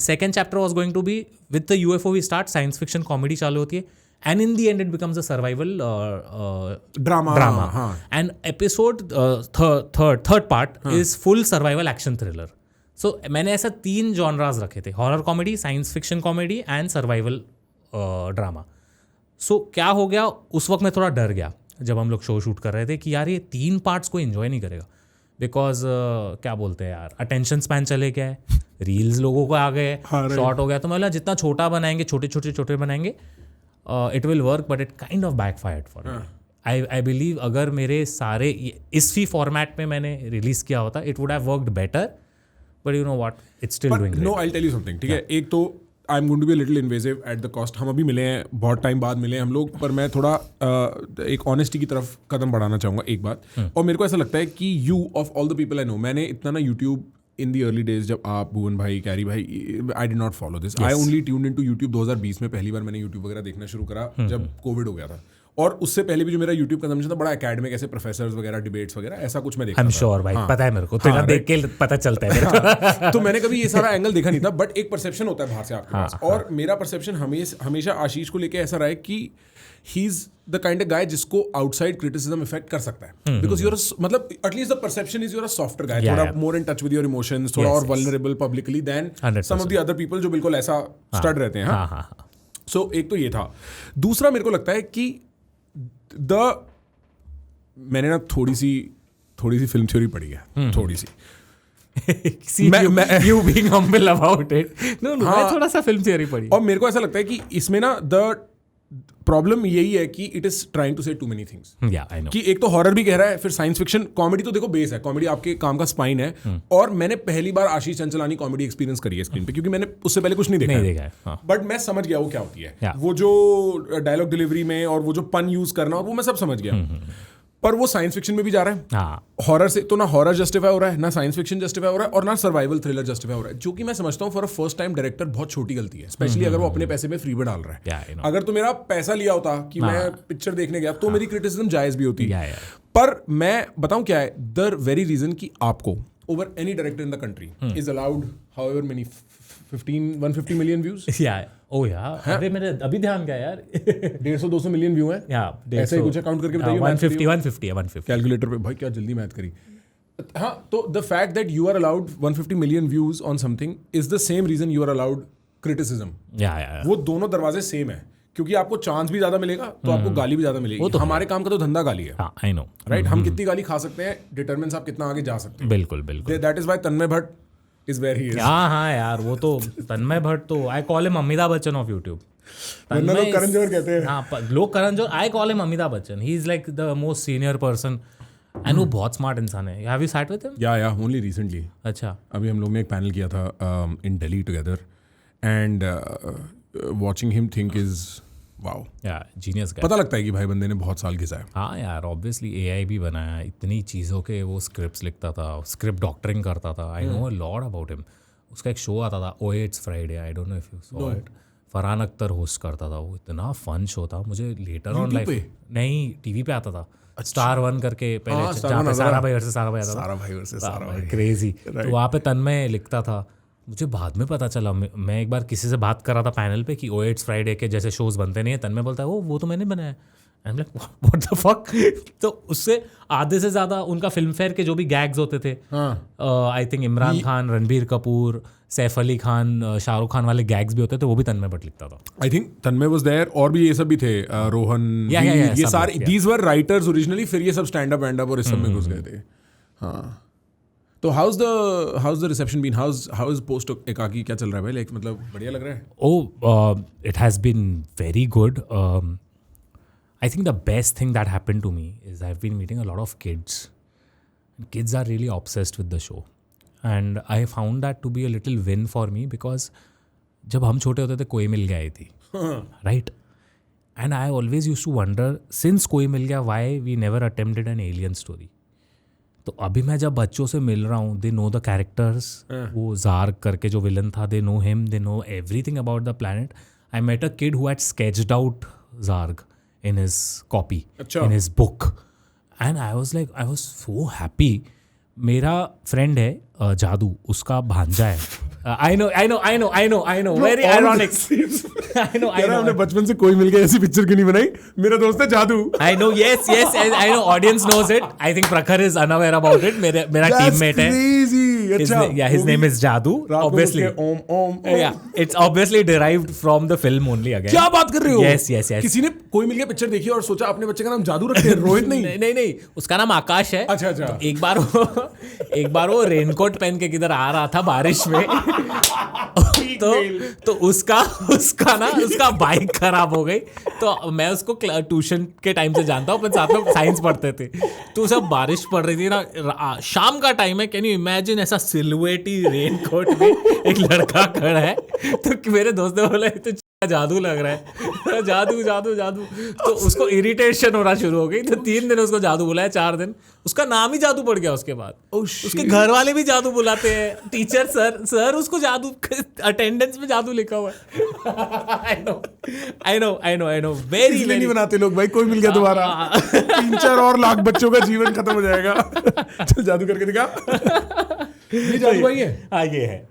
Second chapter was going to be, with the UFO we start, science fiction comedy चालू होती है. And in the end it becomes a survival drama. हाँ. And episode third part is full survival action thriller. So मैंने ऐसा 3 genres रखे थे, horror comedy, science fiction comedy and survival drama. So क्या हो गया, उस वक्त मैं थोड़ा डर गया जब हम लोग शो शूट कर रहे थे कि यार ये 3 पार्ट्स को एंजॉय नहीं करेगा. बिकॉज क्या बोलते हैं यार, अटेंशन स्पैन चले गया है, रील्स लोगों को आ गए, शॉर्ट हो गया. तो मतलब जितना छोटा बनाएंगे, छोटे बनाएंगे, it will work, but it kind of backfired for me. I believe अगर मेरे सारे इसी फॉर्मेट में मैंने रिलीज किया होता, it would have worked better. But you know what, it's still doing great. No, I will tell you something. ठीक है, एक तो I am going to be little invasive at the cost. हम अभी मिले हैं, बहुत टाइम बाद मिले हैं हम लोग, पर मैं थोड़ा एक ऑनेस्टी की तरफ कदम बढ़ाना चाहूँगा एक बात. और मेरे को ऐसा लगता है कि you of all the people I know, मैंने इतना ना YouTube in the early days, जब आप, भुवन भाई, कैरी भाई, I did not follow this. I only tuned into YouTube 2020 में पहली बार मैंने यूट्यूब वगैरह देखना शुरू करा जब कोविड हो गया था. और उससे पहले भी जो मेरा यूट्यूब कंजम्पशन था बड़ा एकेडमिक, ऐसे प्रोफेसर्स वगैरह, डिबेट्स वगैरह, ऐसा कुछ मैं देखता था. आई एम श्योर भाई, पता है मेरे को, तेरा देख के पता चलता है मेरे को. तो मैंने कभी ये सारा एंगल देखा नहीं था, बट एक परसेप्शन होता है बाहर से आपके पास. और मेरा परसेप्शन हमेशा आशीष को लेके ऐसा रहा है कि he is the kind of guy जिसको आउटसाइड क्रिटिसिज्म इफेक्ट कर सकता है. बिकॉज यूर मतलब at least the perception is your a softer guy, थोड़ा more in touch with your emotions, थोड़ा और vulnerable publicly then some of the other people जो बिल्कुल ऐसा स्टड रहते हैं. सो एक तो ये था. दूसरा मेरे को लगता है कि मैंने ना थोड़ी सी फिल्म थ्योरी पढ़ी है, थोड़ी सी. you being humble about it. No, मैं थोड़ा सा फिल्म थ्योरी पढ़ी. और मेरे को ऐसा लगता है कि इसमें ना द प्रॉब्लम यही है कि इट इज ट्राइंग टू से टू मेनी थिंग्स. कि एक तो हॉरर भी कह रहा है, फिर साइंस फिक्शन, कॉमेडी तो देखो बेस है, कॉमेडी आपके काम का स्पाइन है. और मैंने पहली बार आशीष चंचलानी कॉमेडी एक्सपीरियंस करी है स्क्रीन पे, क्योंकि मैंने उससे पहले कुछ नहीं देखा है. बट मैं समझ गया वो क्या होती है. वो जो डायलॉग डिलीवरी में और वो जो पन यूज करना, वो मैं सब समझ गया. पर वो साइंस फिक्शन में भी जा रहा है. हॉरर से तो ना हॉरर जस्टिफाई हो रहा है, ना साइंस फिक्शन जस्टिफाई हो रहा है, और ना सर्वाइवल थ्रिलर जस्टिफाई हो रहा है. जो कि मैं समझता हूँ for a first time director बहुत छोटी गलती है, स्पेशली अगर वो अपने पैसे में फ्री में डाल रहा है. अगर तो मेरा पैसा लिया होता कि मैं पिक्चर देखने गया, तो मेरी क्रिटिसिज्म जायज भी होती. पर मैं बताऊं क्या है द वेरी रीजन कि आपको over any director in the country is allowed however many 150 million views, अरे मेरे अभी ध्यान गया यार 150-200 मिलियन व्यू हैं, ऐसे ही कुछ काउंट करके बताइए। 150 कैलकुलेटर पे भाई क्या जल्दी मैथ करी। हाँ, तो the fact that you are allowed 150 million views on something is the same reason you are allowed criticism. वो दोनों दरवाजे सेम है, क्योंकि आपको चांस भी ज्यादा मिलेगा तो आपको गाली भी ज्यादा मिलेगी। हमारे काम का तो धंधा गाली है। I know, right. हम कितनी गाली खा सकते हैं डिटरमिन्स आप कितना आगे जा सकते हैं। बिल्कुल बिल्कुल। That is why Tanmay Bhatt is where he is. हाँ यार, वो तो तन्मय भट्ट तो I call him Amitabh Bachchan of YouTube. लोग करण जौहर कहते हैं। हाँ, लोग Karan Johar, I call him Amitabh Bachchan. He is like the most senior person and वो बहुत स्मार्ट इंसान है। Have you sat with him? Yeah only recently. अच्छा। अभी हम लोग ने एक पैनल किया था in Delhi together and watching him think is wow, genius guy. पता लगता है कि भाई बंदे ने बहुत साल घिसा है। हाँ यार, ऑब्वियसली एआई भी बनाया, इतनी चीज़ों के वो स्क्रिप्ट्स लिखता था, स्क्रिप्ट डॉक्टरिंग करता था। I know a lot about him. उसका एक शो आता था ओए it's Friday, I don't know if you saw it. Farhan Akhtar host करता था वो, इतना फन शो था। मुझे लेटर ऑन लाइफ नहीं टीवी पे आता था, स्टार 1 करके पहले, जहाँ पे सारा भाई वर्सेस सारा भाई आता था। सारा भाई वर्सेस सारा भाई, क्रेजी। तो वहाँ पे तन्मय लिखता था। मुझे बाद में पता चला, मैं एक बार किसी से बात कर रहा था पैनल पे कि ओए इट्स फ्राइडे के जैसे शोज बनते नहीं है। तन्मय बोलता है वो तो मैंने बनाया। आई am like what the fuck. तो उससे आधे से ज़्यादा उनका फिल्म फेयर के जो भी गैग्स होते थे, आई थिंक इमरान खान, रणबीर कपूर, सैफ अली खान, शाहरुख खान वाले गैग्स भी होते थे, वो भी तन्मय भट्ट लिखता था। I think Tanmay was there, और भी ये सब भी थे, रोहन, ये सारे दीज वर राइटर्स ओरिजिनली, फिर ये सब स्टैंड अप एंड अप और इस सब में घुस गए थे। हाँ, तो how's the reception been, how is post Ekaki, क्या चल रहा है भाई? लाइक मतलब बढ़िया लग रहा है? Oh, it has been very good. I think the best thing that happened to me is I've been meeting a lot of kids. Kids are really obsessed with the show. And I found that to be a little win for me because जब हम छोटे होते थे कोई मिल गया आई थी, right? And I always used to wonder, since कोई मिल गया, why we never attempted an alien story. तो अभी मैं जब बच्चों से मिल रहा हूँ, दे नो द कैरेक्टर्स, वो जार्ग करके जो विलन था, they know him, they know everything about the planet. I met a kid who had sketched out Jarg in his copy, in his book, and I was so happy. मेरा फ्रेंड है जादू, उसका भांजा है. I know, very ironic. I know. हमने बचपन से कोई मिल गया ऐसी पिक्चर क्यों नहीं बनाई? मेरा दोस्त है जादू. I know, yes, I know. Audience knows it. I think Prakhar is unaware about it. मेरा teammate है. That's crazy. His name is Jadoo. Obviously. Yeah, it's obviously derived from the film only again. क्या बात कर रहे हो? Yes. किसी ने कोई मिल गया पिक्चर देखी और सोचा अपने बच्चे का नाम जादू रखते हैं, रोहित नहीं. नहीं, उसका नाम आकाश है. अच्छा. तो एक बार वो रेनकोट पहन के किधर आ रहा था बारिश में. तो उसका बाइक खराब हो गई. तो मैं उसको ट्यूशन के टाइम से जानता हूँ, अपन साथ में साइंस पढ़ते थे. तो सब बारिश पड़ रही थी ना, शाम का टाइम है. कैन यू इमेजिन ऐसा सिलुएटी रेनकोट में एक लड़का खड़ा है. तो मेरे दोस्त ने बोला तो जादू लग रहा है. जादू. तो उसको इरिटेशन होना शुरू हो गई. तो 3 दिन उसको जादू बुलाया, 4 दिन उसका नाम ही जादू पड़ गया. उसके बाद उसके घर वाले भी जादू बुलाते हैं. टीचर सर उसको जादू, अटेंडेंस में जादू लिखा हुआ है. आई नो वेरी नहीं बनाते लोग भाई. कोई मिल गया दोबारा 3-4 और लाख बच्चों का जीवन खत्म हो जाएगा. चल जादू करके दिखा. ये जादू भाई है. हाँ, ये है.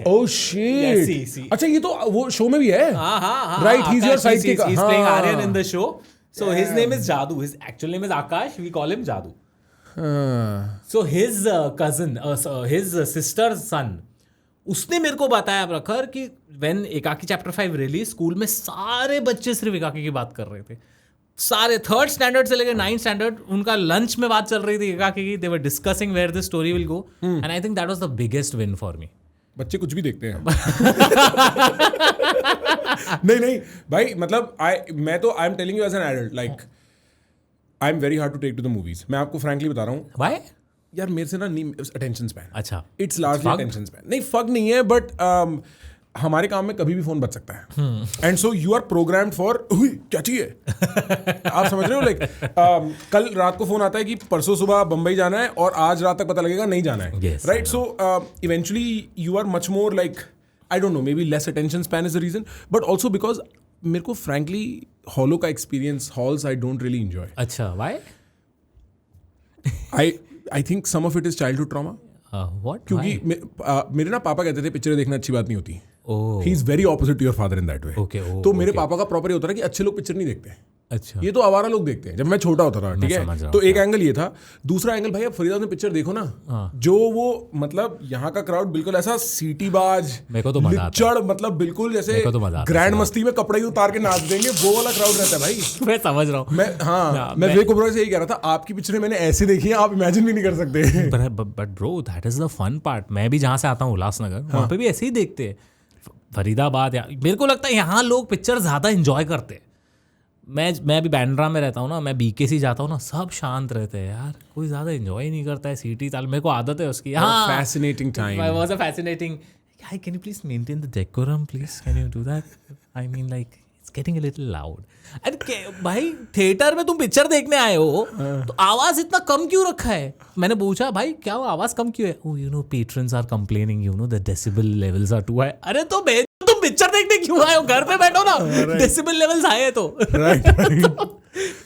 Oh shit. अच्छा, ये तो वो शो में भी है. हाँ. Right, he's your sidekick. He's playing Aryan in the show. So his name is Jadoo. His actual name is Akash. We call him Jadoo. So his cousin, his sister's son, उसने मेरे को बताया प्रखर कि when एकाकी चैप्टर 5 रिलीज, स्कूल में सारे बच्चे सिर्फ एकाकी की बात कर रहे थे. सारे 3rd स्टैंडर्ड से लेकर 9th स्टैंडर्ड, उनका लंच में बात चल रही थी एकाकी की. They were discussing where the story will go. And I think that was the biggest win for me. बच्चे कुछ भी देखते हैं. नहीं भाई, मतलब मैं तो I am telling you as an adult, like I am very hard to take to the movies. मैं आपको फ्रैंकली बता रहा हूँ. Why? यार मेरे से ना अटेंशन स्पैन. अच्छा. It's largely attention span. नहीं, फक नहीं है, बट हमारे काम में कभी भी फोन बच सकता है. And so you are programmed for क्या चाहिए. आप समझ रहे हो? लाइक कल रात को फोन आता है कि परसों सुबह बंबई जाना है और आज रात तक पता लगेगा नहीं जाना है. Right. So eventually you are much more like, I don't know, maybe less attention span is the reason, but also because मेरे को फ्रैंकली हॉलो का experience, halls I don't really enjoy. अच्छा, why? I think some of it is childhood trauma. What? क्योंकि मेरे ना पापा कहते थे पिक्चरें देखना अच्छी बात नहीं होती. Oh he is very opposite to your father in that way. Okay. तो मेरे पापा का प्रॉपर ये होता है कि अच्छे लोग पिक्चर नहीं देखते. अच्छा. ये तो आवारा लोग देखते हैं. जब मैं छोटा होता था, ठीक समझ रहा है, हूँ. तो एक एंगल ये था. दूसरा एंगल, भाई अब फरीदाबाद में पिक्चर देखो ना, जो वो मतलब यहाँ का क्राउड बिल्कुल ऐसा सीटी बाज, मेरे को तो मजा आता है. लिचड़, मतलब बिल्कुल जैसे मेरे को तो मजा आता है. ग्रैंड मस्ती में कपड़े ही उतार के नाच देंगे, वो वाला क्राउड रहता है भाई. मैं समझ रहा हूँ. मैं विवेक ओबरॉय से यही कह रहा था, आपकी पिक्चरें मैंने ऐसे देखी है, आप इमेजिन भी नहीं कर सकते. But bro that is the fun part. मैं भी जहाँ से आता हूँ उल्लासनगर, वहाँ पे भी ऐसे ही देखते हैं. फरीदाबाद मेरे को लगता है यहाँ लोग पिक्चर ज़्यादा इंजॉय करते हैं. मैं अभी बैंड्रा में रहता हूँ ना, मैं बीकेसी जाता हूँ ना, सब शांत रहते हैं यार, कोई ज़्यादा इंजॉय नहीं करता है. सिटी ताल मेरे को आदत है उसकी. हाँ, fascinating time. Was a fascinating. Can you please maintain the decorum please, can you do that? I mean like it's getting a little loud. अरे भाई थिएटर में तुम पिक्चर देखने आए हो तो आवाज इतना कम क्यों रखा है? मैंने पूछा भाई क्या आवाज कम क्यों है? Oh you know patrons are complaining, you know the decibel levels are too high. अरे तो तुम पिक्चर देखने क्यों आए हो? घर पे बैठो ना. डेसिबल लेवल्स हाई है तो.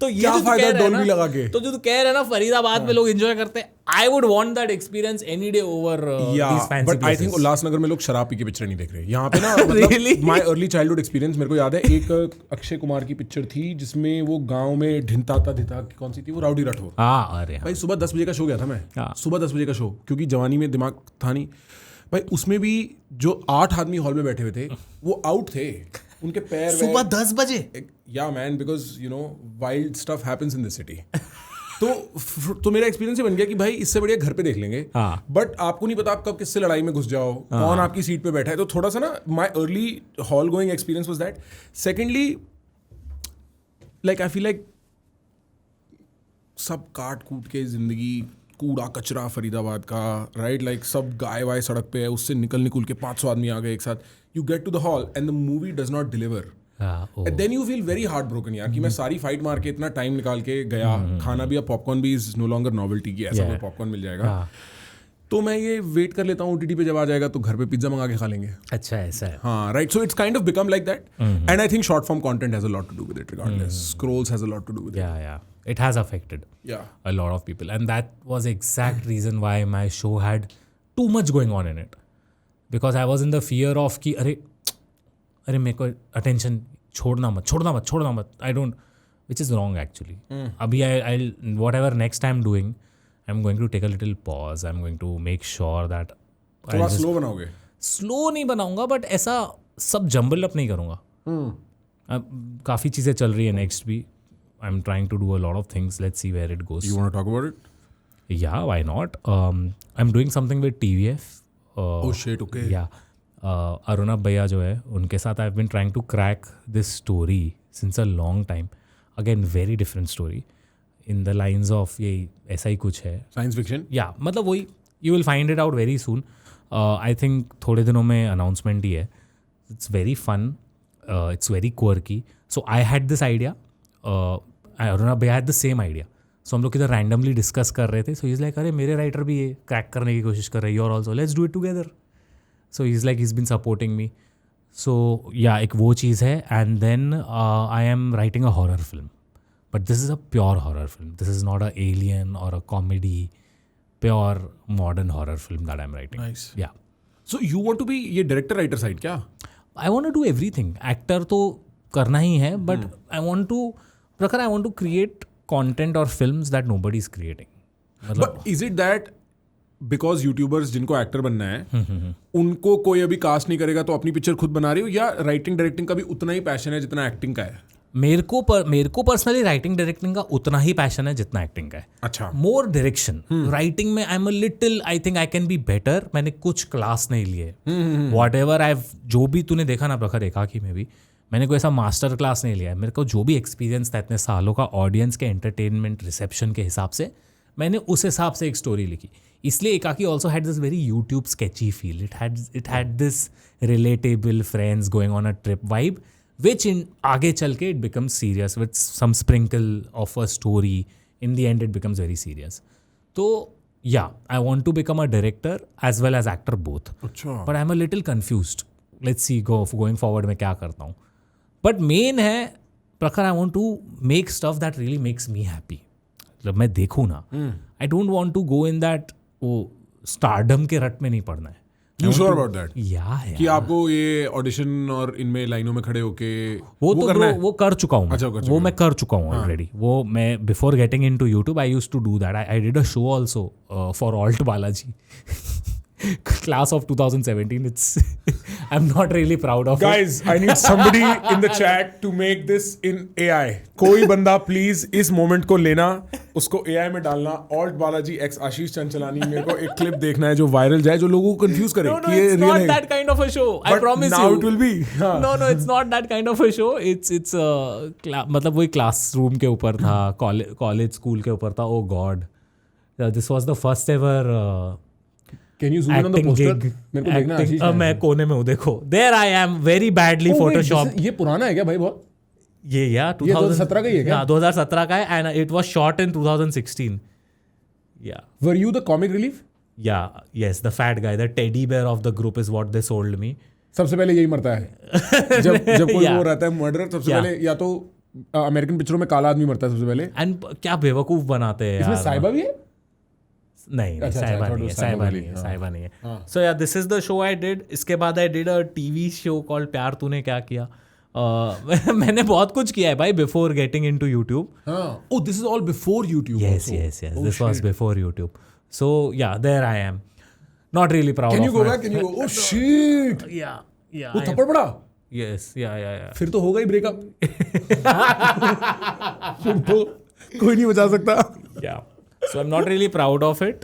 तो ये क्या फायदा डॉल्बी लगा के? तो जो तू कह रहे हैं ना फरीदाबाद में लोग एंजॉय करते हैं, I would want that experience any day over these fancy but I think Ulhasnagar में लोग शराब पी के पिक्चर नहीं देख रहे यहाँ पे ना. Really? My early childhood experience मेरे को याद है, एक अक्षय कुमार की पिक्चर थी जिसमें वो गांव में ढिंता कौन सी थी वो, राउडी राठौर. हाँ. अरे भाई सुबह 10 बजे का शो गया था मैं. सुबह 10 बजे का शो, क्योंकि जवानी में दिमाग था नहीं भाई. उसमें भी जो 8 आदमी हॉल में बैठे हुए थे वो आउट थे. उनके पैर सुबह 10 बजे. या man, because you know wild stuff happens in this city. तो मेरा एक्सपीरियंस ये बन गया कि भाई इससे बढ़िया घर पे देख लेंगे. बट आपको नहीं पता आप कब किससे लड़ाई में घुस जाओ, कौन आपकी सीट पे बैठा है. तो थोड़ा सा ना my early hall going experience was that. Secondly like I feel like सब काट कूट के जिंदगी, कूड़ा कचरा फरीदाबाद का, राइट. लाइक सब गाय वाय सड़क पे है, उससे निकल के 500 आदमी आ गए एक साथ. You get to the hall and the movie does not deliver. Then you feel very heartbroken यार, कि मैं सारी फाइट मार के इतना टाइम निकाल के गया. खाना भी, अब पॉपकॉर्न भी इज नो लॉन्गर नॉवेल्टी की, ऐसा कोई पॉपकॉर्न मिल जाएगा. तो मैं ये वेट कर लेता हूँ OTT पे जब आ जाएगा तो घर पे पिज्जा मंगा के खा लेंगे. अच्छा ऐसा है. हाँ right. So it's kind of become like that. And I think short form content has a lot to do with it regardless. Scrolls has a lot to do with it. Yeah. It has affected a lot of people, and that was the exact reason why my show had too much going on in it, because I was in the fear of कि अरे मेरे को attention छोड़ना मत. I don't, which is wrong actually. अभी I'll whatever next I'm doing, I'm going to take a little pause. I'm going to make sure that थोड़ा स्लो बनाओगे. स्लो नहीं बनाऊंगा, बट ऐसा सब जंबल अप नहीं करूँगा. काफ़ी चीज़ें चल रही है नेक्स्ट भी. I'm trying to do a lot of things. Let's see where it goes. You want to talk about it? Yeah, why not? I'm doing something with TVF. Oh shit, okay. Yeah. Arunabh Bhaiya जो है, उनके साथ I've been trying to crack this story since a long time. Again, very different story. In the lines of ये ऐसा ही कुछ है. Science fiction? Yeah, मतलब वही. You will find it out very soon. I think थोड़े दिनों में announcement ही है. It's very fun. It's very quirky. So I had this idea. Arunabh Bhaiya had the same idea. So हम लोग इधर रैंडमली डिस्कस कर रहे थे. सो इज़ लाइक अरे मेरे राइटर भी ये क्रैक करने की कोशिश कर रहे हैं, you are also, let's do it together. So is like is been supporting me. So yeah एक वो चीज़ है. And then I am writing a horror film, but this is a pure horror film. This is not a alien और a comedy, pure modern horror film that I am writing. Nice. Yeah So you want to be ये डायरेक्टर राइटर साइड क्या? I want to do everything. Actor तो करना ही है, but I want to create content or films that nobody is creating. But is it that because YouTubers जिनको एक्टर बनना है उनको कोई अभी कास्ट नहीं करेगा तो अपनी पिक्चर खुद बना रही हो, या राइटिंग डायरेक्टिंग का भी उतना ही पैशन है जितना एक्टिंग का है? मेरे को पर्सनली राइटिंग डायरेक्टिंग का उतना ही पैशन है जितना एक्टिंग का है. अच्छा. मोर डायरेक्शन. राइटिंग में I am a little, I think I can be better. मैंने कुछ क्लास नहीं लिए. वॉट एवर आई जो भी तूने देखा ना प्रखर एकाकी में भी, मैंने कोई ऐसा मास्टर क्लास नहीं लिया है. मेरे को जो भी एक्सपीरियंस था इतने सालों का ऑडियंस के एंटरटेनमेंट रिसेप्शन के हिसाब से, मैंने उस हिसाब से एक स्टोरी लिखी. इसलिए एकाकी also had this very YouTube sketchy feel. It had this relatable friends going on a trip vibe, which in आगे चल के it becomes serious with some sprinkle of a story. In the end it becomes very serious. So yeah, I want to become a director as well as actor both. अच्छा. But I'm a little confused. Let's see going forward मैं क्या करता हूँ. But main है प्रखर, I want to make stuff that really makes me happy. जब मैं देखूँ ना, I don't want to go in that stardom के रट में नहीं पड़ना है. You sure about that? Yeah. कि आपको ये ऑडिशन और इनमें लाइनों में खड़े होके वो तो करना है? वो कर चुका हूँ अच्छा, वो मैं कर चुका हूँ ऑलरेडी. वो मैं before getting into YouTube I used to do that. I did a show also for Alt Balaji. Class of 2017. I'm not really proud of it. Guys, I need somebody in the chat to make this in AI. कोई बंदा प्लीज इस मोमेंट को लेना, उसको AI में डालना. ऑल्ट बालाजी एक्स आशीष चंचलानी. मेरे को एक क्लिप देखना है जो वायरल जाए, जो लोगों को कंफ्यूज करे. No, it's not that kind of a show. I promise now you. it will be. No, it's not that kind of a show. It's मतलब वही क्लासरूम के ऊपर था, कॉलेज स्कूल के ऊपर था. Oh God, this was the first ever. Can you zoom in on the poster? मेरे को देखना आशीष. मैं कोने में हूँ, देखो. There I am, very badly photoshopped. ये पुराना है क्या भाई बहुत? ये 2017 का ही है क्या? 2017 का है and it was shot in 2016. Yeah. Were you the comic relief? Yeah, yes, the fat guy, the teddy bear of the group is what they sold me. सबसे पहले यही मरता है. जब कोई वो रहता है मर्डर, सबसे पहले या तो अमेरिकन पिक्चरों में काला आदमी मरता है सबसे पहले. And क्या बेवकूफ बनाते हैं. इसमें साइबा भी है? नहीं, साइबा नहीं है. सो या this is the show I did. इसके बाद आई did a TV show called प्यार तूने क्या किया. मैंने बहुत कुछ किया है भाई before getting into YouTube. Oh, this is all before YouTube. Yes. This was before YouTube. So yeah, there I am. Not really proud. Can you go back? Can you go? Oh shit. Yeah. वो थप्पड़ पड़ा? Yes. Yeah. फिर तो होगा ही ब्रेकअप. फिर तो कोई नहीं बचा सकता. Yeah. So I'm not really proud of it.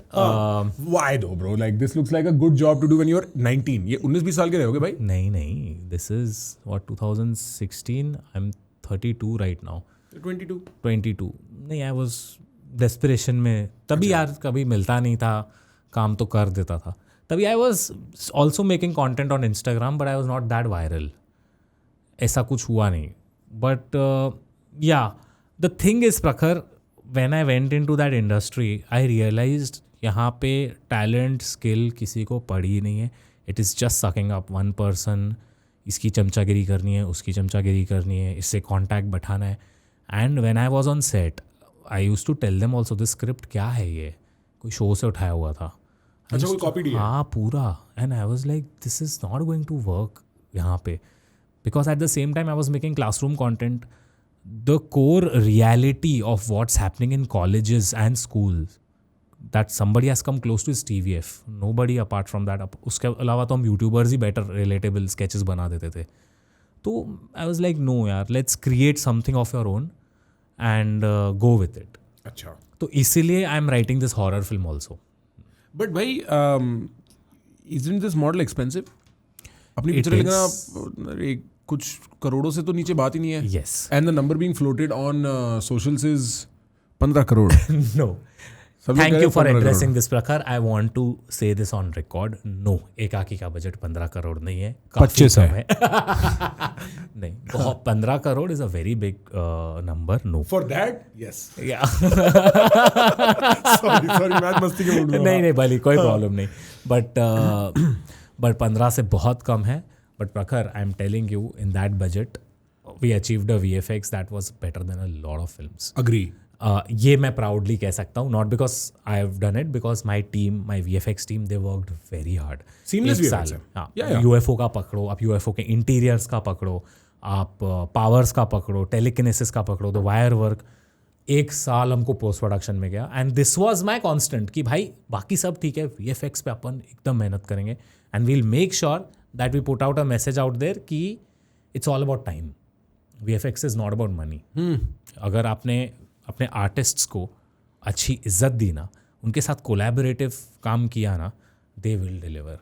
Why though, bro? Like this looks like a good job to do when you're 19. ये 19-20 साल के रहोगे भाई? नहीं. This is what 2016. I'm 32 right now. 22. नहीं, I was desperation में. तभी यार कभी मिलता नहीं था, काम तो कर देता था. तभी I was also making content on Instagram, but I was not that viral. ऐसा कुछ हुआ नहीं. But yeah, the thing is, Prakhar, when I went into that industry, I realized यहाँ पे talent, skill किसी को पड़ी नहीं है. It is just sucking up one person. इसकी चमचागिरी करनी है, उसकी चमचागिरी करनी है, इससे contact बैठाना है. And when I was on set, I used to tell them also, this script क्या है ये? कोई show से उठाया हुआ था. अच्छा, कोई copy दिया? हाँ, पूरा. And I was like, this is not going to work यहाँ पे. Because at the same time I was making classroom content. The core reality of what's happening in colleges and schools that somebody has come close to is TVF. Nobody apart from that. उसके अलावा तो हम यूट्यूबर्स ही बेटर रिलेटेबल स्केचेस बना देते थे. तो आई वाज लाइक नो यार, let's create something of your own and go with it. अच्छा. तो इसीलिए आई am writing this horror film also. But भाई isn't this model expensive? अपनी पिक्चर लिखना कुछ करोड़ों से तो नीचे बात ही नहीं है. Yes. And the number being floated on socials is 15 crore. No. Thank you for addressing this, Prakhar. I want to say this on record. No, एकाकी का बजट 15 करोड़ नहीं है. 25 है. नहीं, 15 crore is a very big number. No. For that, yes. Yeah. sorry, match मस्ती के मूड में. नहीं, भली कोई प्रॉब्लम नहीं. But 15 से बहुत कम है. But Prakhar, I'm telling you, in that budget, we achieved a VFX that was better than a lot of films. Agree. ये मैं proudly कह सकता हूँ. Not because I have done it, because my team, my VFX team, they worked very hard. Seamless VFX है. हाँ. Yeah. UFO का पकड़ो, आप UFO के interiors का पकड़ो, आप powers का पकड़ो, telekinesis का पकड़ो, the wire work. 1 साल हमको पोस्ट प्रोडक्शन में गया. And this was my constant कि भाई बाकी सब ठीक है, VFX पे अपन एकदम मेहनत करेंगे. And we'll make sure that we put out a message out there कि it's all about time. VFX is not about money. अगर आपने अपने आर्टिस्ट्स को अच्छी इज्जत दी ना, उनके साथ कोलैबोरेटिव काम किया ना, they will deliver.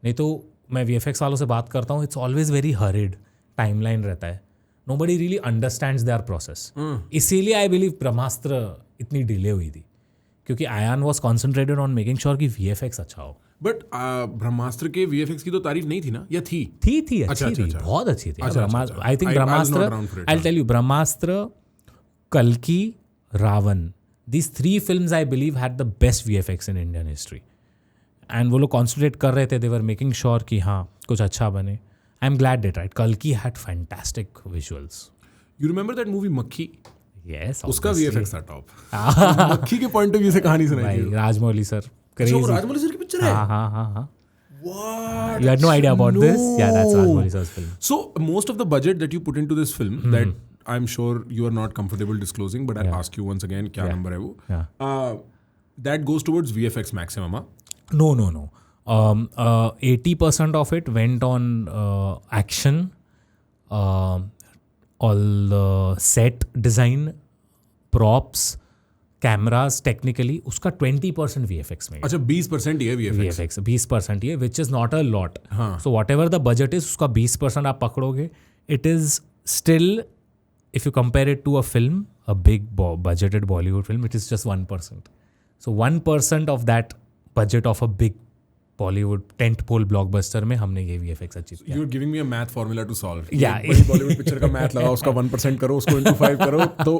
नहीं तो मैं VFX वालों से बात करता हूँ, it's always very hurried. Timeline रहता है. Nobody really understands their process. इसीलिए I believe ब्रह्मास्त्र इतनी डिले हुई थी, क्योंकि Ayaan was concentrated on making sure कि VFX अच्छा हो. बट ब्रह्मास्त्र के VFX की तो तारीफ नहीं थी ना, या थी अच्छी थी, बहुत अच्छी थी. I think Brahmastra, I tell you, Brahmastra, कल्कि, Ravan, these 3 films I believe had the best VFX in Indian history. And वो लोग कॉन्सेंट्रेट कर रहे थे, they were making sure कि हाँ कुछ अच्छा बने. I'm glad they tried. Kalki had fantastic visuals. You remember that movie मक्खी? Yes, उसका VFX था टॉप. मक्खी के पॉइंट ऑफ व्यू से कहानी सुनाई थी. राजमौली सर, राजमौली सर की पिक्चर है. हाँ. What? You had no idea about this? Yeah, that's Rajmouli sir's film. So most of the budget that you put into this film that I'm sure you are not comfortable disclosing, but I'll ask you once again, क्या number है वो? Yeah. That goes towards VFX maximum, huh? No. 80% of it went on action, all set design, props, cameras, technically. उसका 20% VFX में. अच्छा 20% ही है VFX. 20% ही है, which is not a lot. So whatever the budget is, उसका 20% आप पकड़ोगे. It is still, if you compare it to a film, a big budgeted Bollywood film, it is just 1%. So 1% of that budget of a big Bollywood tentpole blockbuster में हमने ये VFX अचीव किया. You're giving me a math formula to solve. Yeah. बड़ी Bollywood picture का math लगाओ, उसका 1% करो, उसको into 5 करो, तो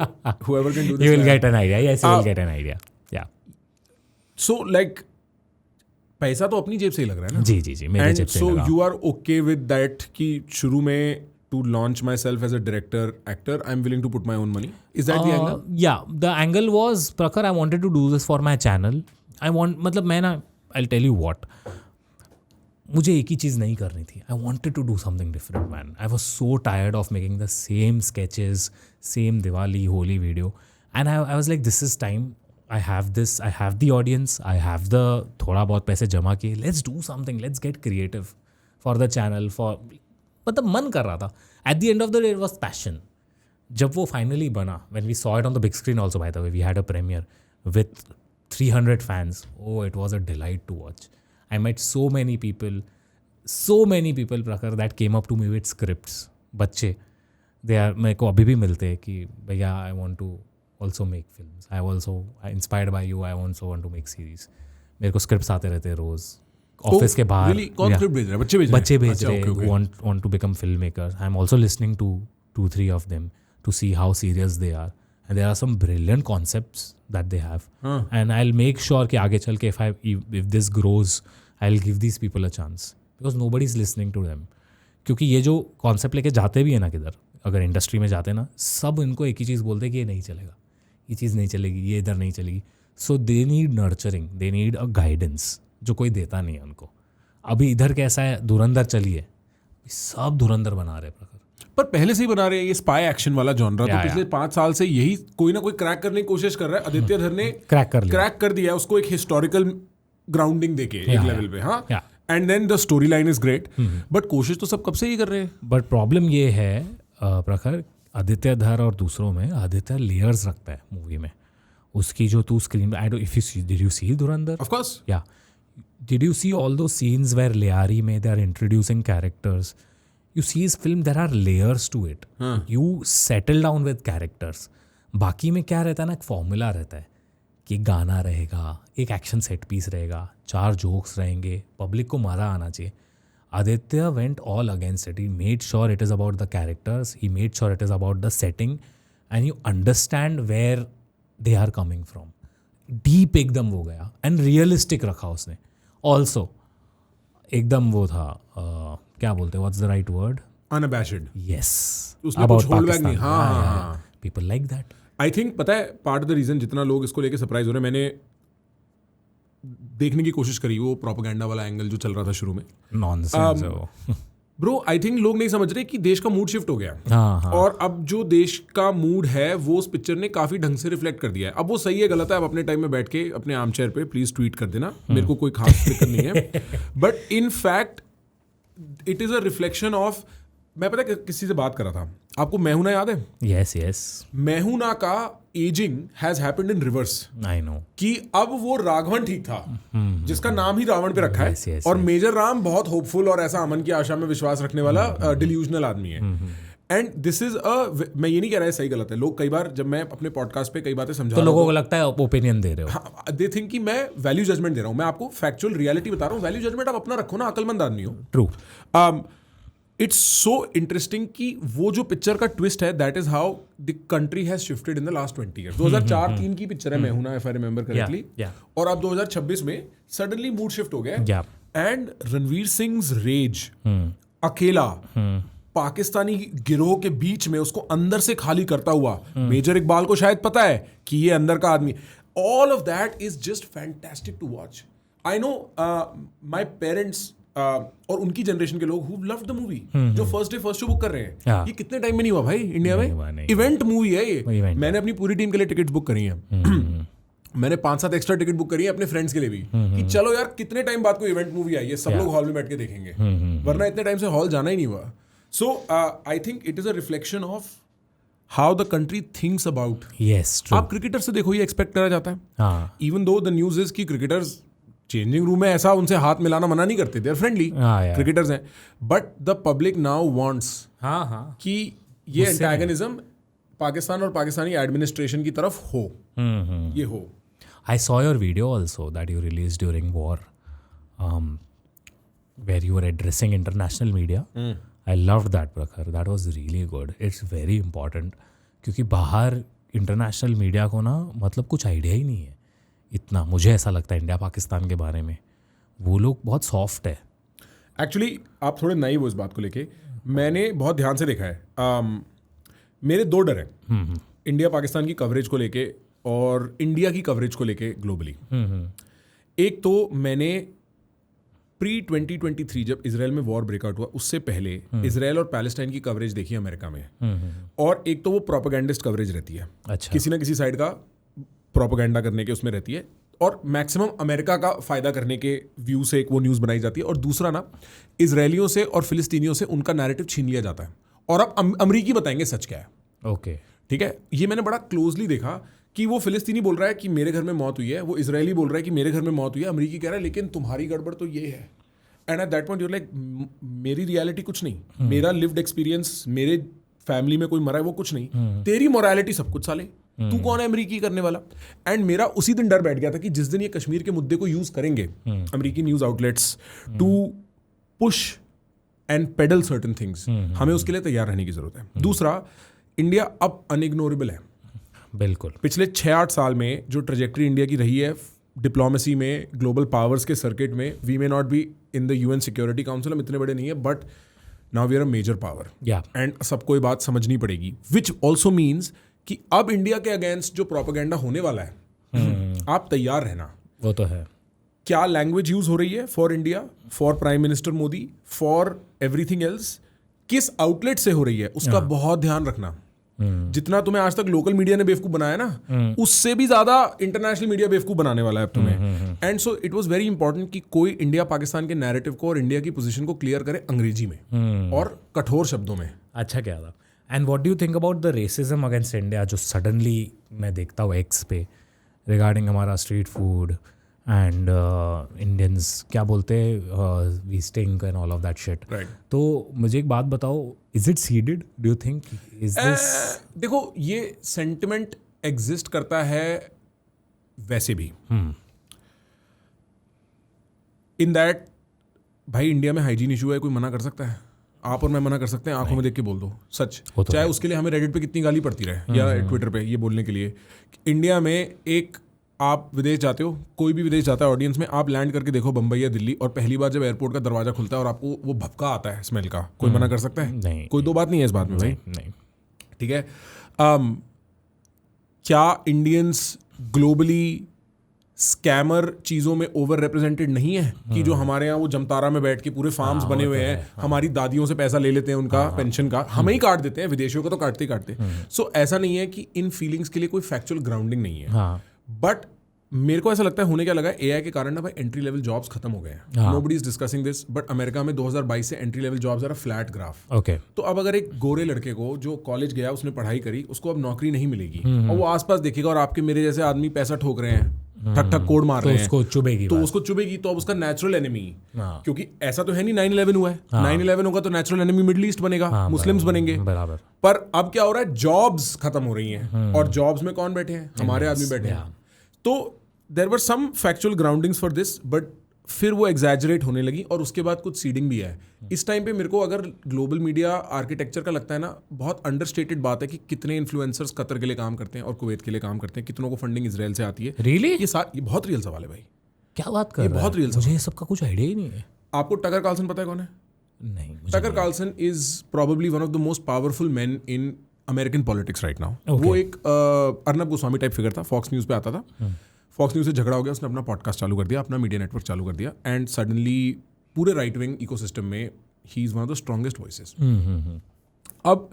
whoever can do this. You will get an idea. Yes, you will get an idea. Yeah. So like पैसा तो अपनी जेब से ही लग रहा है ना. जी मेरे जेब से so लगा. you are okay with that कि शुरू में to launch myself as a director actor I'm willing to put my own money. Is that the angle? Yeah, the angle was Prakhar, I wanted to do this for my channel. मतलब मैं ना I'll tell you what, मुझे एक ही चीज़ नहीं करनी थी. I wanted to do something different, man. I was so tired of making the same sketches, same Diwali, Holi video. And I was like, this is time. I have this, I have the audience, I have the थोड़ा बहुत पैसे जमा किए. Let's do something, let's get creative for the channel, for मतलब मन कर रहा था. At the end of the day, it was passion. जब वो finally बना, when we saw it on the big screen also, by the way, we had a premiere with 300 fans. Oh, it was a delight to watch. I met so many people, Prakhar, that came up to me with scripts. बच्चे, they are मेरे को अभी भी मिलते हैं कि भैया I want to also make films. I inspired by you. I also want to make series. मेरे को scripts आते रहते हैं रोज. ऑफिस के बाहर. Really? कौन script भेज रहा है? बच्चे भेज रहे हैं. Want to become filmmakers. I'm also listening to 2-3 of them to see how serious they are. And there are some brilliant concepts that they have. And I'll make sure कि आगे चल के if this grows, I'll give these people a chance. Because nobody's listening to them. क्योंकि ये जो concept लेके जाते भी है ना किधर, अगर इंडस्ट्री में जाते ना, सब इनको एक ही चीज़ बोलते हैं कि ये नहीं चलेगा, ये चीज़ नहीं चलेगी, ये इधर नहीं चलेगी. So they need nurturing, they need a guidance, जो कोई देता नहीं है उनको. अभी इधर कैसा है, धुरंधर चली है, सब धुरंधर बना रहे हैं. पर पहले से ही बना रहे हैं ये स्पाई एक्शन वाला जॉनरा. तो पिछले 5 साल से यही कोई ना कोई क्रैक करने की कोशिश कर रहा है. आदित्य धर ने क्रैक कर दिया उसको एक हिस्टोरिकल ग्राउंडिंग देके एक लेवल पे. हाँ, and then the storyline is great. But कोशिश तो सब कब से ही कर रहे हैं. बट प्रॉब्लम ये है प्रखर, आदित्य धर और दूसरों में आदित्य लेयर्स रखता है मूवी में. उसकी जो तू screen, I don't, if you see, did you see Dhurandhar? Of course. Yeah did you see all दो सीन्स वेयर लियारी में they are introducing characters? You see his film, there are layers to it. You settle down with characters. बाकी में क्या रहता है ना, एक फॉर्मूला रहता है कि गाना रहेगा, एक एक्शन सेट पीस रहेगा, 4 जोक्स रहेंगे, पब्लिक को मज़ा आना चाहिए. Aditya went all against it. He made sure it is about the characters. He made sure it is about the setting. And you understand where they are coming from. Deep एकदम वो गया. And realistic रखा उसने. Also, एकदम वो था, क्या बोलते हैं, what's the right word? Unabashed. Yes. उसमें कुछ होल्ड बैक नहीं. हाँ. People like that. I think पता है पार्ट ऑफ द रीजन जितना लोग इसको लेके सरप्राइज हो रहे हैं, मैंने देखने की कोशिश करी वो प्रोपेगेंडा वाला एंगल जो चल रहा था शुरू में. नॉनसेंस है वो. ब्रो, आई थिंक लोग नहीं समझ रहे कि देश का मूड शिफ्ट हो गया. हाँ. और अब जो देश का मूड है वो उस पिक्चर ने काफी ढंग से रिफ्लेक्ट कर दिया है. अब वो सही है गलत है, अब अपने टाइम में बैठ के अपने आर्म चेयर पे प्लीज ट्वीट कर देना, मेरे को कोई खास दिक्कत नहीं है. But in fact it is a reflection of, मैं पता है किसी से बात कर रहा था, आपको मैहूना याद है? यस. मैहूना का ageing has happened in reverse. I know कि अब वो राघवन ठीक था, जिसका नाम ही रावण पे रखा है, और मेजर राम बहुत होपफुल और ऐसा अमन की आशा में विश्वास रखने वाला डिल्यूजनल आदमी है. एंड दिस इज मैं ये नहीं कह रहा है सही गलत है. लोग कई बार जब मैं अपने पॉडकास्ट पे कई बातें समझा तो लोगों को लगता है ओपिनियन दे रहे हो. दे थिंक कि मैं वैल्यू जजमेंट दे रहा हूँ. मैं आपको फैक्चुअल रियलिटी बता रहा हूँ. वैल्यू जजमेंट आप अपना रखो ना, अकलमंद आदमी हो. ट्रू. इट्स सो इंटरेस्टिंग कि वो जो पिक्चर का ट्विस्ट है, that is how the country has shifted in the last 20 years. 2004-3 की पिक्चर है मैहूना, इफ आई रिमेंबर करेक्टली. और अब 2026 में सडनली मूड शिफ्ट हो गया. एंड रणवीर सिंह रेज अकेला पाकिस्तानी गिरोह के बीच में उसको अंदर से खाली करता हुआ, मेजर इकबाल को शायद पता है कि ये अंदर का आदमी. All of that is just fantastic to watch. I know my parents और उनकी जनरेशन के लोग हु लव्ड द मूवी, जो first day first show book कर रहे हैं, हाँ। ये कितने टाइम में नहीं हुआ भाई इंडिया में? इवेंट मूवी है ये। मैंने अपनी पूरी टीम के लिए टिकट्स बुक करी हैं। मैंने 5-7 एक्स्ट्रा टिकट बुक करी है अपने फ्रेंड्स के लिए भी, कि चलो यार कितने टाइम बाद कोई इवेंट मूवी आई है, सब लोग हॉल में बैठ के देखेंगे, वरना इतने टाइम से हॉल जाना ही नहीं हुआ। So I think it is a reflection of how the country thinks about. आप क्रिकेटर से देखो, ये एक्सपेक्ट करा जाता है, even though the news is कि क्रिकेटर्स चेंजिंग रूम में ऐसा उनसे हाथ मिलाना मना नहीं करते, दे आर फ्रेंडली, क्रिकेटर्स हैं, but the public now wants कि ये एंटागनिज्म पाकिस्तान और पाकिस्तानी एडमिनिस्ट्रेशन की तरफ हो, ये हो। I saw your video also that you released during war, where you were addressing international media. I loved that, Prakhar. That was really good. It's very important, क्योंकि बाहर इंटरनेशनल मीडिया को ना मतलब कुछ आइडिया ही नहीं है इतना, मुझे ऐसा लगता है इंडिया पाकिस्तान के बारे में। वो लोग बहुत सॉफ्ट है। एक्चुअली आप थोड़े नाइव हो इस बात को लेके। मैंने बहुत ध्यान से देखा है, मेरे 2 डर हैं इंडिया पाकिस्तान की कवरेज को लेके और इंडिया की कवरेज को लेके ग्लोबली। एक तो मैंने प्री 2023 जब इसराइल में वॉर ब्रेकआउट हुआ उससे पहले इसराइल और पैलेस्टाइन की कवरेज देखी अमेरिका में, और एक तो वो प्रोपेगेंडिस्ट कवरेज रहती है, अच्छा, किसी ना किसी साइड का प्रोपेगेंडा करने के उसमें रहती है, और मैक्सिमम अमेरिका का फायदा करने के व्यू से एक वो न्यूज़ बनाई जाती है, और दूसरा ना इसराइलियों से और फिलिस्तीनियों से उनका नैरेटिव छीन लिया जाता है, और अब अमरीकी बताएंगे सच क्या है। ओके, ठीक है, ये मैंने बड़ा क्लोजली देखा कि वो फिलिस्तीनी बोल रहा है कि मेरे घर में मौत हुई है, वो इजरायली बोल रहा है कि मेरे घर में मौत हुई है, अमरीकी कह रहा है लेकिन तुम्हारी गड़बड़ तो ये है। And at that point you're like, मेरी रियलिटी कुछ नहीं, मेरा लिव्ड एक्सपीरियंस, मेरे फैमिली में कोई मरा है वो कुछ नहीं, तेरी मोरालिटी सब कुछ साले, तू कौन है अमरीकी करने वाला। एंड मेरा उसी दिन डर बैठ गया था कि जिस दिन ये कश्मीर के मुद्दे को यूज करेंगे अमरीकी news outlets to push and peddle certain things, हमें उसके लिए तैयार रहने की जरूरत है। दूसरा, इंडिया अब अनइग्नोरेबल है। बिल्कुल, पिछले 6-8 साल में जो ट्रेजेक्ट्री इंडिया की रही है डिप्लोमेसी में, ग्लोबल पावर्स के सर्किट में, we may not be in the UN security council, हम इतने बड़े नहीं है, but now we are a major power, and सबको ये बात समझनी पड़ेगी, विच ऑल्सो मीन्स कि अब इंडिया के अगेंस्ट जो प्रोपेगेंडा होने वाला है, आप तैयार रहना। वो तो है। क्या लैंग्वेज यूज हो रही है for India, for prime minister Modi, for everything else, किस आउटलेट से हो रही है, उसका बहुत ध्यान रखना। जितना तुम्हें आज तक लोकल मीडिया ने बेवकूफ बनाया ना, उससे भी ज्यादा इंटरनेशनल मीडिया बेवकूफ बनाने वाला है अब तुम्हें। And so it was very important कि कोई इंडिया पाकिस्तान के नैरेटिव को और इंडिया की पोजीशन को क्लियर करे अंग्रेजी में और कठोर शब्दों में। अच्छा क्या था। And what do you think about the racism against India, जो सडनली मैं देखता हूँ एक्स पे रिगार्डिंग हमारा स्ट्रीट फूड एंड इंडियंस क्या बोलते हैं, we stink and all of that shit. तो मुझे एक बात बताओ, is it seeded, do you think, is this? देखो, ये सेंटिमेंट एग्जिस्ट करता है वैसे भी, इन दैट भाई इंडिया में हाइजीन इशू है, कोई मना कर सकता है? आप और मैं मना कर सकते हैं? आंखों में देख के बोल दो सच, तो चाहे उसके लिए हमें रेडिट पे कितनी गाली पड़ती रहे या ट्विटर पे ये बोलने के लिए। इंडिया में एक, आप विदेश जाते हो, कोई भी विदेश जाता है ऑडियंस में, आप लैंड करके देखो बंबई या दिल्ली, और पहली बार जब एयरपोर्ट का दरवाजा खुलता है और आपको वो भपका आता है स्मेल का, कोई मना कर सकता है? नहीं, कोई दो बात नहीं है इस बात में भाई। नहीं, ठीक है। क्या इंडियंस ग्लोबली स्कैमर चीज़ों में ओवर रिप्रेजेंटेड नहीं है कि जो हमारे यहाँ वो जमतारा में बैठ के पूरे फार्म्स बने हुए हैं, हमारी दादियों से पैसा ले लेते हैं उनका पेंशन का, हमें ही काट देते हैं, विदेशियों को तो काटते ही काटते। सो ऐसा नहीं है कि इन फीलिंग्स के लिए कोई फैक्चुअल ग्राउंडिंग नहीं है, बट मेरे को ऐसा लगता है होने क्या लगा, एआई के कारण ना भाई एंट्री लेवल जॉब्स खत्म हो गए हैं। Nobody is discussing this, but America में 2022 से entry level jobs are a flat graph. Okay, तो अब अगर एक गोरे लड़के को जो कॉलेज गया, उसने पढ़ाई करी, उसको अब नौकरी नहीं मिलेगी, और वो आसपास देखेगा और आपके मेरे जैसे आदमी पैसा ठोक रहे हैं, ठक ठक कोड मार रहे हैं, उसको चुभेगी, तो उसको चुभेगी, तो अब उसका नेचुरल एनिमी, क्योंकि ऐसा तो है नहीं 9/11 हुआ है, 9/11 होगा तो नेचुरल एनिमी मिडिल ईस्ट बनेगा, मुस्लिम्स बनेंगे बराबर। पर अब क्या हो रहा है, जॉब्स खत्म हो रही हैं, और जॉब्स में कौन बैठे हैं, हमारे आदमी बैठे हैं। तो there were some factual groundings for this, but फिर वो एग्जैजरेट होने लगी, और उसके बाद कुछ सीडिंग भी है। इस टाइम पे मेरे को अगर ग्लोबल मीडिया आर्किटेक्चर का लगता है ना, बहुत अंडरस्टेटेड बात है कि कितने इन्फ्लुएंसर्स कतर के लिए काम करते हैं और कुवैत के लिए काम करते हैं, कितनों को फंडिंग इजराइल से आती है। रियली? ये बहुत रियल सवाल है भाई। क्या बात कर रहे हैं? बहुत रियल मुझे ये सब का कुछ आइडिया ही नहीं है। आपको टकर कार्लसन पता है कौन है? नहीं, Tucker Carlson is probably one of the most powerful man in American politics right now. वो एक अर्नब गोस्वामी टाइप फिगर था, फॉक्स न्यूज़ पे आता था। फॉक्स न्यूज़ से झगड़ा हो गया, उसने अपना पॉडकास्ट चालू कर दिया, अपना मीडिया नेटवर्क चालू कर दिया, एंड सडनली पूरे राइट विंग इकोसिस्टम में he is one of the strongest voices. अब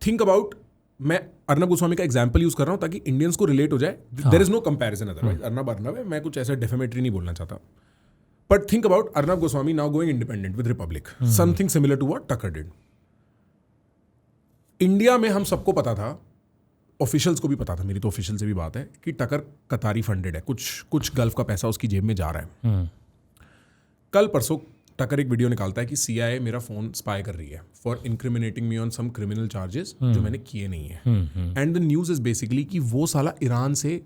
थिंक अबाउट, मैं अर्नब गोस्वामी का एग्जाम्पल यूज कर रहा हूँ ताकि इंडियंस को रिलेट हो जाए. There is no comparison otherwise. Arnab है, मैं कुछ ऐसा डेफेमेटरी नहीं बोलना चाहता. But think about Arnab Goswami now going independent with Republic, something similar to what Tucker did. India में हम सबको पता था, ऑफिशियल्स को भी पता था, मेरी तो ऑफिशियल से भी बात है, कि टकर कतारी फंडेड है, कुछ गल्फ का पैसा उसकी जेब में जा रहा है. कल परसों टकर एक वीडियो निकालता है कि CIA मेरा फोन स्पाई कर रही है for incriminating me on some criminal charges जो मैंने किए नहीं है. And the news is basically कि वो साला ईरान से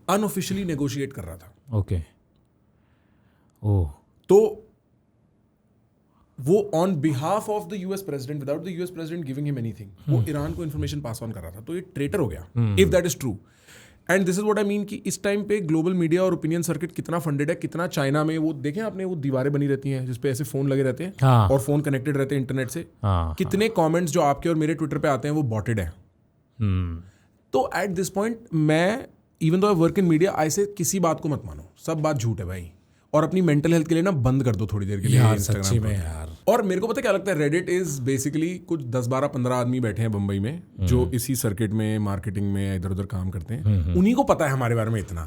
अनऑफिशियली नेगोशिएट कर रहा था. ओके. ओह. तो वो on behalf of the US president, without the US president giving him anything, वो ईरान को इन्फॉर्मेशन पास ऑन कर रहा था. तो ये ट्रेटर हो गया if that is true. And this is what I mean कि इस टाइम पे ग्लोबल मीडिया और ओपिनियन सर्किट कितना फंडेड है, कितना चाइना में वो देखें आपने, वो दीवारें बनी रहती हैं जिसपे ऐसे फोन लगे रहते हैं. हाँ. और फोन कनेक्टेड रहते हैं इंटरनेट से. हाँ. कितने कमेंट्स जो आपके और मेरे ट्विटर पे आते हैं वो बॉटेड है. तो एट दिस पॉइंट मैं, even though I work in media, ऐसे किसी बात को मत मानो, सब बात झूठ है भाई. और अपनी मेंटल हेल्थ के लिए ना बंद कर दो थोड़ी देर के लिए यार, Instagram सच्ची पर. में यार. और मेरे को पता क्या लगता है, रेडिट इज बेसिकली कुछ 10-12-15 आदमी बैठे हैं बंबई में जो इसी सर्किट में, मार्केटिंग में इधर उधर काम करते हैं. उन्हीं को पता है हमारे बारे में इतना.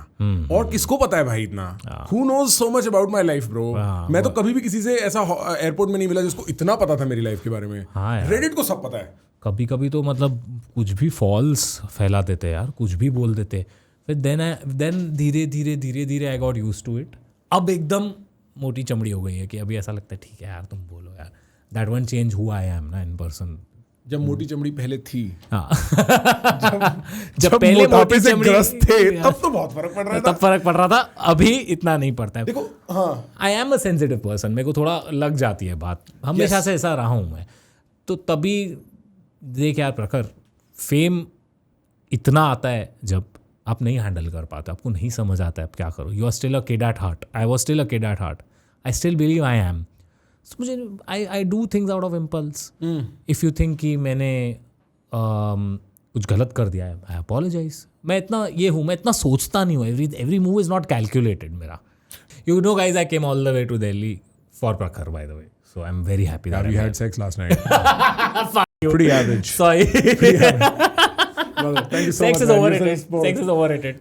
और किसको पता है भाई इतना? Who knows so much about my life bro. मैं तो कभी भी किसी से ऐसा एयरपोर्ट में नहीं मिला जिसको इतना पता था मेरी लाइफ के बारे में. रेडिट को सब पता है. कभी कभी तो मतलब कुछ भी फॉल्स फैला देते यार, कुछ भी बोल देते. फिर देन धीरे धीरे I got used to it. अब एकदम मोटी चमड़ी हो गई है कि अभी ऐसा लगता है ठीक है यार तुम बोलो यार. That one change who I am ना इन पर्सन. जब मोटी चमड़ी पहले थी, हाँ. जब पहले मोटी चमड़ी थे तब तो बहुत फर्क पड़ रहा था. तब फर्क पड़ रहा था, अभी इतना नहीं पड़ता है. देखो, हाँ, I am a sensitive person, मेरे को थोड़ा लग जाती है बात, हमेशा से ऐसा रहा हूँ मैं. तो तभी देख यार प्रखर, फेम इतना आता है जब आप नहीं हैंडल कर पाते, आपको नहीं समझ आता है आप क्या करो. You are still a kid at heart. I was still a kid at heart. I still believe I am. So मुझे I do things out of impulse. If you think कि मैंने कुछ गलत कर दिया है, आई अपोलोजाइज. मैं इतना ये हूँ, मैं इतना सोचता नहीं हूँ. Every move is not calculated मेरा. You know guys, I came all the way to Delhi for Prakhar, by the way. So I am very happy that we had sex last night. Pretty average. Sorry. Thank you so much. Sex is overrated. Sex is overrated.